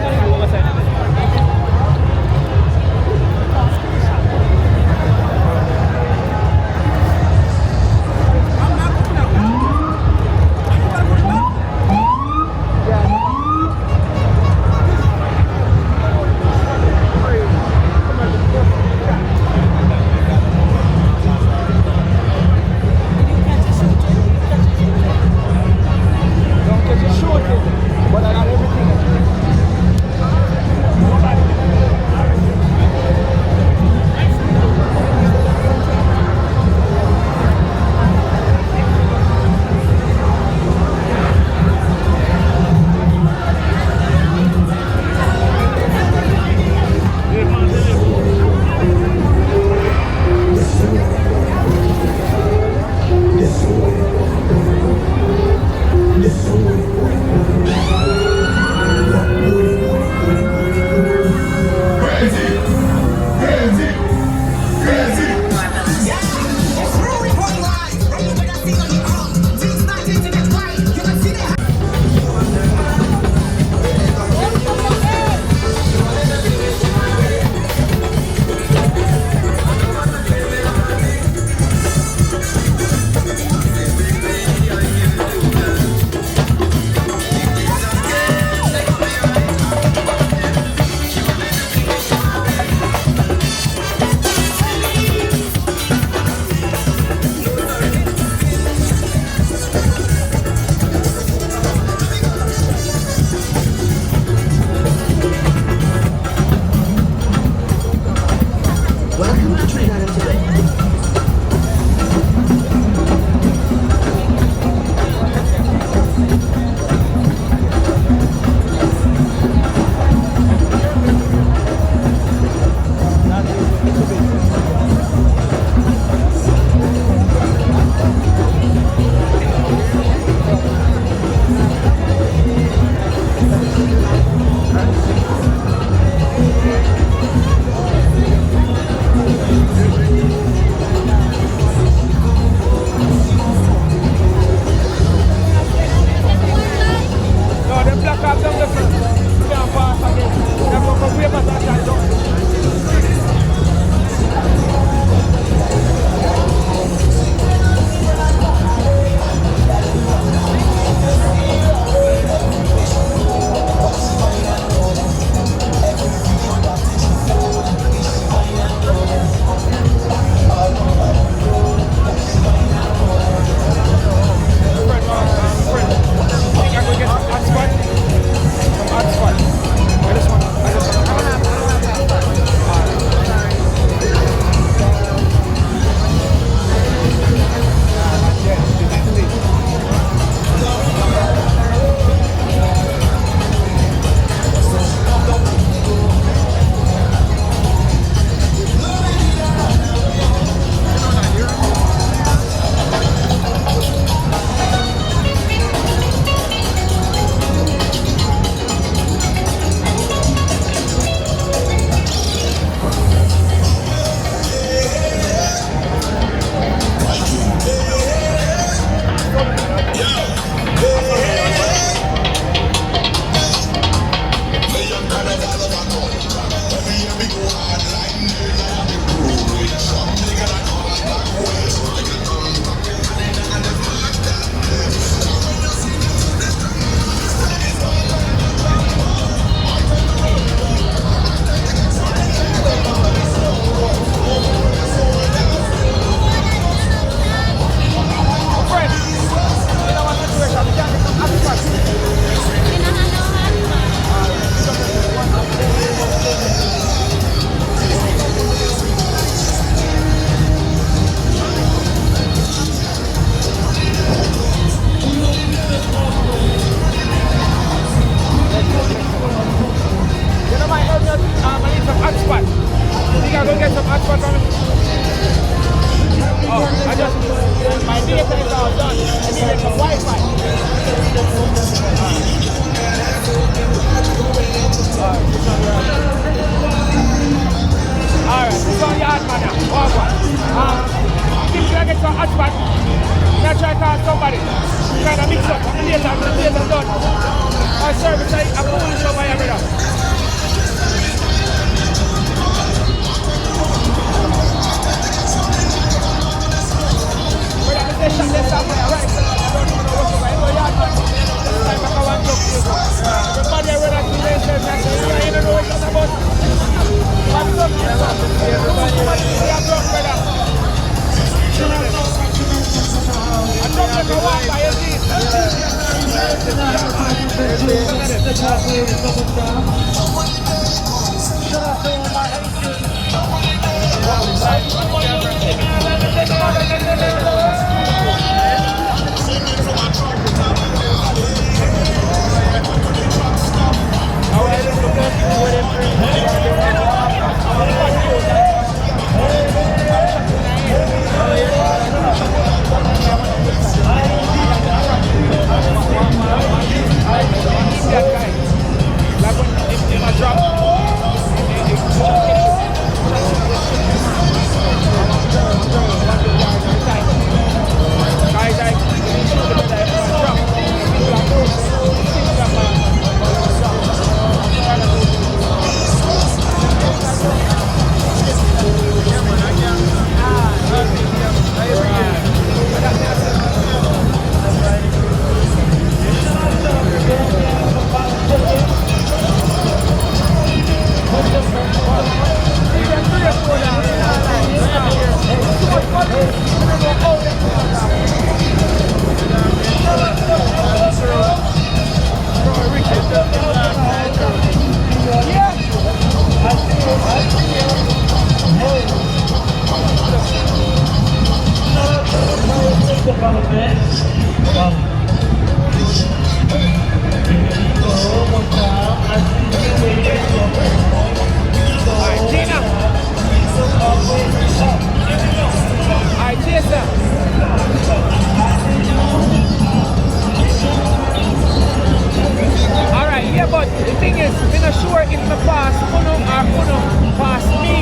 Alright, yeah, but the thing is, I'm not sure if my pass Uno or Uno pass me.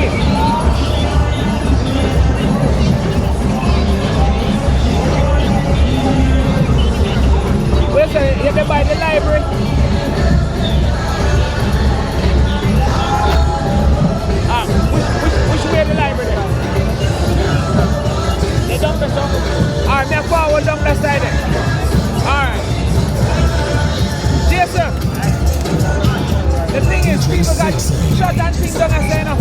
Where's the, you can buy the library? Which way the library? They don't mess up. Alright, me forward down that side then. Alright. Yes, sir. The thing is, people got shot and things on us there now.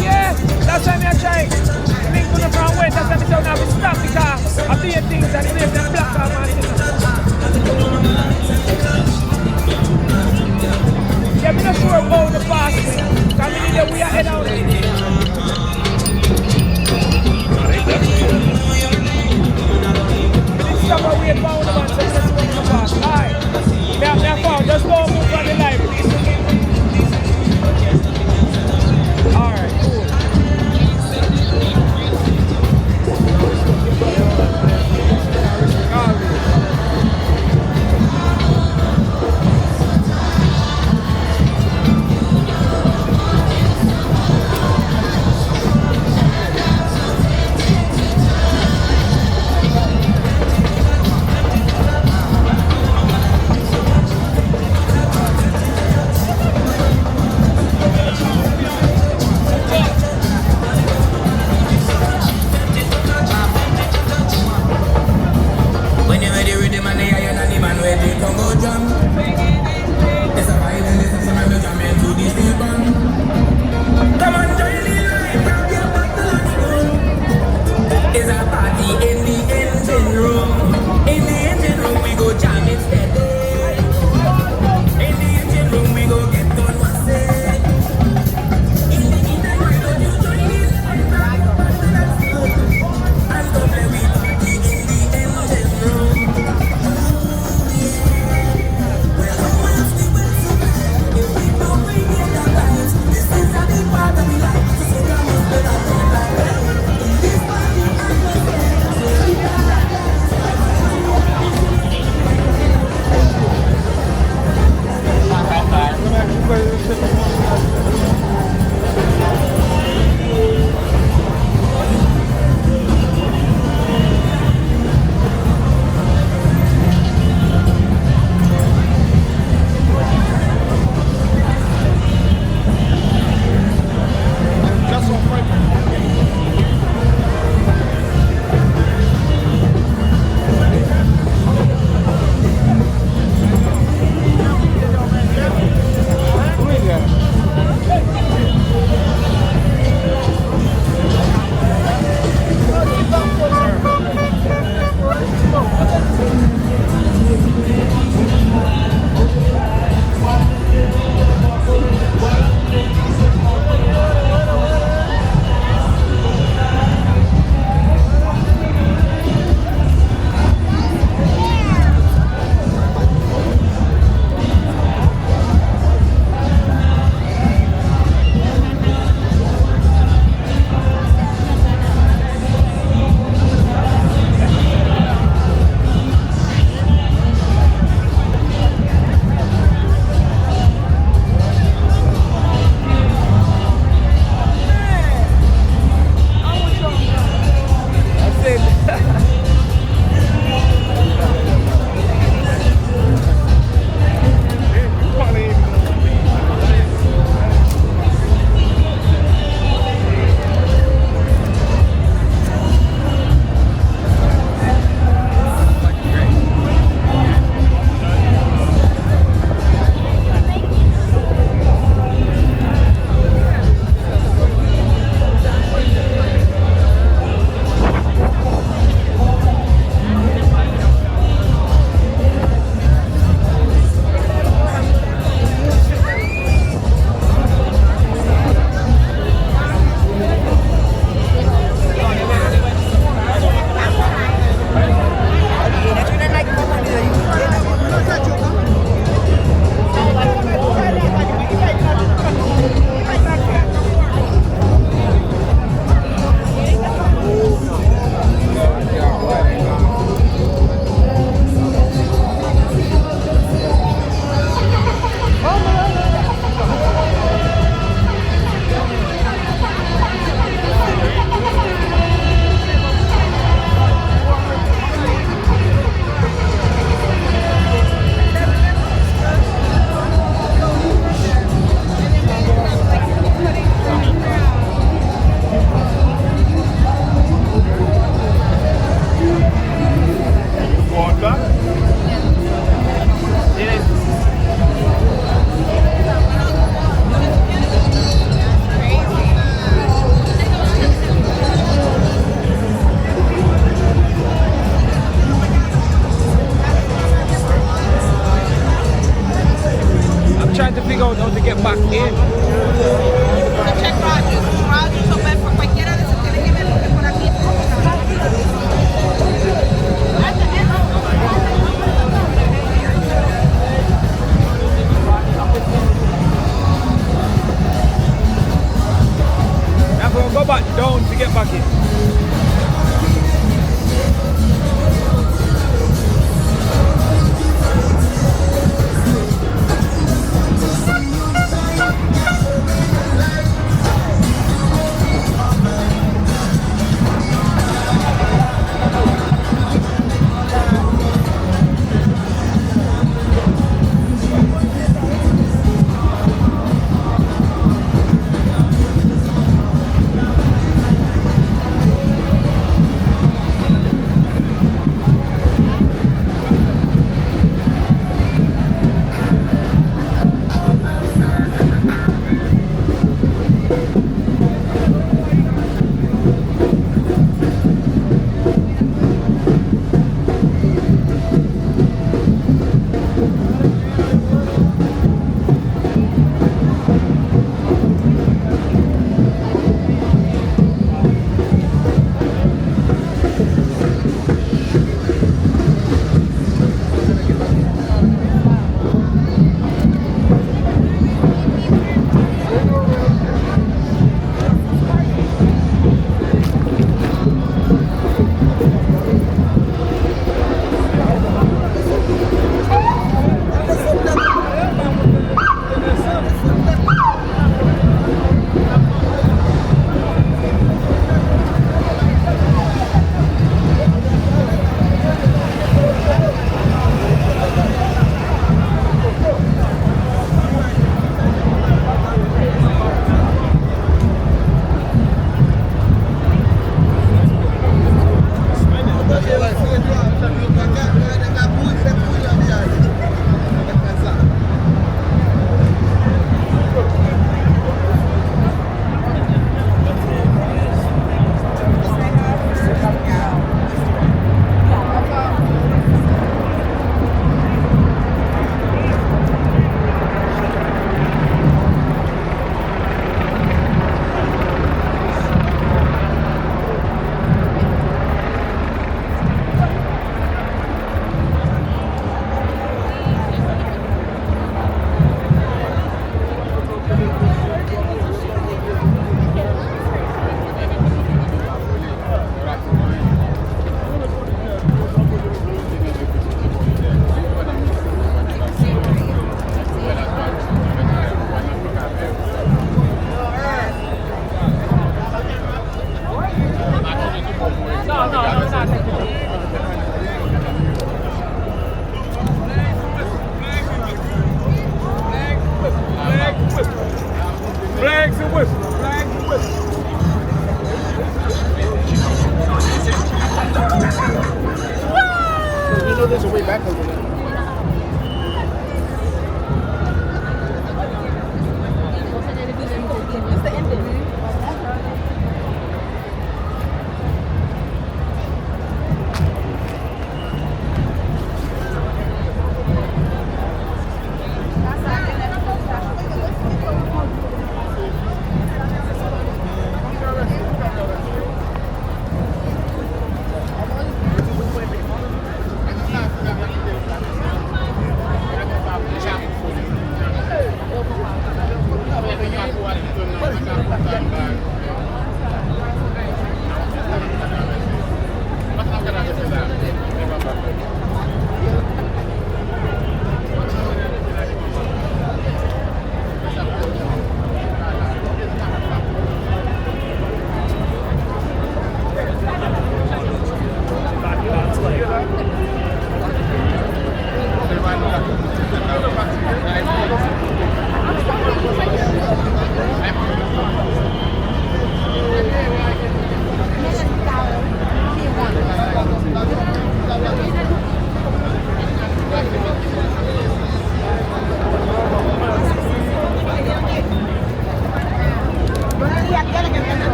Yeah, that's why I try. Link to the front way, that's why I don't have to stop because I'm doing things and it makes them black out, man. Yeah, I'm not sure about the past. Because we need we are head out. Stop and wait for the man, so let's go to the past. Alright. Me have found, just go move from the library. back in. Check Rogers. Rogers o Bedford, cualquiera de esos tiene que ver porque por aquí es Now we'll go back down to get back in. There's a way back over there.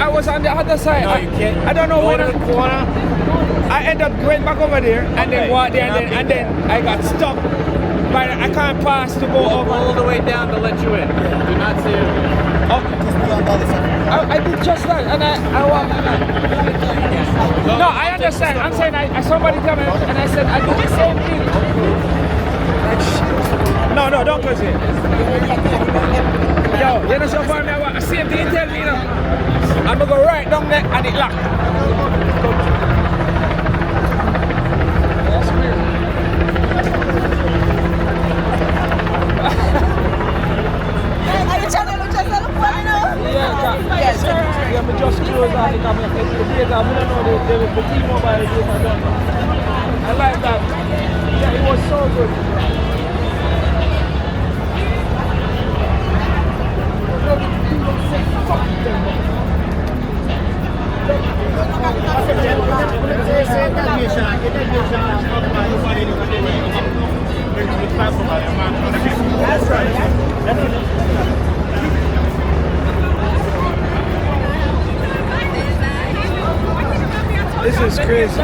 I was on the other side. No, you can't. I don't know Go when to the corner. I ended up going back over there and then Okay. walked there and then I got stuck. But I can't pass to go over. All the way down to let you in. Do not see it. Oh. I did just that and I walked. No, I understand. I'm saying I somebody come in and I said I did the same thing. No, don't close it. Yo, you know so far me I want the same thing you tell me, you know. I'm gonna go right down there and it locked. That's weird. Are you trying to look just look funny now? Yes, sir. Yeah, me just close on it. I'm going to the data. I don't know the T-Mobile data. I don't know. I like that. Yeah, it was so good. This is crazy.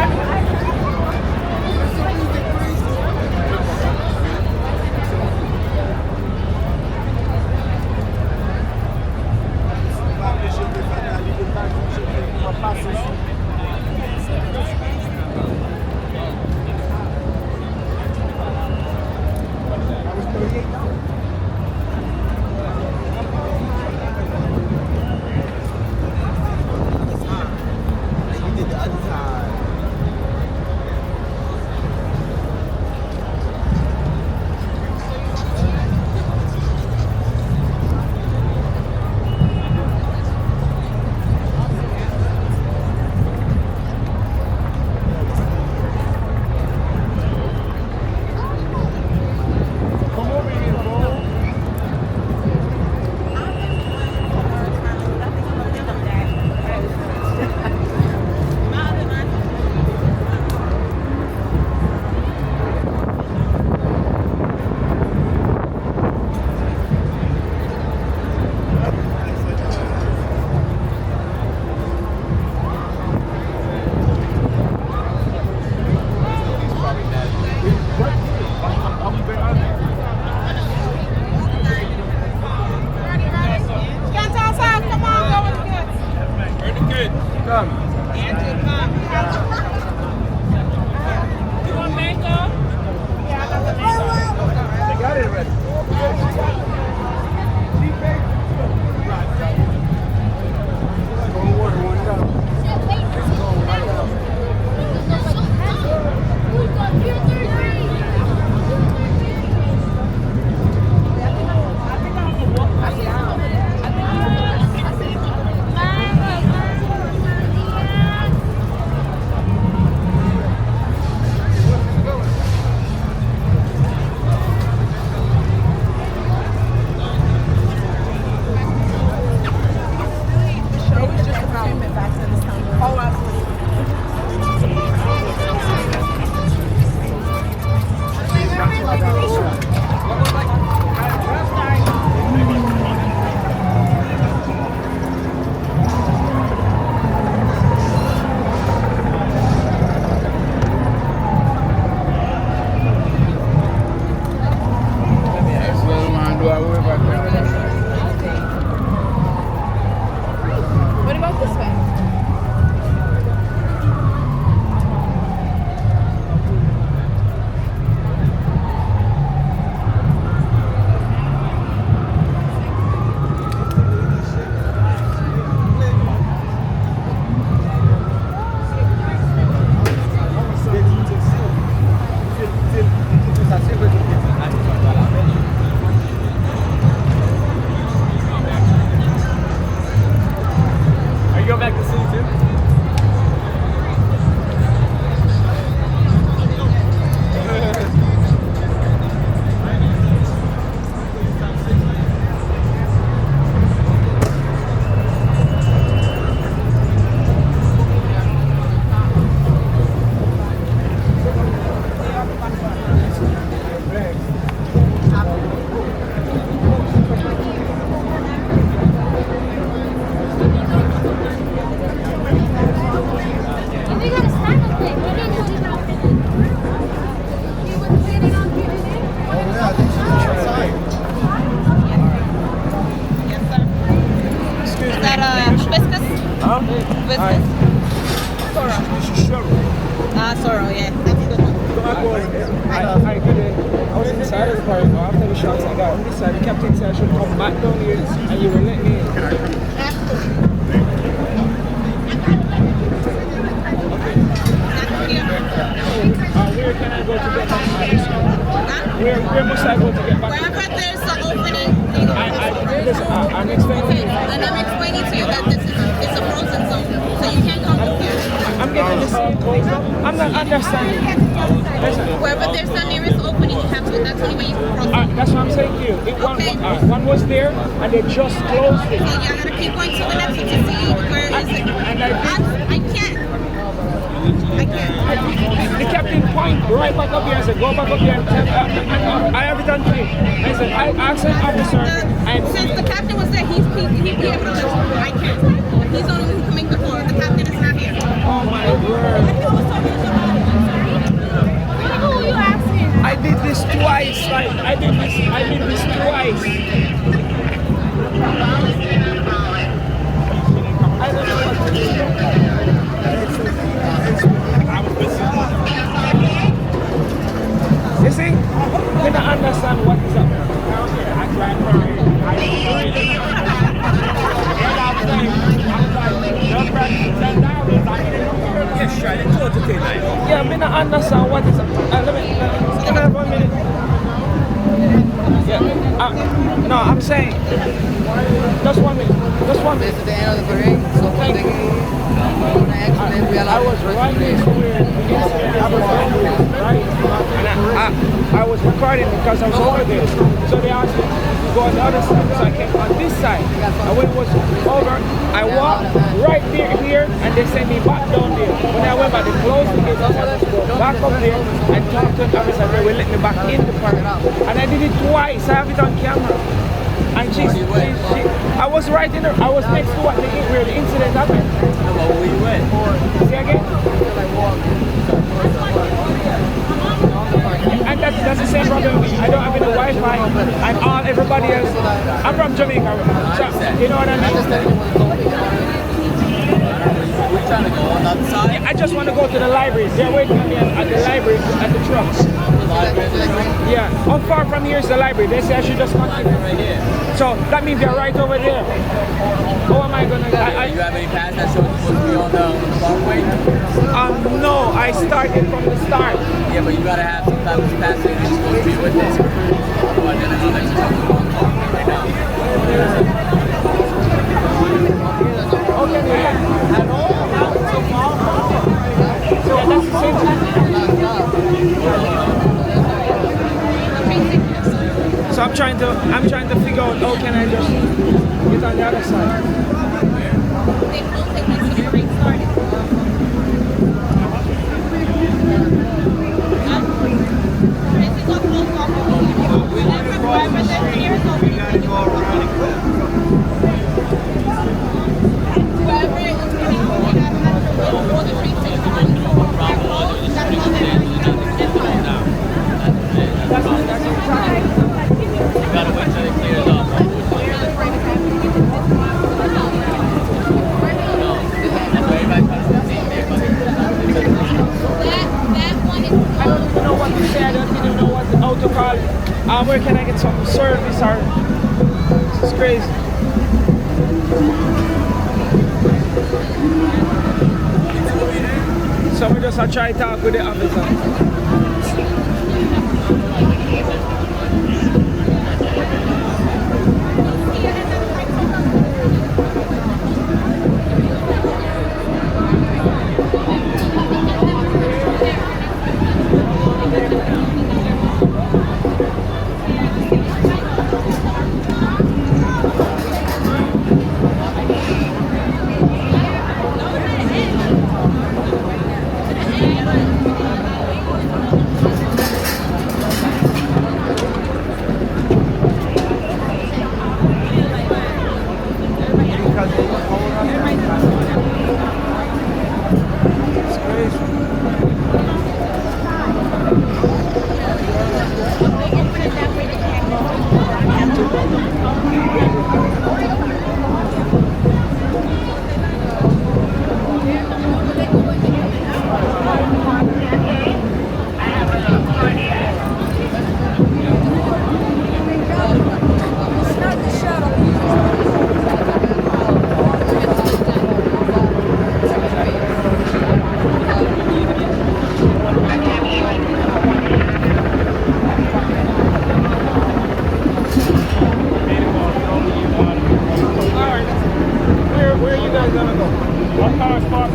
Huh? Viscous? Sorrow. Sorrow, yeah. That's a good one. I was inside of the party, but after the shots I got on this side, the captain said I should come back down here and you will let me in. Where can I go to get back? Where must I go to get back? Wherever there's an opening, I'm explaining. and I'm explaining to you that this is it's a frozen zone, so you can't come up here. I'm getting the same thing. I'm not understanding. Wherever there's the nearest opening, you have to. That's the only way you can cross. That's what I'm saying to you. One was there and they just closed it. So you gotta keep going to the next one to see where is it. And I can't. The captain point right back up here. I said, go back up here and tell I have it on tape. I said, I asked an officer. Since the captain was there, he'd be able to let you. I can't. He's the only one who can make the call. The captain is not here. Oh my word. Who are you asking? I did this twice. I did this twice. I don't know what to do. You see? You don't understand what is up. Yeah, I don't understand what is up. Let me have 1 minute. Yeah. No, I'm saying. Just 1 minute. Just 1 minute. This is the end of the parade. So one thing I was right here somewhere. I was recording because I was over there. So they asked me to go on the other side. So I came on this side. And when it was over, I walked right here and they sent me back down there. When I went back, they closed the gate. I had to go back up there and talk to the officer. They will let me back in the park. And I did it twice. I have it on camera. And she I was right in there. I was next to where the incident happened. Where you went? See again? And that's the same problem with me. I don't have any Wi-Fi and everybody else. I'm from Jamaica. So, you know what I mean? We're trying to go on the other side. I just want to go to the library. They're waiting for me at the library at the trucks. Yeah. How far from here is the library? They say I should just continue. Right here. So that means they're right over there. How am I gonna? You have any pass that shows you're supposed to be on the walkway? No, I started from the start. Yeah, but you gotta have some type of pass that you're supposed to be with this. Otherwise, then I'll let you talk about right now. Okay, yeah. So that's the same thing. So I'm trying to figure out how can I just get on the other side. They will take us to the parade started. Wherever the nearest opening, wherever it was going to go the street to You gotta wait till it clears up. I don't even know what to say. I don't even know how to call. Where can I get some service? Or this is crazy. So we just try to talk with the officer.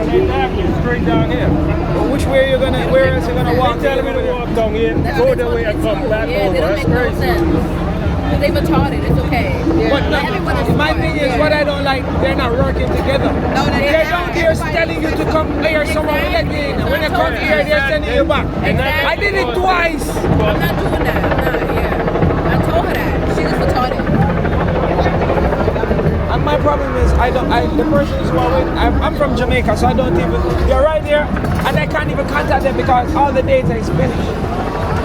Exactly, straight down here. But which way are you gonna? Where else you gonna walk? They telling me to walk down here, go that way and come back over. That's crazy. They retarded. It's okay. But no, my thing is, what I don't like, they're not working together. No, they're down here telling you to come here somewhere. When they come here, they're sending you back. Exactly. I did it twice. I'm not doing that. I'm not. Yeah. I told her that. She just retarded. And my problem is, the person is I'm from Jamaica, so I don't even, they're right there, and I can't even contact them because all the data is finished.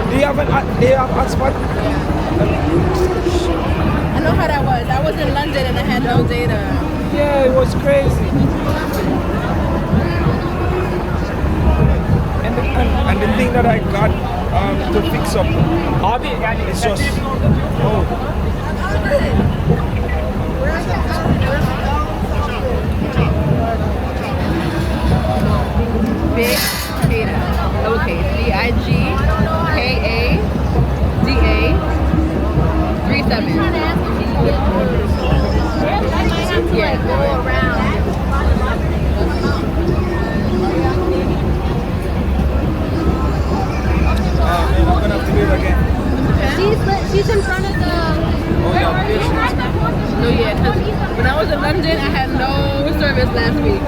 Do you have hotspot? I know how that was. I was in London and I had no data. Yeah, it was crazy. And the thing that I got to fix up, it's just, Big Kada, lowercase, BIGKADA 37. Yeah. I'm gonna have to do it again. She's in front of the. No, yeah, because when I was in London, I had no service last week.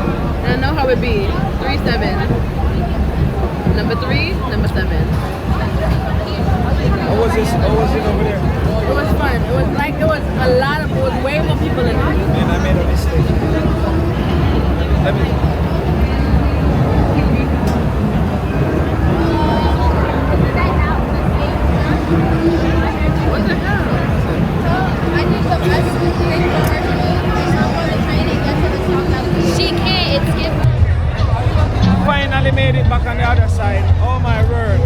And I know how it be. 37. Number 3, number 7. How was it over there? It was fun. It was way more people in it. And I made a mistake. What the hell? She can't. It's given. Finally made it back on the other side. Oh my word.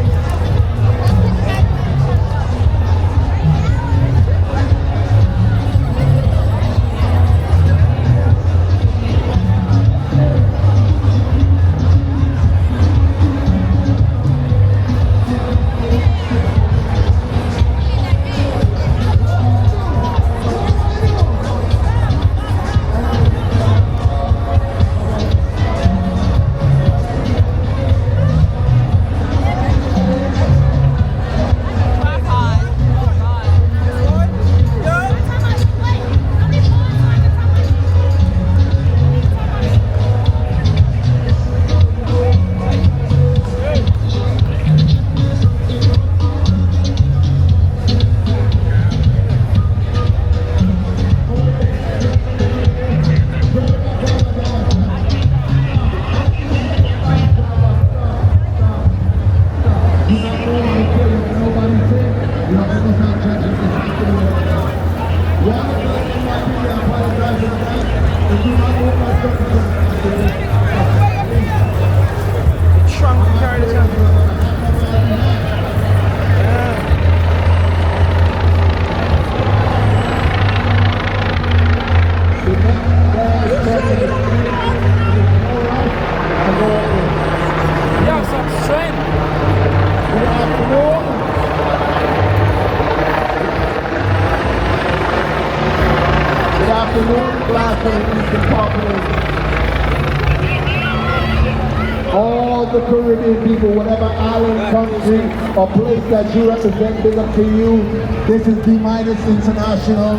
All the Caribbean people, whatever island, country, or place that you represent, big up to you. This is D-Minus International.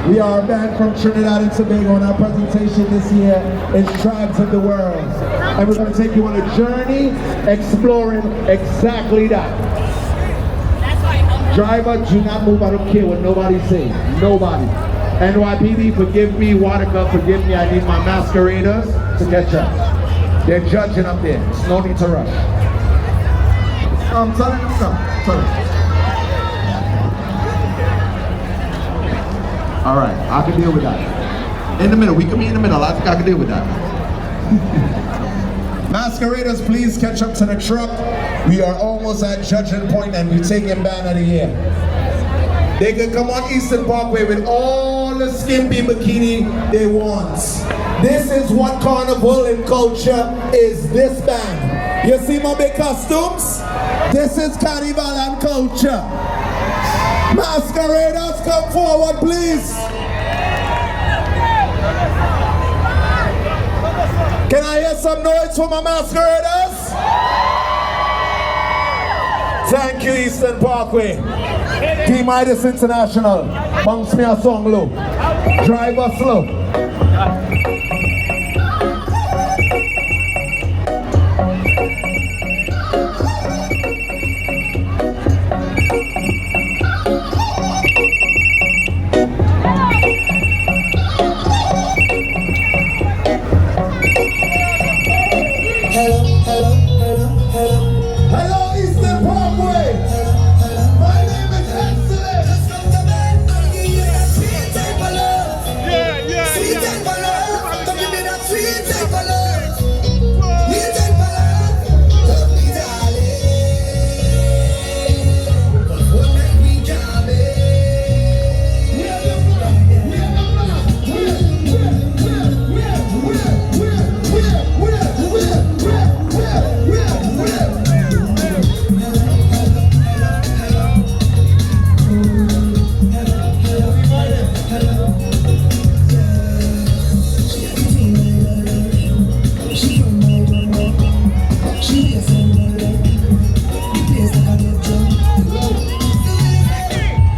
We are a band from Trinidad and Tobago, and our presentation this year is Tribes of the World. And we're going to take you on a journey exploring exactly that. Driver, do not move. I don't care what nobody says. Nobody. NYPD, forgive me. Watercup, forgive me. I need my masqueraders to catch up. They're judging up there. There's no need to rush. Tell them to come. Tell them. All right, I can deal with that. In the middle, we can be in the middle. I think I can deal with that. Masqueraders, please catch up to the truck. We are almost at judging point and we're taking band of the year. They can come on Eastern Parkway with all the skimpy bikini they want. This is what carnival and culture is, this band. You see my big costumes? This is carnival and culture. Masqueraders, come forward, please. Can I hear some noise for my masqueraders? Thank you, Eastern Parkway. T-Midas International. Bounce me a song low. Drive us slow. Hello, Eastern Parkway. My name is Excellent. Sweet type of love. Sweet type of love. Come give me that sweet type of love. Sweet type of love. Love me, darling. What make me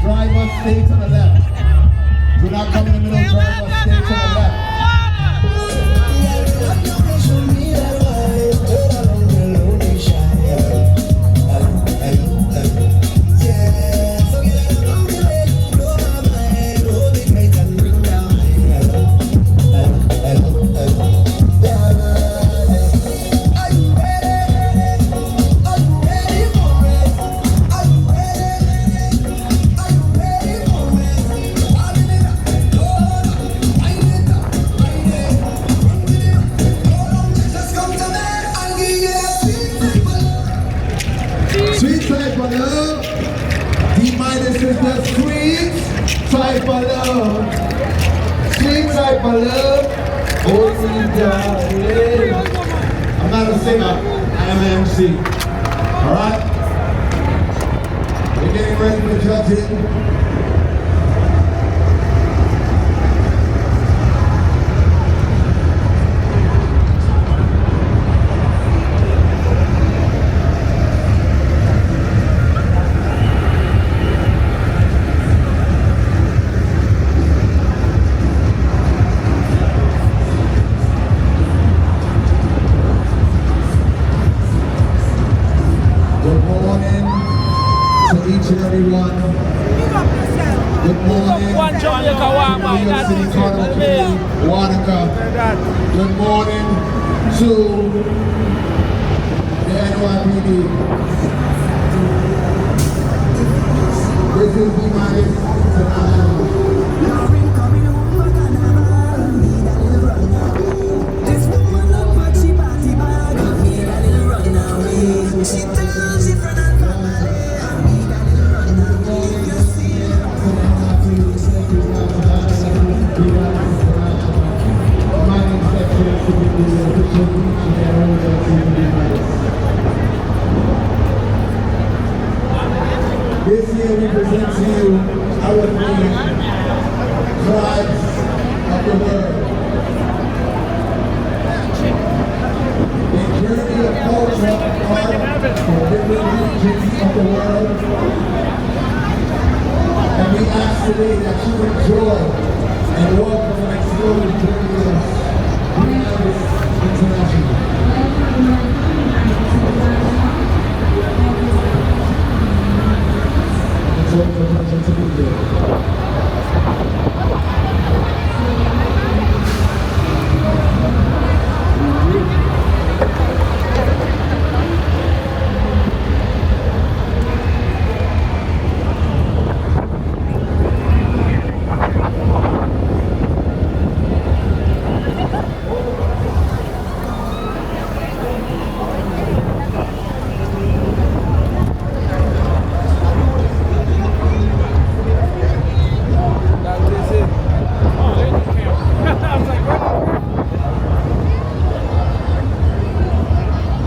Driver, stay to the left. Do not come in the middle, driver, stay to the left. Sweet type of love. T-Midas is the sweet type of love. Sweet type of love. Oh, sweet darling. I'm not a singer. I am an MC. Alright? We're getting ready for judging. Good morning to each and every one. Good morning to New York City Carnival Committee, Wanaka. Good morning to the NYPD. This is T-Midas International. This year we present to you our theme, Tribes of the World. A journey of culture, art, from different regions of the world. And we ask today that you enjoy and welcome and explore the journey of T-Midas International.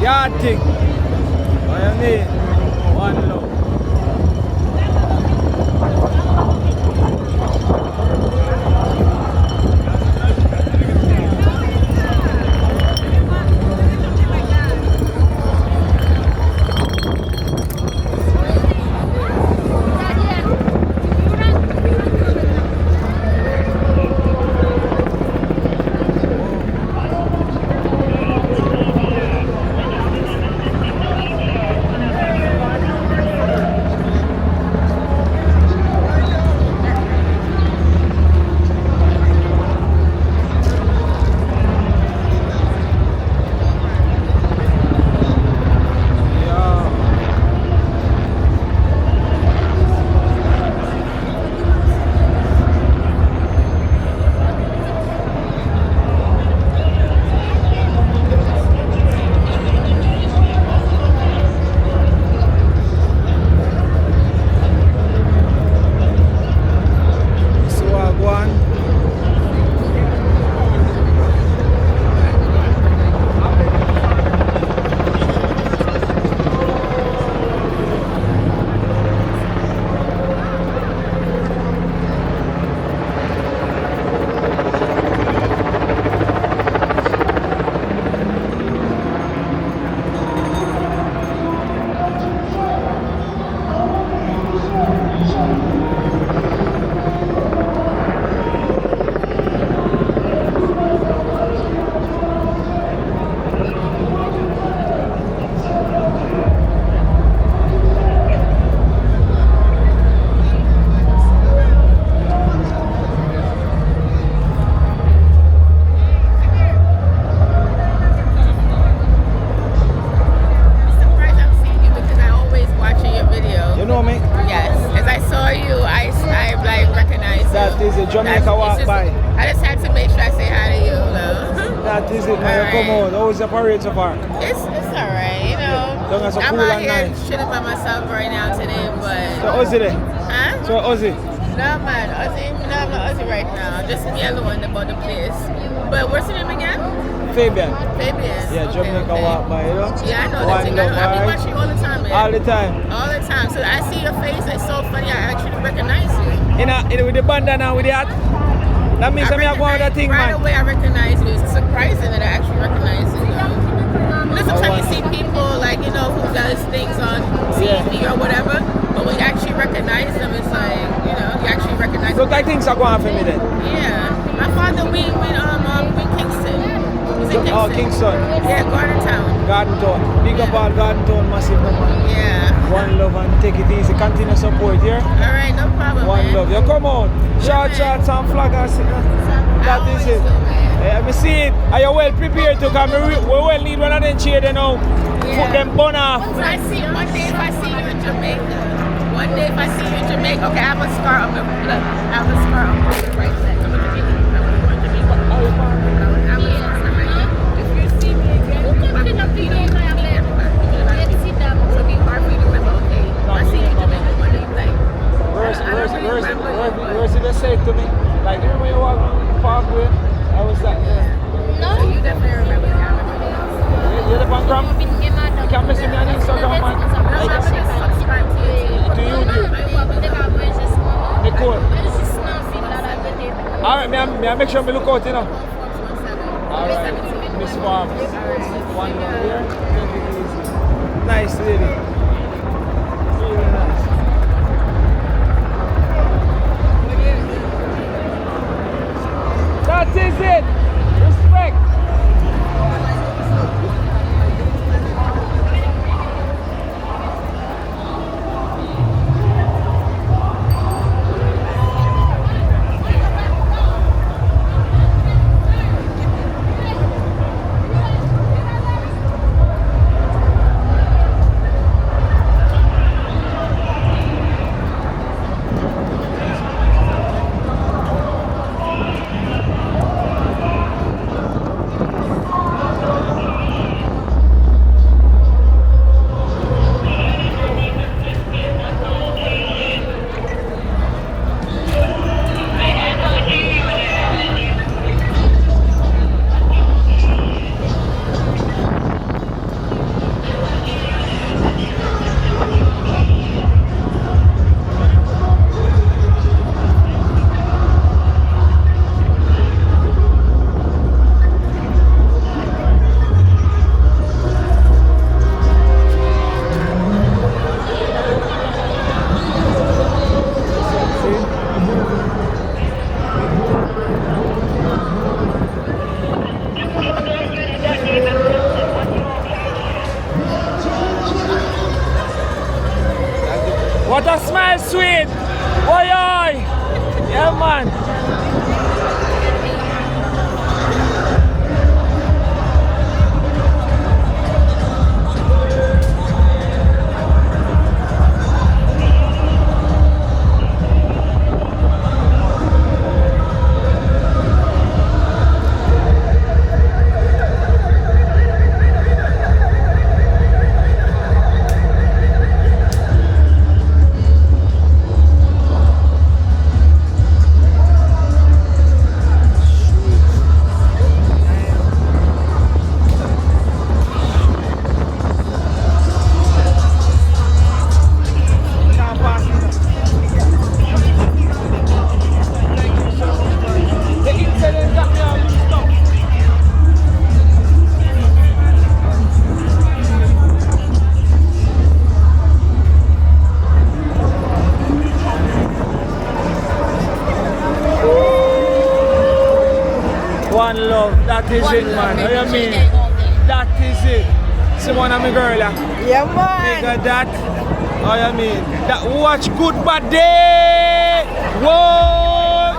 Yatik. What you mean? One love. That is it. Jamaica walk by. I just had to make sure I say hi to you. That is it, man. Come on. How was the parade so far? It's alright, you know. I'm cool out and here nice. chilling by myself right now today, but. So Ozzy there? Huh? So Ozzy? No man, Ozzy. No, I'm not Ozzy right now. Just me alone about the place. But what's your name again? Fabian. Fabian. Yeah, Jamaica walk by, you know? Yeah, I know One that thing. love, I've been alright? watching you all the time, man. All the time. All the time. So I see your face. It's so funny. I actually recognize you. With the bandana with the hat? That means I'm going with that thing, right man. away I recognize you. It's surprising that I actually recognize you. You know, sometimes you see people like, you know, who does things on TV or whatever, but when you actually recognize them, it's like, you know, you actually recognize them. Look like things are going for me then. Yeah. My father, we Kingston. He's in Kingston. Oh, Kingston. Yeah, Garden Town. Garden Town. Big up all Garden Town, massive number. Yeah. One love and take it easy. Continue support here. All right, no problem, One man. love. You come on. Shots and flaggers. That is it. Yeah, me see it. Are you well prepared to come? We well need one of them cheer them now. Put them bun off. One day if I see you in Jamaica. One day if I see you in Jamaica. Okay, I have a scar on my look. I have a scar on my right side. I'm going to Jamaica. If you see me again, I'm going to be there. So be hard for you to remember, okay? I see you in Jamaica one day, like. Where's it say to me? Like, you remember you walk on the parkway? I was like, No. So you definitely remember me. I remember. You're the program? You can message me on Instagram, man. To YouTube. Me cool. Alright, me I make sure me look out, you know. Alright, Miss Farms. One here. Take it easy. Nice lady. Really nice. That is it. Respect. What a smile, sweet! Oi, oi! Yeah, man! One love, that is it, man. What you mean? That is it. See one of my girl, yeah, man. Figure that. What you mean? That watch good bad day. Whoa,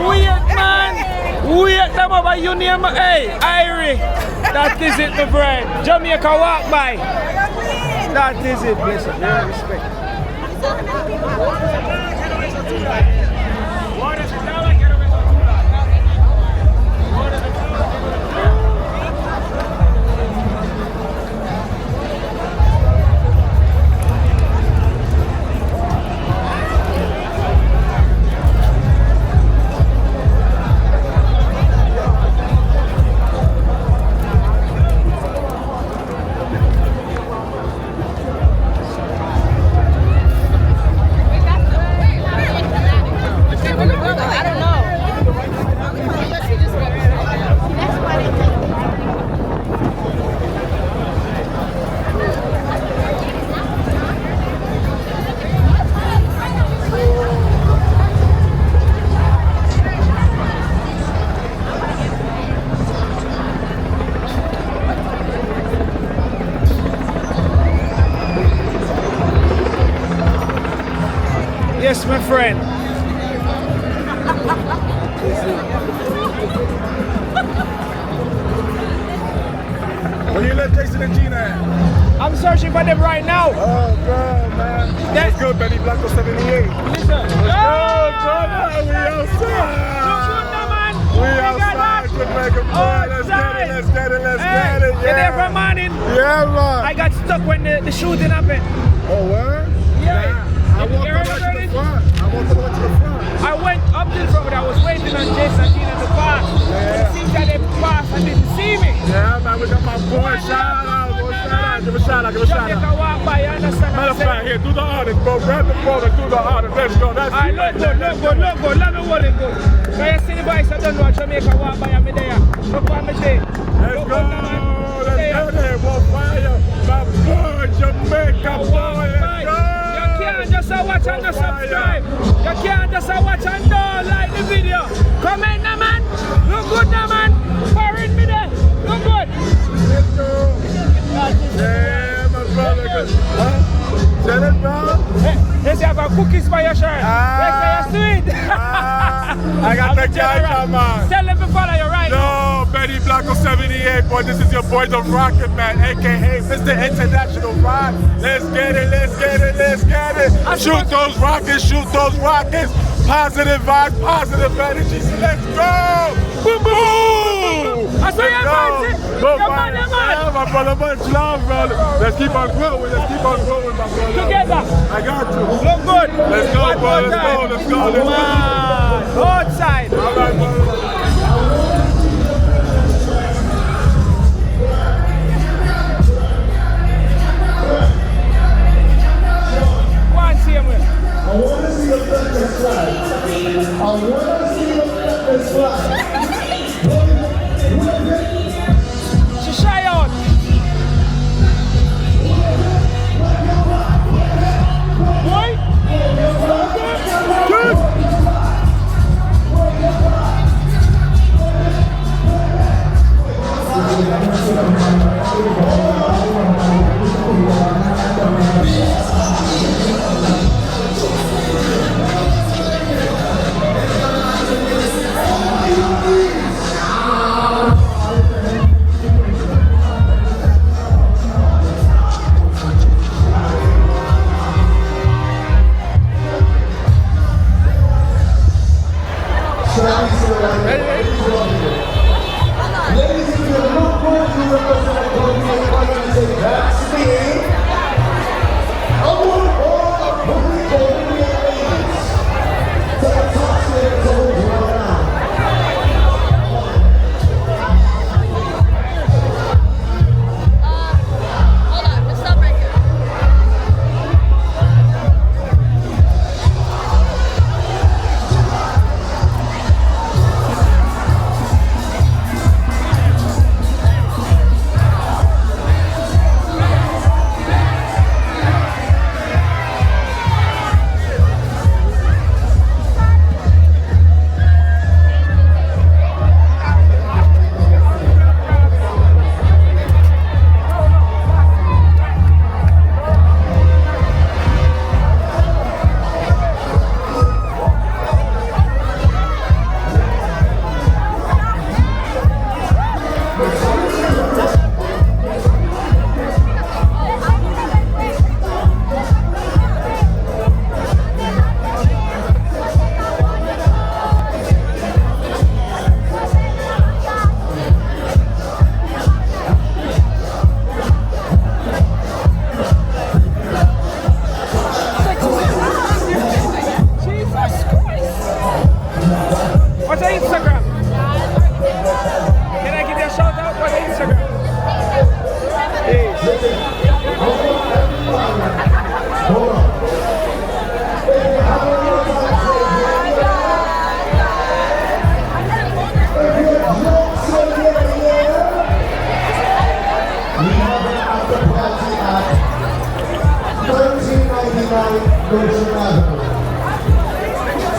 weird man. Weird them over you name. Hey, Irie. That is it, my friend. Jamaica walk by. That is it, bless you. Respect. the Gina? I'm searching for them right now. Oh, God, man. That's good, Benny Blanco 78. Listen. Let's go, brother. We outside. We outside, Jamaica, boy. Let's get it, let's get it, let's get it. You there from morning? Yeah, man. I got stuck when the shooting happened. Oh, where? Yeah. I want to go to the front. I want to go to the front. I went up to the front, but I was waiting on Jason Gina to pass. Yeah. It seems that they passed and didn't see me. Yeah, man, we got my boy. Shout out, boy. Shout out. Give a shout out, give a shout out. Walk by, you understand? Matter of fact, here, do the honors, bro. Grab the phone and do the honors. Let's go. That's it. Look good. Let me hold it good. So you see the boys that don't know Jamaica walk by, I'm there. Look what I'm saying. Let's go. Let's go there, boy. Fire. My boy, Jamaica, boy. Let's go. You can't just watch and not subscribe. You can't just watch and don't like the video. Comment now, man. Look good now, man. Foreign me there. Look good. Let's go. Yeah, my brother. Huh? Tell it, bro. Hey, you have got cookies by your shirt. They say you're sweet. I got the guy, man. Tell them to follow you right now. No, Benny Blanco 78, boy. This is your boy, the Rocket Man, a.k.a. Mr. International Rock. Let's get it, let's get it, let's get it. Shoot those rockets, shoot those rockets. Positive vibes, positive energy. So let's go. Boom, boom. I saw your man. Go, man. Yeah, my brother, much love, brother. Let's keep on growing, let's keep on growing, my brother. Together. I got you. Look good. Let's go, boy. Let's go, let's go, let's go. Outside. All right, brother. I want to see the breakfast flag. I want to see the breakfast flag. She shy out. Boy. Good.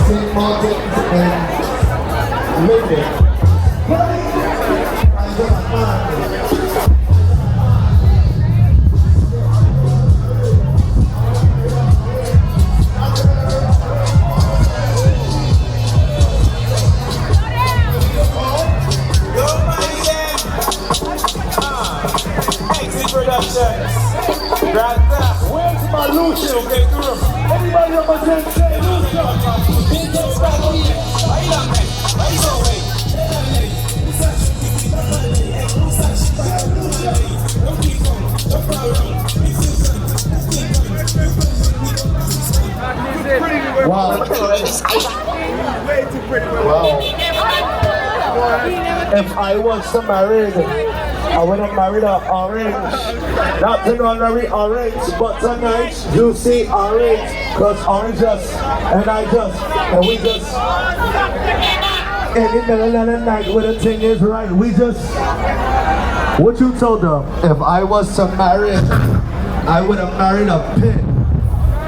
St. Martin and Linden. Wow. Wow. If I was to marry, I would have married an orange. Not an ordinary orange, but a nice juicy orange. Cause orange just, and we just, in the middle of the night where the thing is right, we just, what you told them? If I was to marry, I would have married a pin.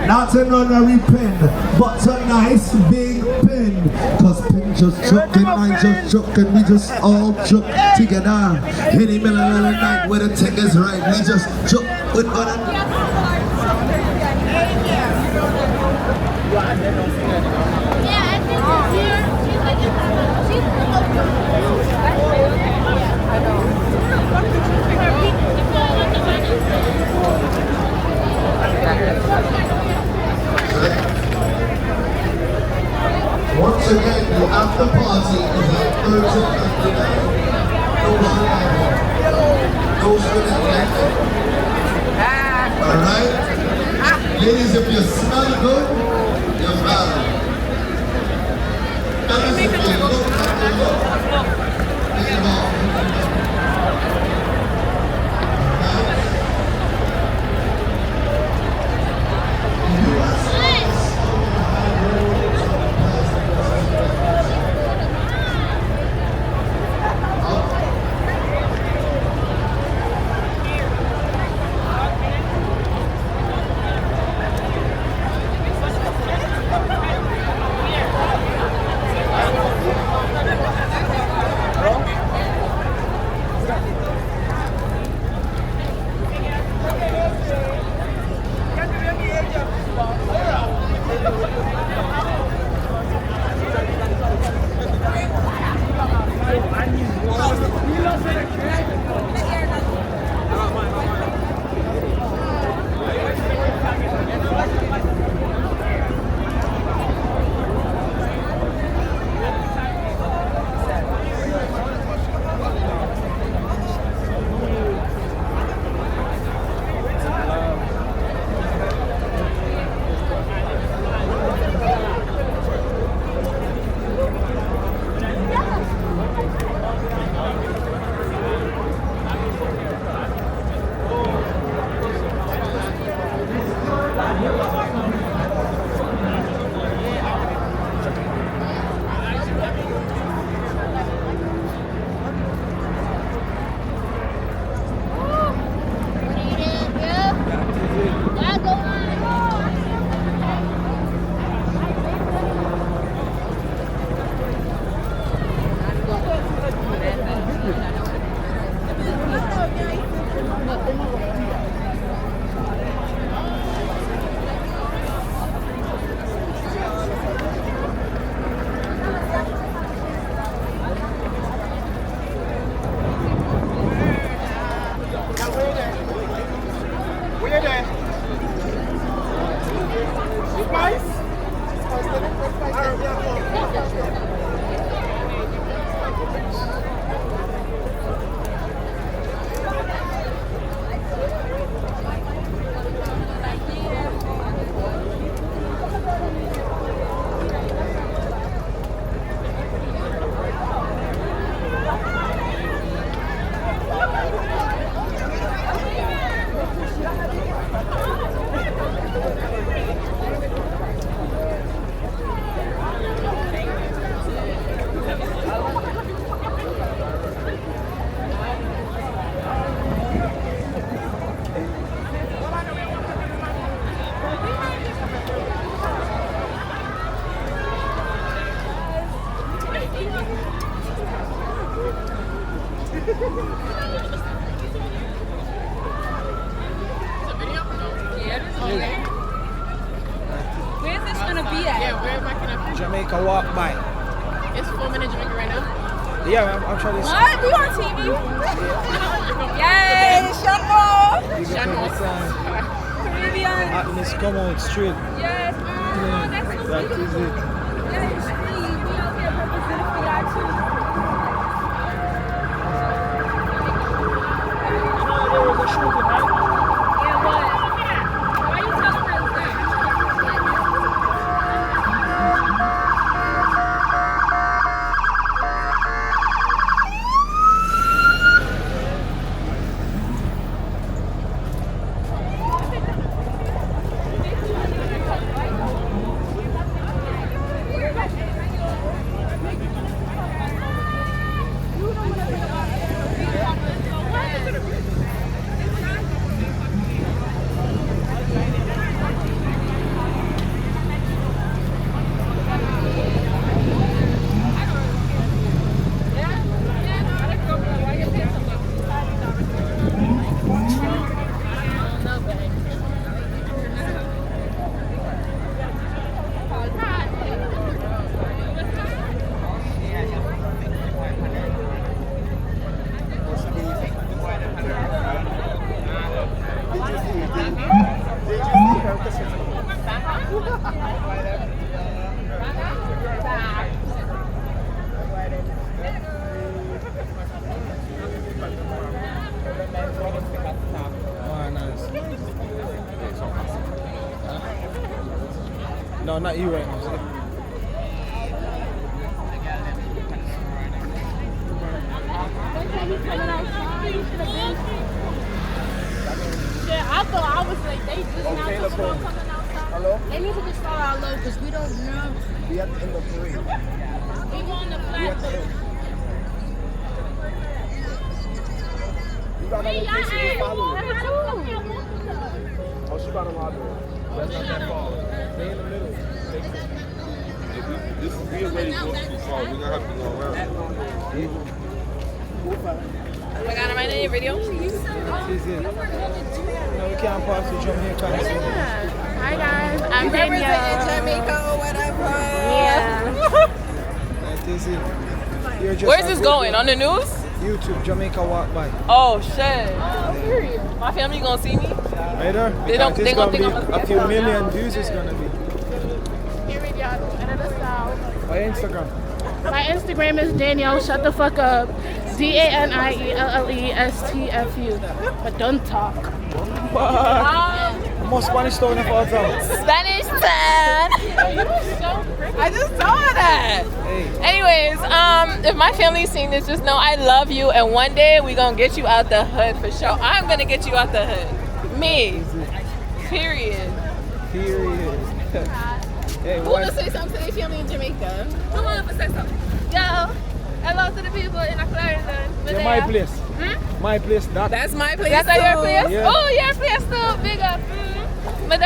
Not an ordinary pin, but a nice big pin. Cause pin just chuck and I just chuck and we just all chuck together. In the middle of the night where the thing is right, we just chuck with one another. Once again, the after party is at 13:59. No shenanigans. Alright? Ladies, if you smell good, you're valid. Fellas, if you look like you look, take it off. Where's this gonna be at? Yeah, where am I gonna be? Jamaica Walk By. It's filming in Jamaica right now? Yeah, I'm trying to see. What? We on TV? Yay, Shanmo! Atlas come out straight. Yes. That is it. There was a shooting, right? No, not you right now. Yeah, I thought I was like, they just now just coming outside. Hello? They need to just start our low because we don't know. We at the end of the parade. We want the flag. You got another place to follow. Oh, she about to lobby. That's not that far. Stay in the middle. This is weird way to go too far. We're gonna have to go around. Oh my god, am I in your video? It's easy. No, we can't pass the Jamaica. Hi guys, I'm Danielle. Jamaica or whatever. Yeah. That is it. You're just Where's this going? On the news? YouTube, Jamaica Walk By. Oh shit. My family gonna see me? Right there? They don't. They gonna think I'm a few million views is gonna be. Here we go. Another style. My Instagram. My Instagram is Danielle. Shut the fuck up. DANIELLESTFU. But don't talk. Most Spanish town of all time. Spanish town. I just saw that. Hey. Anyways, if my family's seeing this, just know I love you, and one day we gonna get you out the hood for sure. I'm gonna get you out the hood. Me. Period. Period. Hey, Who wanna say something to their family in Jamaica? Who wanna say something? Yo, hello to the people in Clarendon. Yeah, my place. My place. That's my place. That's your place? Yeah. Oh, your place too. Big up. But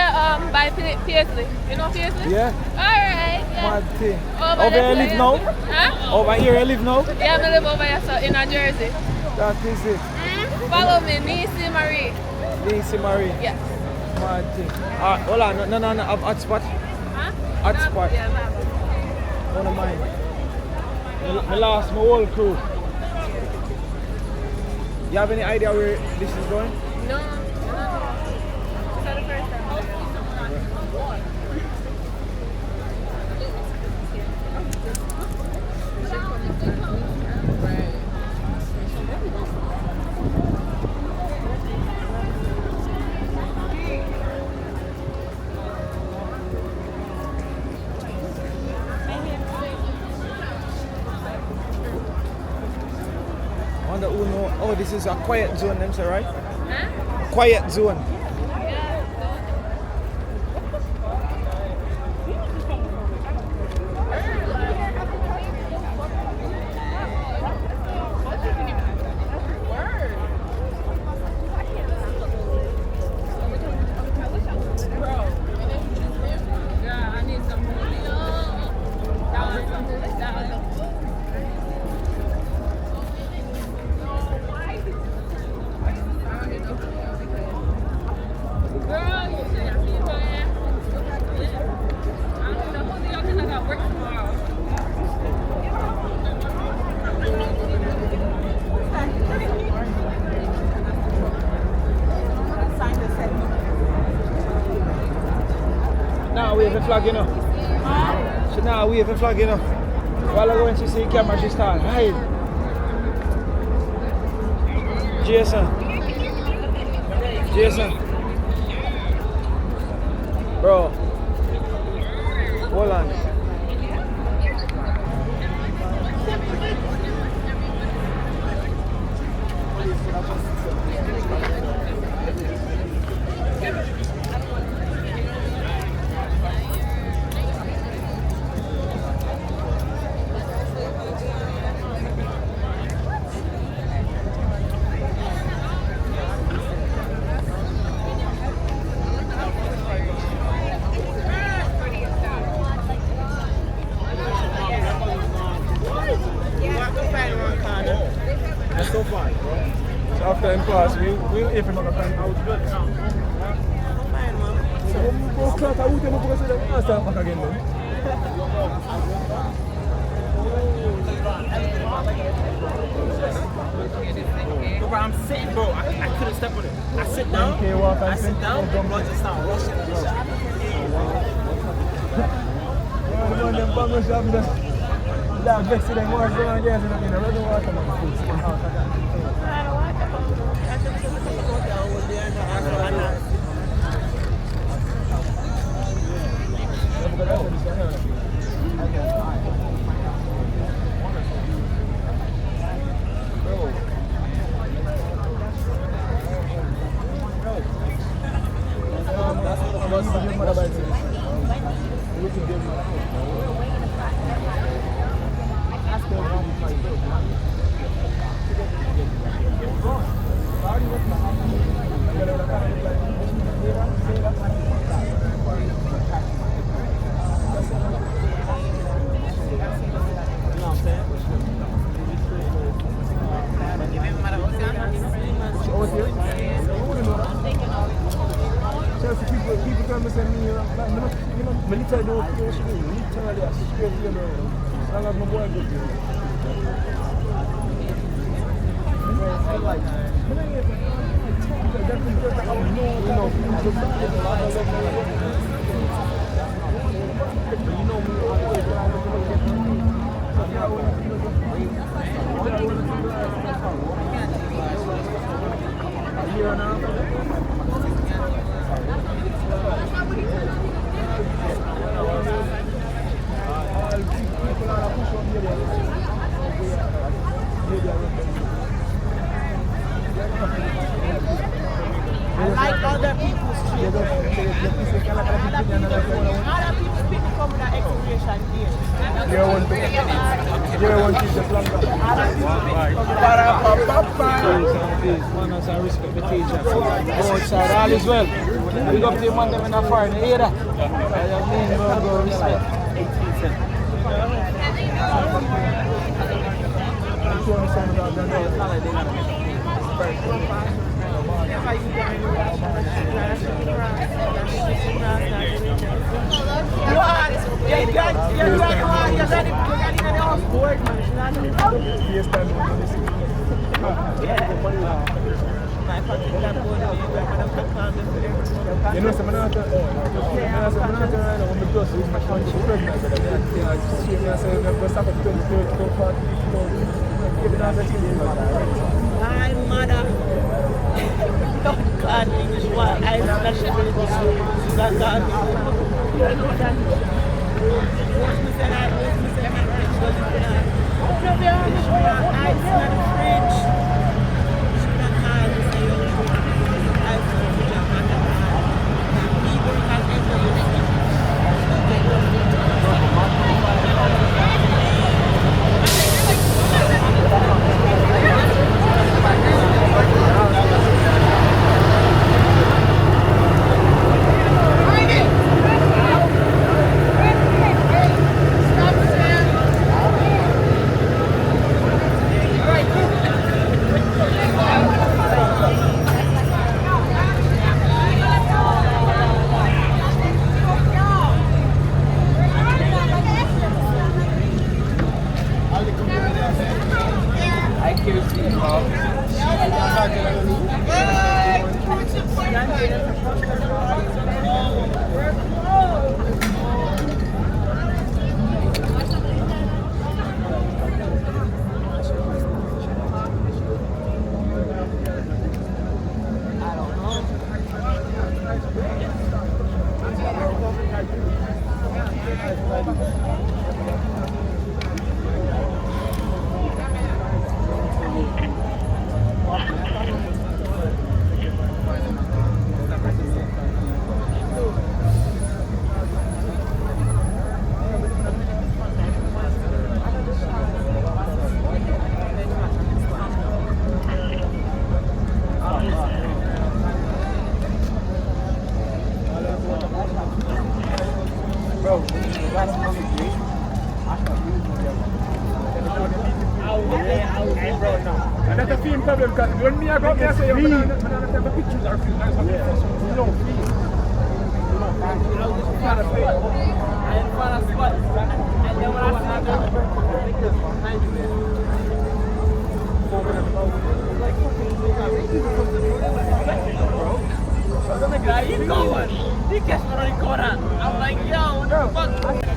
by Paisley. You know Paisley? Yeah. Alright. Yeah. Mad thing. Over here you live now? Huh? Over here you live now? Yeah, I live over here so in New Jersey. That is it. Follow me, Nisi Marie. Nisi Marie. Yes. Mad thing. Hold on. No. Hotspot. Huh? Hotspot. Yeah, One of mine. I lost my whole crew. You have any idea where this is going? No. It's not the first time. Wonder who know. Oh, this is a quiet zone, them say, right? Huh? Quiet zone. Now we have a flag, you know. start waving flag, you know. While I go into see the camera, she start hide. Jason. Bro. Hold on. So far. So after him pass, we'll if him on the time out good. So we'll go start out with him because we'll start back again then. Bro, I'm sitting, bro. I couldn't step on it. I sit down, the blood just started rushing to the shot. That vexed them more than years in a red water. People come and say me, military don't feel what you do. Military are straight to your nose. I love my boy good. I like other people's children. Other people's people come with an expiration date. You want to just longer. Man has a respect the teacher. Go outside, all is well. We go to the man them in a foreign era. I mean, go respect. I'm sure some of them don't know. You know, some of them my mother. God, English, what I especially with this God. film, bro, now. And that's a film problem, because when me I go up there, I say, I'm not take a pictures or film, that's what you don't feel. You don't find a play. I didn't find a spot. And then when I see the pictures behind you, the guy, he's going. He gets me on the corner. I'm like, yo, what the fuck?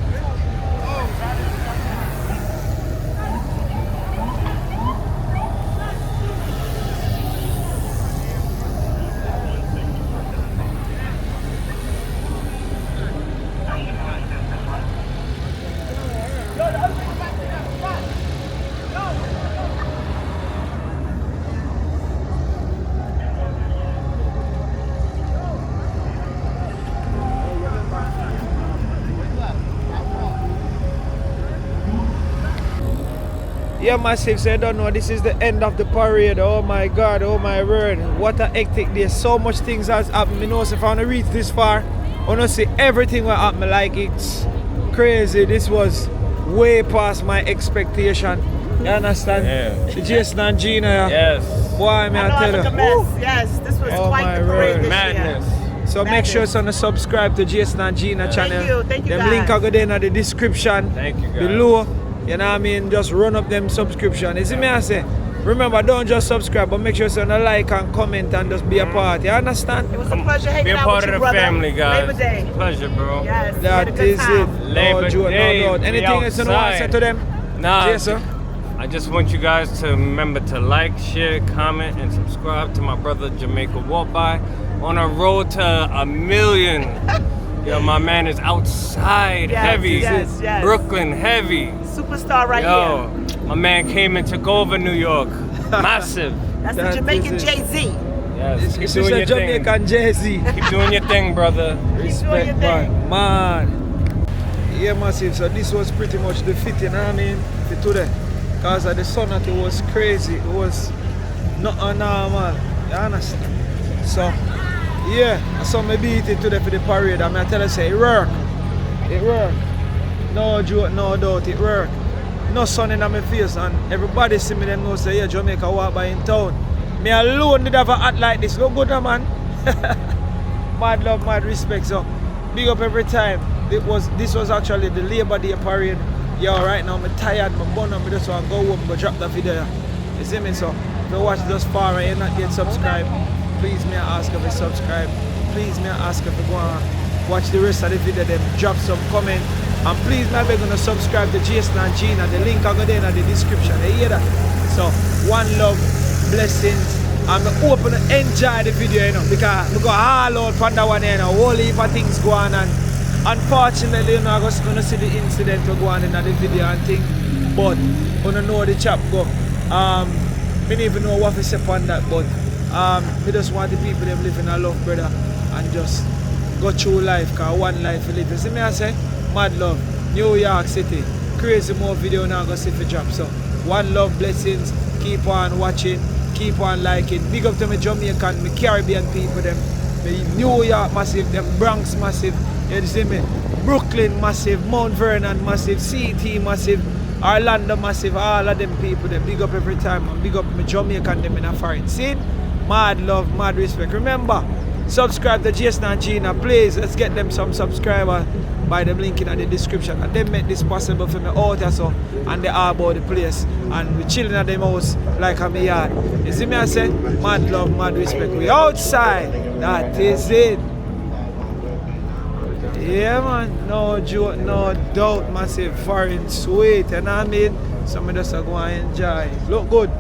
Yeah, massive, so I don't know, this is the end of the parade. Oh my God, oh my word, what a hectic day. So much things has happened. You know, so if I want to reach this far, I want to see everything what happened. Like, it's crazy. This was way past my expectation. You understand? Yeah. The Jason and Gina. Yes. Boy, may I tell you. Yes, this was Oh quite my the parade word. this Madness. year. So make sure to subscribe to Jason and Gina channel. Thank you Them guys. link I go there in the description. Thank you, guys. Below. You know what I mean? Just run up them subscription. You see me I say? Remember, don't just subscribe, but make sure you like and comment and just be a part. You understand? It was a pleasure hanging Be a out part with of you, the brother. family, guys. Labor Day. Pleasure, bro. Yes, we had a That good is time. it. Labor No joke, Day, no doubt. we Anything else you want to outside. say to them? Nah, Jason? I just want you guys to remember to like, share, comment, and subscribe to my brother Jamaica Walk By. On a road to 1 million. Yo, my man is outside Yes, heavy. yes, yes. Brooklyn heavy. Superstar right Yo, here. my man came and took over New York. Massive. That's That the Jamaican is it. Jay-Z. Yes, keep This doing is your a thing. Jamaican Jay-Z. Keep doing your thing, brother. Respect, your man. Man. Yeah, massive. So this was pretty much the fit, you know what I mean? For today. Because the sun that it was crazy. It was not normal. You understand? So, yeah. I saw me beat it today for the parade. I'm going to tell you, say, it work. It work. No joke, no doubt, it work. No sun in my face, and everybody see me, them know say, yeah, Jamaica Walk By in town. Me alone did have a hat like this. Look good, man. Mad love, mad respect. So, big up every time. This was actually the Labor Day parade. Yo, right now, I'm tired, I'm burn up, I just want to go home, go drop the video. You see me? So, if you watch this far and you're not yet subscribed, please may I ask if you subscribe. Please may I ask if you go and watch the rest of the video, then drop some comment. And please may I beg you to subscribe to Jason and Gina. The link I go there in the description. You hear that? So, one love, blessings. I'm open to enjoy the video, you know, because we go all out from that one, you know, whole heap of things go on, and unfortunately, you know, I'm going to see the incident go on in the video and thing, but I don't know the chap go. I don't even know what to say on that, but I just want the people them live in a love, brother, and just go through life, because one life to live. You see me I say? Mad love, New York City, crazy more video now go see if it drop. So, one love, blessings, keep on watching. Keep on liking. Big up to my Jamaican, my Caribbean people, them. My New York massive, them Bronx massive. You see me? Brooklyn massive, Mount Vernon massive, CT massive, Orlando massive, all of them people, them. Big up every time. And big up my Jamaican, them in a foreign scene. Mad love, mad respect. Remember, subscribe to Jason and Gina, please. Let's get them some subscribers by them link in the description. And they make this possible for me out here, so, and they are about the place. And we chilling at them house like I'm yard. You see me I say? Mad love, mad respect. We outside. That is it. Yeah man, no joke, no doubt, massive foreign sweet, you know what I mean? So I just go and enjoy. Look good.